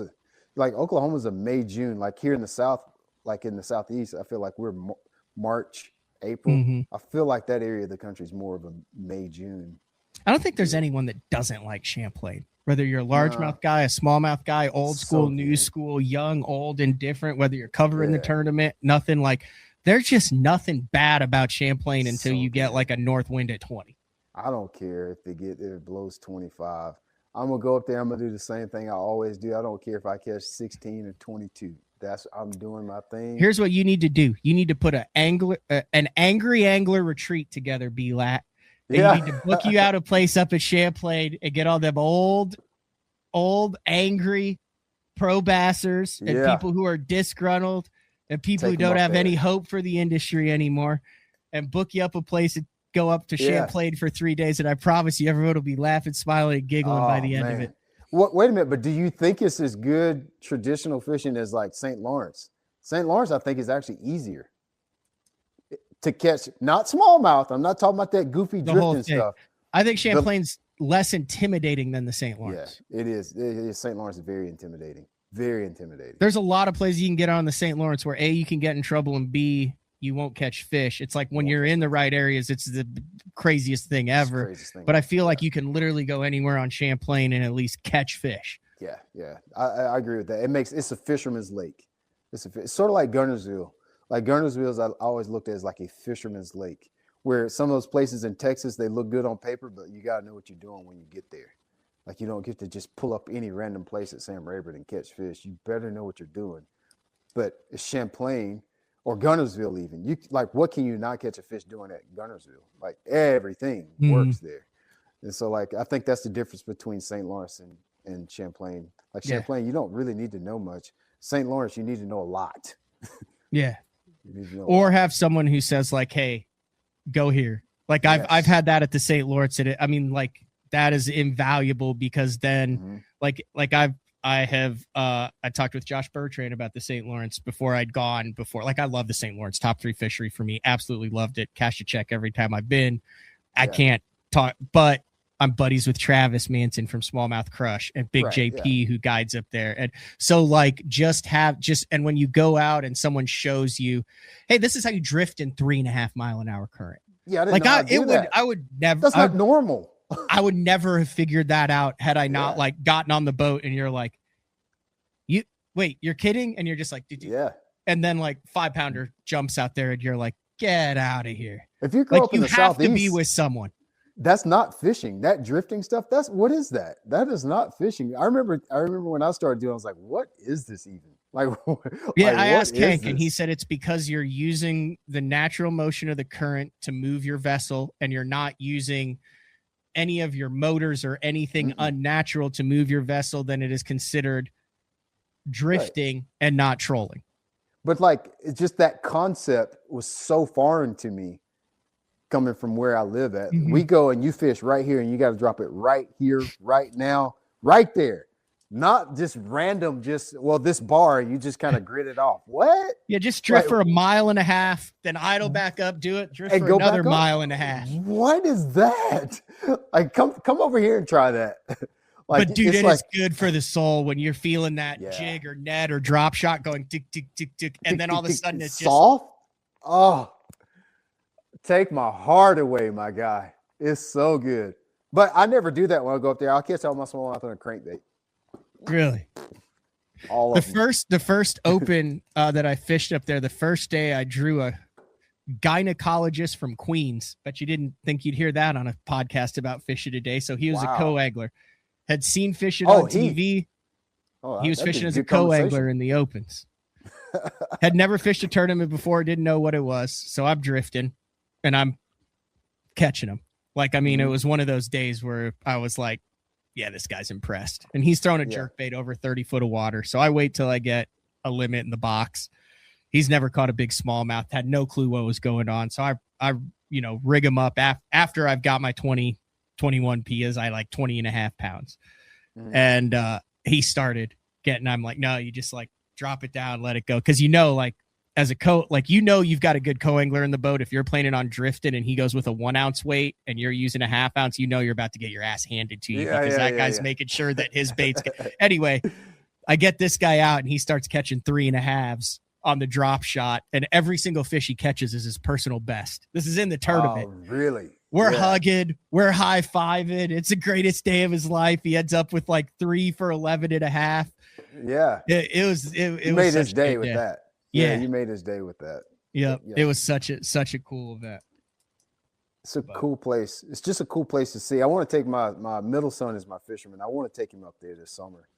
a May, June. Like here in the South, like in the Southeast, I feel like we're March, April. Mm-hmm. I feel like that area of the country is more of a May, June. I don't think there's anyone that doesn't like Champlain. Whether you're a largemouth guy, a smallmouth guy, old school, new school, young, old, indifferent, whether you're covering the tournament, nothing like. There's just nothing bad about Champlain until you get like a north wind at 20. I don't care if it blows 25. I'm gonna go up there. I'm gonna do the same thing I always do. I don't care if I catch 16 or 22. I'm doing my thing. Here's what you need to do. You need to put an angry angler retreat together, B-Lat. You need to book you out a place up at Champlain and get all them old, angry pro bassers and people who are disgruntled and people who don't have any hope for the industry anymore, and book you up a place and go up to Champlain for 3 days. And I promise you, everyone will be laughing, smiling, and giggling by the end of it. Wait a minute, but do you think it's as good traditional fishing as like St. Lawrence? St. Lawrence, I think, is actually easier to catch. Not smallmouth. I'm not talking about that goofy drifting stuff. I think Champlain's less intimidating than the St. Lawrence. Yeah, it is. St. Lawrence is very intimidating. Very intimidating. There's a lot of places you can get on the St. Lawrence where A, you can get in trouble, and B, you won't catch fish. It's like when you're in the right areas, it's the craziest thing ever. But I feel like you can literally go anywhere on Champlain and at least catch fish. Yeah. I agree with that. It's a fisherman's lake. It's sort of like Gunnersville. Like Gunnersville, I always looked at as like a fisherman's lake, where some of those places in Texas, they look good on paper, but you got to know what you're doing when you get there. Like you don't get to just pull up any random place at Sam Rayburn and catch fish. You better know what you're doing. But it's Champlain or Gunnersville even. You like, what can you not catch a fish doing at Gunnersville? Like everything works there. And so like I think that's the difference between St. Lawrence and Champlain. Like Champlain, you don't really need to know much. St. Lawrence, you need to know a lot. Yeah. Or have someone who says like, hey, go here. Like I've had that at the St. Lawrence. I mean, like that is invaluable because then like I talked with Josh Bertrand about the St. Lawrence before I'd gone before. Like I love the St. Lawrence, top 3 fishery for me. Absolutely loved it. Cash a check every time I've been. I can't talk, but I'm buddies with Travis Manson from Smallmouth Crush and Big JP who guides up there. And so like and when you go out and someone shows you, hey, this is how you drift in 3.5 mile an hour current. Yeah. I would never, that's not normal. I would never have figured that out had I not like gotten on the boat and you're like, you're kidding? And you're just like, and then like 5-pounder jumps out there and you're like, get out of here. If you grow up in the Southeast, you have to be with someone. That's not fishing. That drifting stuff. What is that? That is not fishing. I remember when I started doing, I was like, what is this even? Like, I asked Hank and he said it's because you're using the natural motion of the current to move your vessel and you're not using any of your motors or anything unnatural to move your vessel. Then it is considered drifting and not trolling. But like, it's just that concept was so foreign to me. Coming from where I live at, we go and you fish right here and you got to drop it right here, right now, right there. Not just random, this bar, you just kind of grit it off. What? Yeah, just drift for 1.5 miles, then idle back up, do it, drift for another 1.5 miles. What is that? Like, come over here and try that. Like, but dude, it's it like, is good for the soul when you're feeling that Yeah. jig or net or drop shot going tick, tick, tick, tick. And then all of a sudden it's just soft. Oh, take my heart away, my guy. It's so good. But I never do that when I go up there. I'll catch all my smallmouth on a crankbait. really. All The of them. first open that I fished up there, the first day I drew a gynecologist from Queens. Bet you didn't think you'd hear that on a podcast about fishing today. So he was a Wow. co-angler, had seen fishing Oh, on TV. Oh, He was that'd be fishing as a good conversation. co-angler in the opens. Had never fished a tournament before, didn't know what it was. So I'm drifting and I'm catching him. Like, I mean, it was one of those days where I was like, yeah, this guy's impressed. And he's throwing a jerkbait over 30 foot of water. So I wait till I get a limit in the box. He's never caught a big smallmouth, had no clue what was going on. So I rig him up after I've got my 21 PIAs, I like 20 and a half pounds. And he started getting, I'm like, no, you just like drop it down, let it go. Cause like as a you've got a good co-angler in the boat. If you're planning on drifting and he goes with a 1 ounce weight and you're using a half ounce, you're about to get your ass handed to you because that guy's making sure that his bait's anyway. I get this guy out and he starts catching 3.5s on the drop shot, and every single fish he catches is his personal best. This is in the tournament. Oh, really? We're hugging, we're high-fiving. It's the greatest day of his life. He ends up with like 3 for 11.5. Yeah. It was made his day with that. Yeah, you made his day with that. Yeah. It was such a cool event. It's a cool place. It's just a cool place to see. I want to take my middle son as my fisherman. I want to take him up there this summer.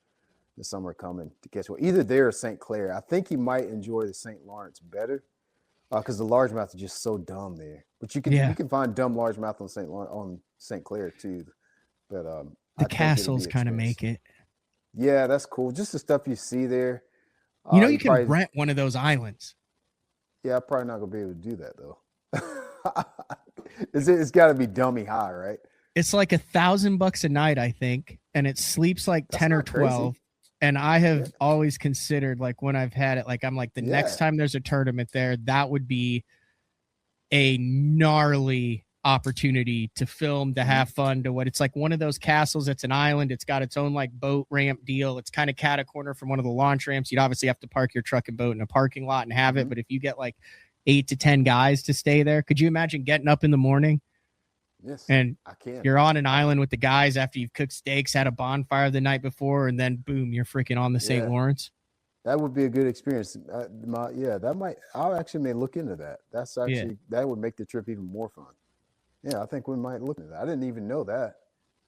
The summer coming to catch one, either there or St. Clair. I think he might enjoy the St. Lawrence better because the largemouth is just so dumb there. But you can find dumb largemouth on St. Clair too. But the castles kind of make it. Yeah, that's cool. Just the stuff you see there. You can rent one of those islands. Yeah, I'm probably not gonna be able to do that though. It's got to be dummy high, right? It's like $1,000 a night, I think, and it sleeps like 10 or 12. Crazy. And I have always considered, like, when I've had it, like, I'm like, the next time there's a tournament there, that would be a gnarly opportunity to film, to have fun, to what it's like one of those castles. It's an island. It's got its own like boat ramp deal. It's kind of cat a corner from one of the launch ramps. You'd obviously have to park your truck and boat in a parking lot and have it. But if you get like 8 to 10 guys to stay there, could you imagine getting up in the morning? Yes, and I can. You're on an island with the guys after you've cooked steaks, had a bonfire the night before, and then boom, you're freaking on the St. Lawrence. That would be a good experience. That might. I actually may look into that. That's actually that would make the trip even more fun. Yeah, I think we might look at that. I didn't even know that.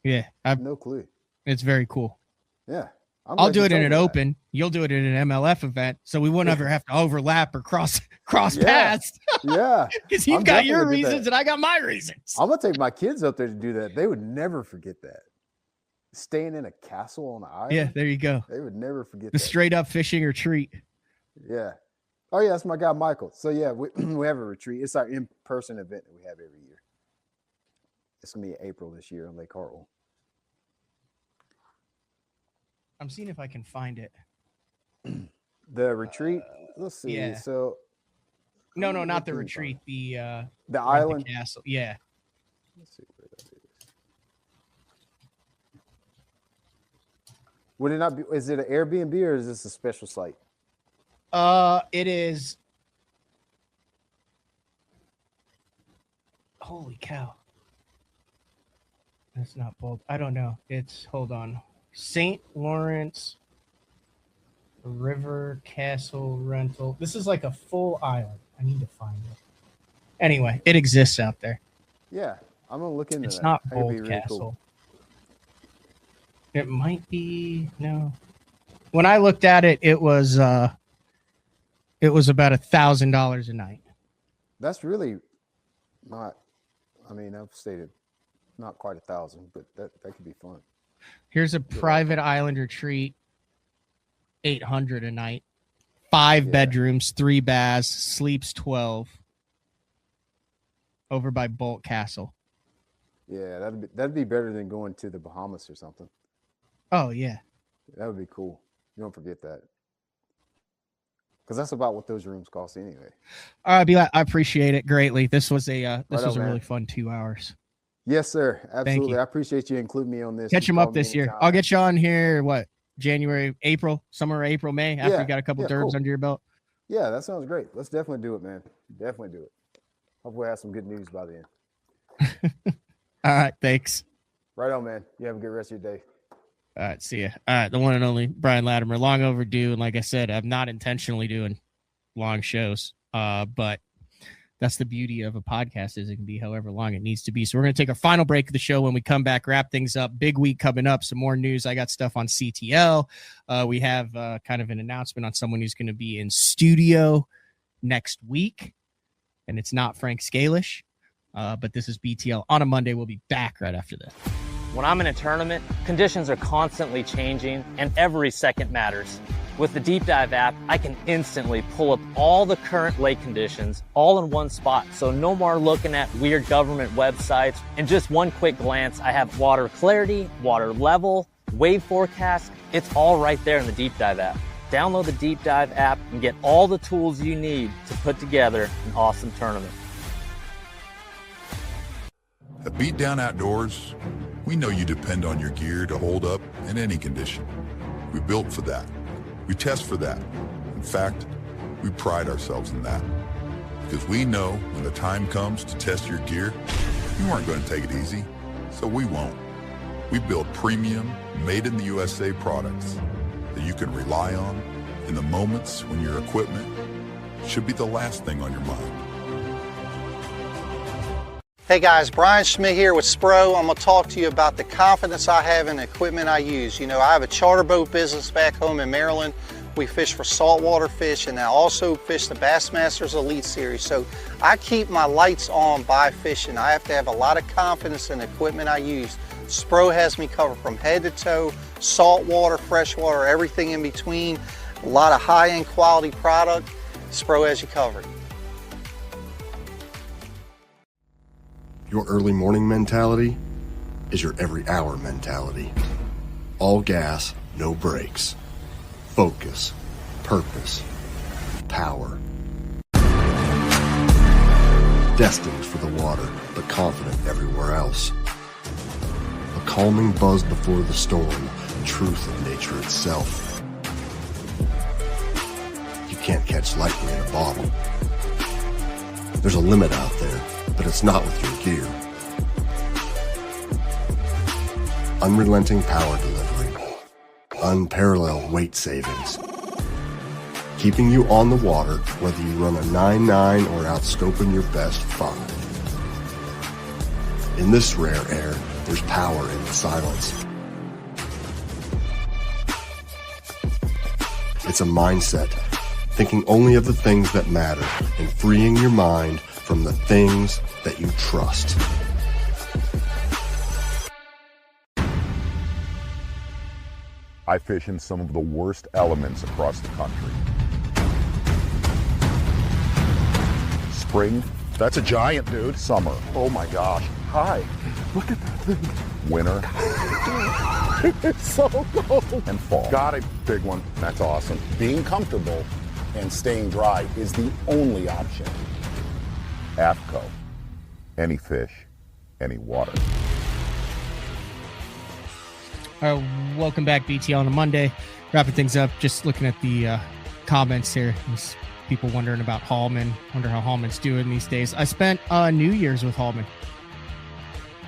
Yeah, I have no clue. It's very cool. Yeah, I'll do it in an open. You'll do it in an MLF event, so we wouldn't ever have to overlap or cross paths. Yeah, because you've got your reasons and I got my reasons. I'm gonna take my kids up there to do that. They would never forget that. Staying in a castle on the island. Yeah, there you go. They would never forget the straight up fishing retreat. Yeah. Oh yeah, that's my guy Michael. So yeah, we have a retreat. It's our in-person event that we have every year. It's gonna be April this year on Lake Hartwell. I'm seeing if I can find it. The retreat. Let's see. Yeah. So. No, not the retreat. The island castle. Yeah. Let's see where that is. Would it not be? Is it an Airbnb or is this a special site? It is. Holy cow. That's not bold. I don't know. Hold on. St. Lawrence River Castle Rental. This is like a full island. I need to find it. Anyway, it exists out there. Yeah, I'm gonna look into that. It's not Bold really Castle. Cool. It might be. No. When I looked at it, it was about $1,000 a night. That's really not. I mean, I've stated not quite 1,000, but that could be fun. Here's a private island retreat, $800 a night, 5 bedrooms, 3 baths, sleeps 12. Over by Bolt Castle. Yeah, that'd be better than going to the Bahamas or something. Oh yeah, that would be cool. You don't forget that, because that's about what those rooms cost anyway. All right, I appreciate it greatly. This was a really fun 2 hours. Yes, sir. Thank Absolutely. you. I appreciate you including me on this. Catch You him call up me this year. anytime. I'll get you on here. What, January, April, summer, April, May, after Yeah, you got a couple yeah, derbs cool. under your belt. Yeah, that sounds great. Let's definitely do it, man. Definitely do it. Hopefully, I have some good news by the end. All right, thanks. Right on, man. You have a good rest of your day. All right, see ya. All right, the one and only Brian Latimer, long overdue. And like I said, I'm not intentionally doing long shows, but that's the beauty of a podcast, is it can be however long it needs to be. So we're going to take our final break of the show. When we come back, wrap things up. Big week coming up. Some more news. I got stuff on CTL. We have kind of an announcement on someone who's going to be in studio next week, and it's not Frank Scalish, but this is BTL on a Monday. We'll be back right after this. When I'm in a tournament, conditions are constantly changing and every second matters. With the Deep Dive app, I can instantly pull up all the current lake conditions all in one spot. So no more looking at weird government websites. In just one quick glance, I have water clarity, water level, wave forecast. It's all right there in the Deep Dive app. Download the Deep Dive app and get all the tools you need to put together an awesome tournament. At Beat Down Outdoors, we know you depend on your gear to hold up in any condition. We built for that. We test for that. In fact, we pride ourselves in that. Because we know when the time comes to test your gear, you aren't going to take it easy, so we won't. We build premium, made-in-the-USA products that you can rely on in the moments when your equipment should be the last thing on your mind. Hey guys, Brian Schmidt here with Spro. I'm going to talk to you about the confidence I have in the equipment I use. You know, I have a charter boat business back home in Maryland. We fish for saltwater fish, and I also fish the Bassmasters Elite Series. So I keep my lights on by fishing. I have to have a lot of confidence in the equipment I use. Spro has me covered from head to toe, saltwater, freshwater, everything in between. A lot of high-end quality product. Spro has you covered. Your early morning mentality is your every hour mentality. All gas, no brakes. Focus, purpose, power. Destined for the water, but confident everywhere else. A calming buzz before the storm, truth of nature itself. You can't catch lightning in a bottle. There's a limit out there, but it's not with your gear. Unrelenting power delivery. Unparalleled weight savings. Keeping you on the water whether you run a 9.9 or outscoping your best 5. In this rare air, there's power in the silence. It's a mindset, thinking only of the things that matter and freeing your mind from the things that you trust. I fish in some of the worst elements across the country. Spring, that's a giant, dude. Summer, oh my gosh. Hi, look at that thing. Winter, it's so cold. And fall. Got a big one, that's awesome. Being comfortable and staying dry is the only option. AFCO, any fish, any water. All right, welcome back, BT, on a Monday. Wrapping things up, just looking at the comments here. There's people wondering about Hallman, wonder how Hallman's doing these days. I spent New Year's with Hallman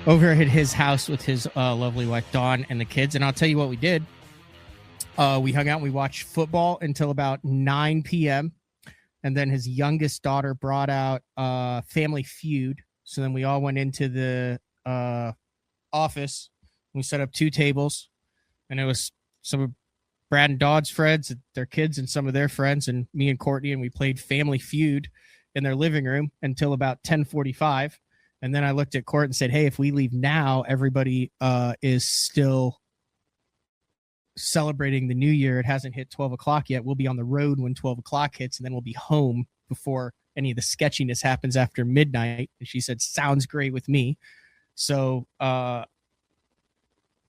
over at his house with his lovely wife, Dawn, and the kids. And I'll tell you what we did. We hung out and we watched football until about 9 p.m. And then his youngest daughter brought out Family Feud. So then we all went into the office. We set up 2 tables, and it was some of Brad and Dodd's friends, their kids, and some of their friends, and me and Courtney, and we played Family Feud in their living room until about 10:45. And then I looked at Court and said, hey, if we leave now, everybody is still celebrating the new year. It hasn't hit 12 o'clock yet. We'll be on the road when 12 o'clock hits, and then we'll be home before any of the sketchiness happens after midnight. And she said, sounds great with me. So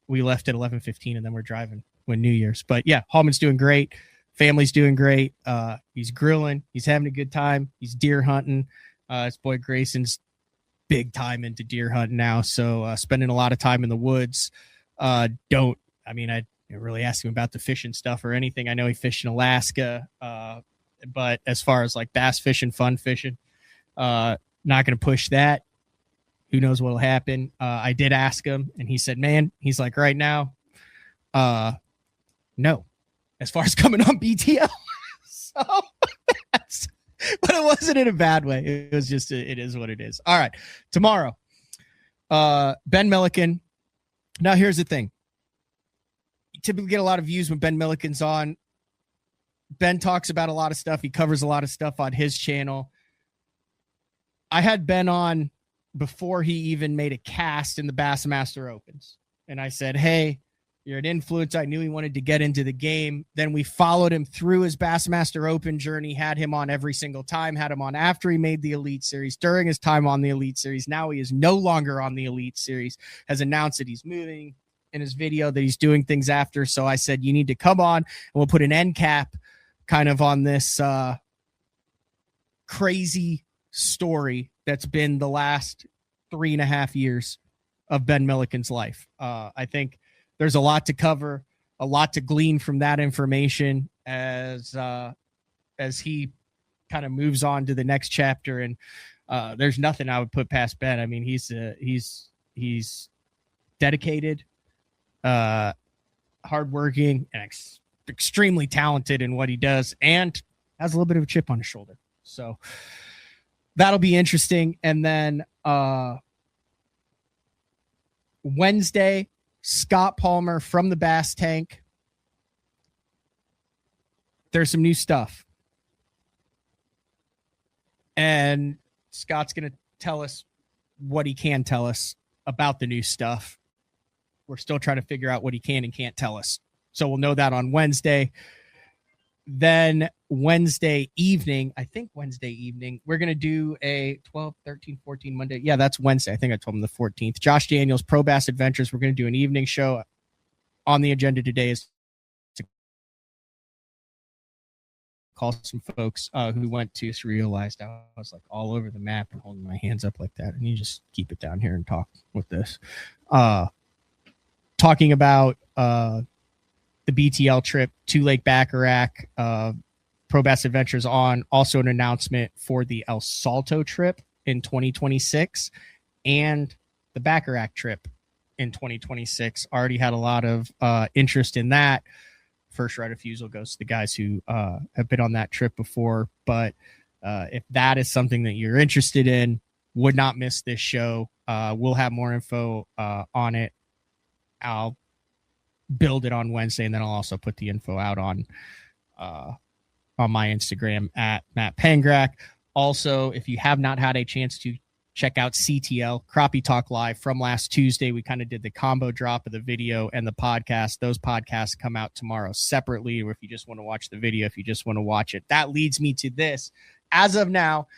we left at 11:15, and then we're driving when New Year's. But yeah, Hallman's doing great. Family's doing great. He's grilling. He's having a good time. He's deer hunting. His boy Grayson's big time into deer hunting now. So spending a lot of time in the woods. I didn't really ask him about the fishing stuff or anything. I know he fished in Alaska. But as far as like bass fishing, fun fishing, not going to push that. Who knows what'll happen? I did ask him, and he said, man, he's like, right now, no, as far as coming on BTL. So but it wasn't in a bad way. It was just, it is what it is. All right. Tomorrow, Ben Milliken. Now here's the thing. You typically get a lot of views when Ben Milliken's on. Ben talks about a lot of stuff. He covers a lot of stuff on his channel. I had Ben on before he even made a cast in the Bassmaster Opens. And I said, hey, you're an influence. I knew he wanted to get into the game. Then we followed him through his Bassmaster Open journey, had him on every single time, had him on after he made the Elite Series, during his time on the Elite Series. Now he is no longer on the Elite Series, has announced that he's moving in his video, that he's doing things after. So I said, you need to come on, and we'll put an end cap kind of on this crazy story that's been the last 3.5 years of Ben Milliken's life. I think there's a lot to cover, a lot to glean from that information as he kind of moves on to the next chapter. And there's nothing I would put past Ben. I mean, he's dedicated, hardworking, and extremely talented in what he does, and has a little bit of a chip on his shoulder. So that'll be interesting. And then Wednesday, Scott Palmer from the Bass Tank. There's some new stuff. And Scott's going to tell us what he can tell us about the new stuff. We're still trying to figure out what he can and can't tell us. So we'll know that on Wednesday. Then Wednesday evening, we're going to do a 12, 13, 14 Monday. Yeah, that's Wednesday. I think I told him the 14th. Josh Daniels, Pro Bass Adventures. We're going to do an evening show. On the agenda today is to call some folks who went to realized I was like all over the map and holding my hands up like that. And you just keep it down here and talk with this. Talking about the BTL trip to Lake Bacharach, Pro Bass Adventures on. Also an announcement for the El Salto trip in 2026 and the Bacharach trip in 2026. Already had a lot of interest in that. First right of refusal goes to the guys who have been on that trip before. But if that is something that you're interested in, would not miss this show. We'll have more info on it. I'll build it on Wednesday, and then I'll also put the info out on my Instagram at Matt Pangrak. Also, if you have not had a chance to check out CTL, Crappie Talk Live, from last Tuesday, we kind of did the combo drop of the video and the podcast. Those podcasts come out tomorrow separately, or if you just want to watch the video, if you just want to watch it. That leads me to this. As of now,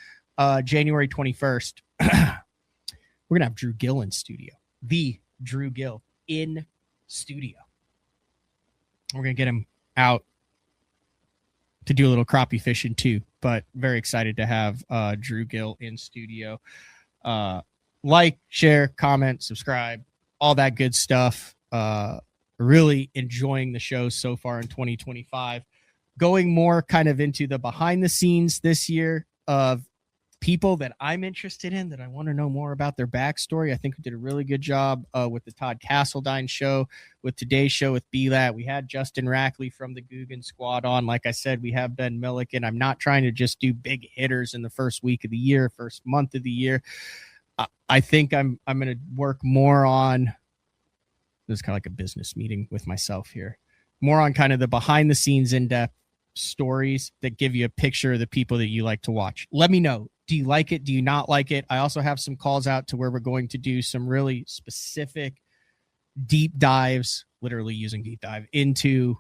January 21st, we're going to have Drew Gill in studio. The Drew Gill in studio. We're going to get him out to do a little crappie fishing too, but very excited to have Drew Gill in studio. Like, share, comment, subscribe, all that good stuff. Really enjoying the show so far in 2025. Going more kind of into the behind the scenes this year of people that I'm interested in, that I want to know more about their backstory. I think we did a really good job with the Todd Castledine show, with today's show with BLAT. We had Justin Rackley from the Guggen Squad on. Like I said, we have Ben Milliken. I'm not trying to just do big hitters in the first week of the year, first month of the year. I think I'm going to work more on, this is kind of like a business meeting with myself here, more on kind of the behind the scenes in-depth stories that give you a picture of the people that you like to watch. Let me know. Do you like it? Do you not like it? I also have some calls out to where we're going to do some really specific deep dives, literally using deep dive, into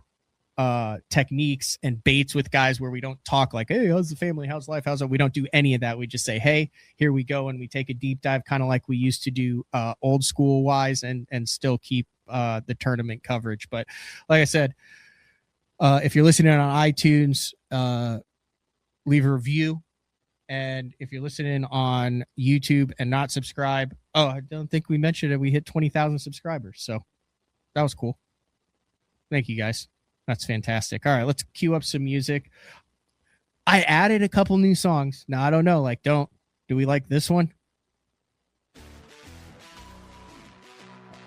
techniques and baits with guys where we don't talk like, hey, how's the family? How's life? How's it? We don't do any of that. We just say, hey, here we go. And we take a deep dive, kind of like we used to do old school wise, and still keep the tournament coverage. But like I said, if you're listening on iTunes, leave a review. And if you're listening on YouTube and not subscribed, I don't think we mentioned it. We hit 20,000 subscribers. So that was cool. Thank you guys. That's fantastic. All right, let's cue up some music. I added a couple new songs. Now, I don't know. Do we like this one?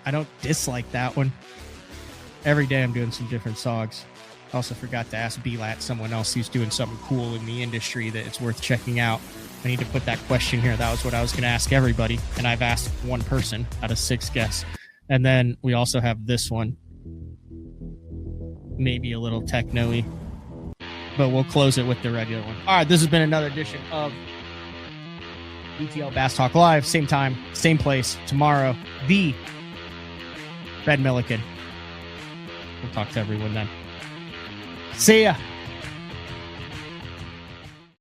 I don't dislike that one. Every day I'm doing some different songs. I also forgot to ask B-Lat, someone else who's doing something cool in the industry that it's worth checking out. I need to put that question here. That was what I was going to ask everybody, and I've asked one person out of 6 guests. And then we also have this one. Maybe a little techno-y, but we'll close it with the regular one. All right, this has been another edition of BTL Bass Talk Live. Same time, same place, tomorrow. The Fred Milliken. We'll talk to everyone then. See ya.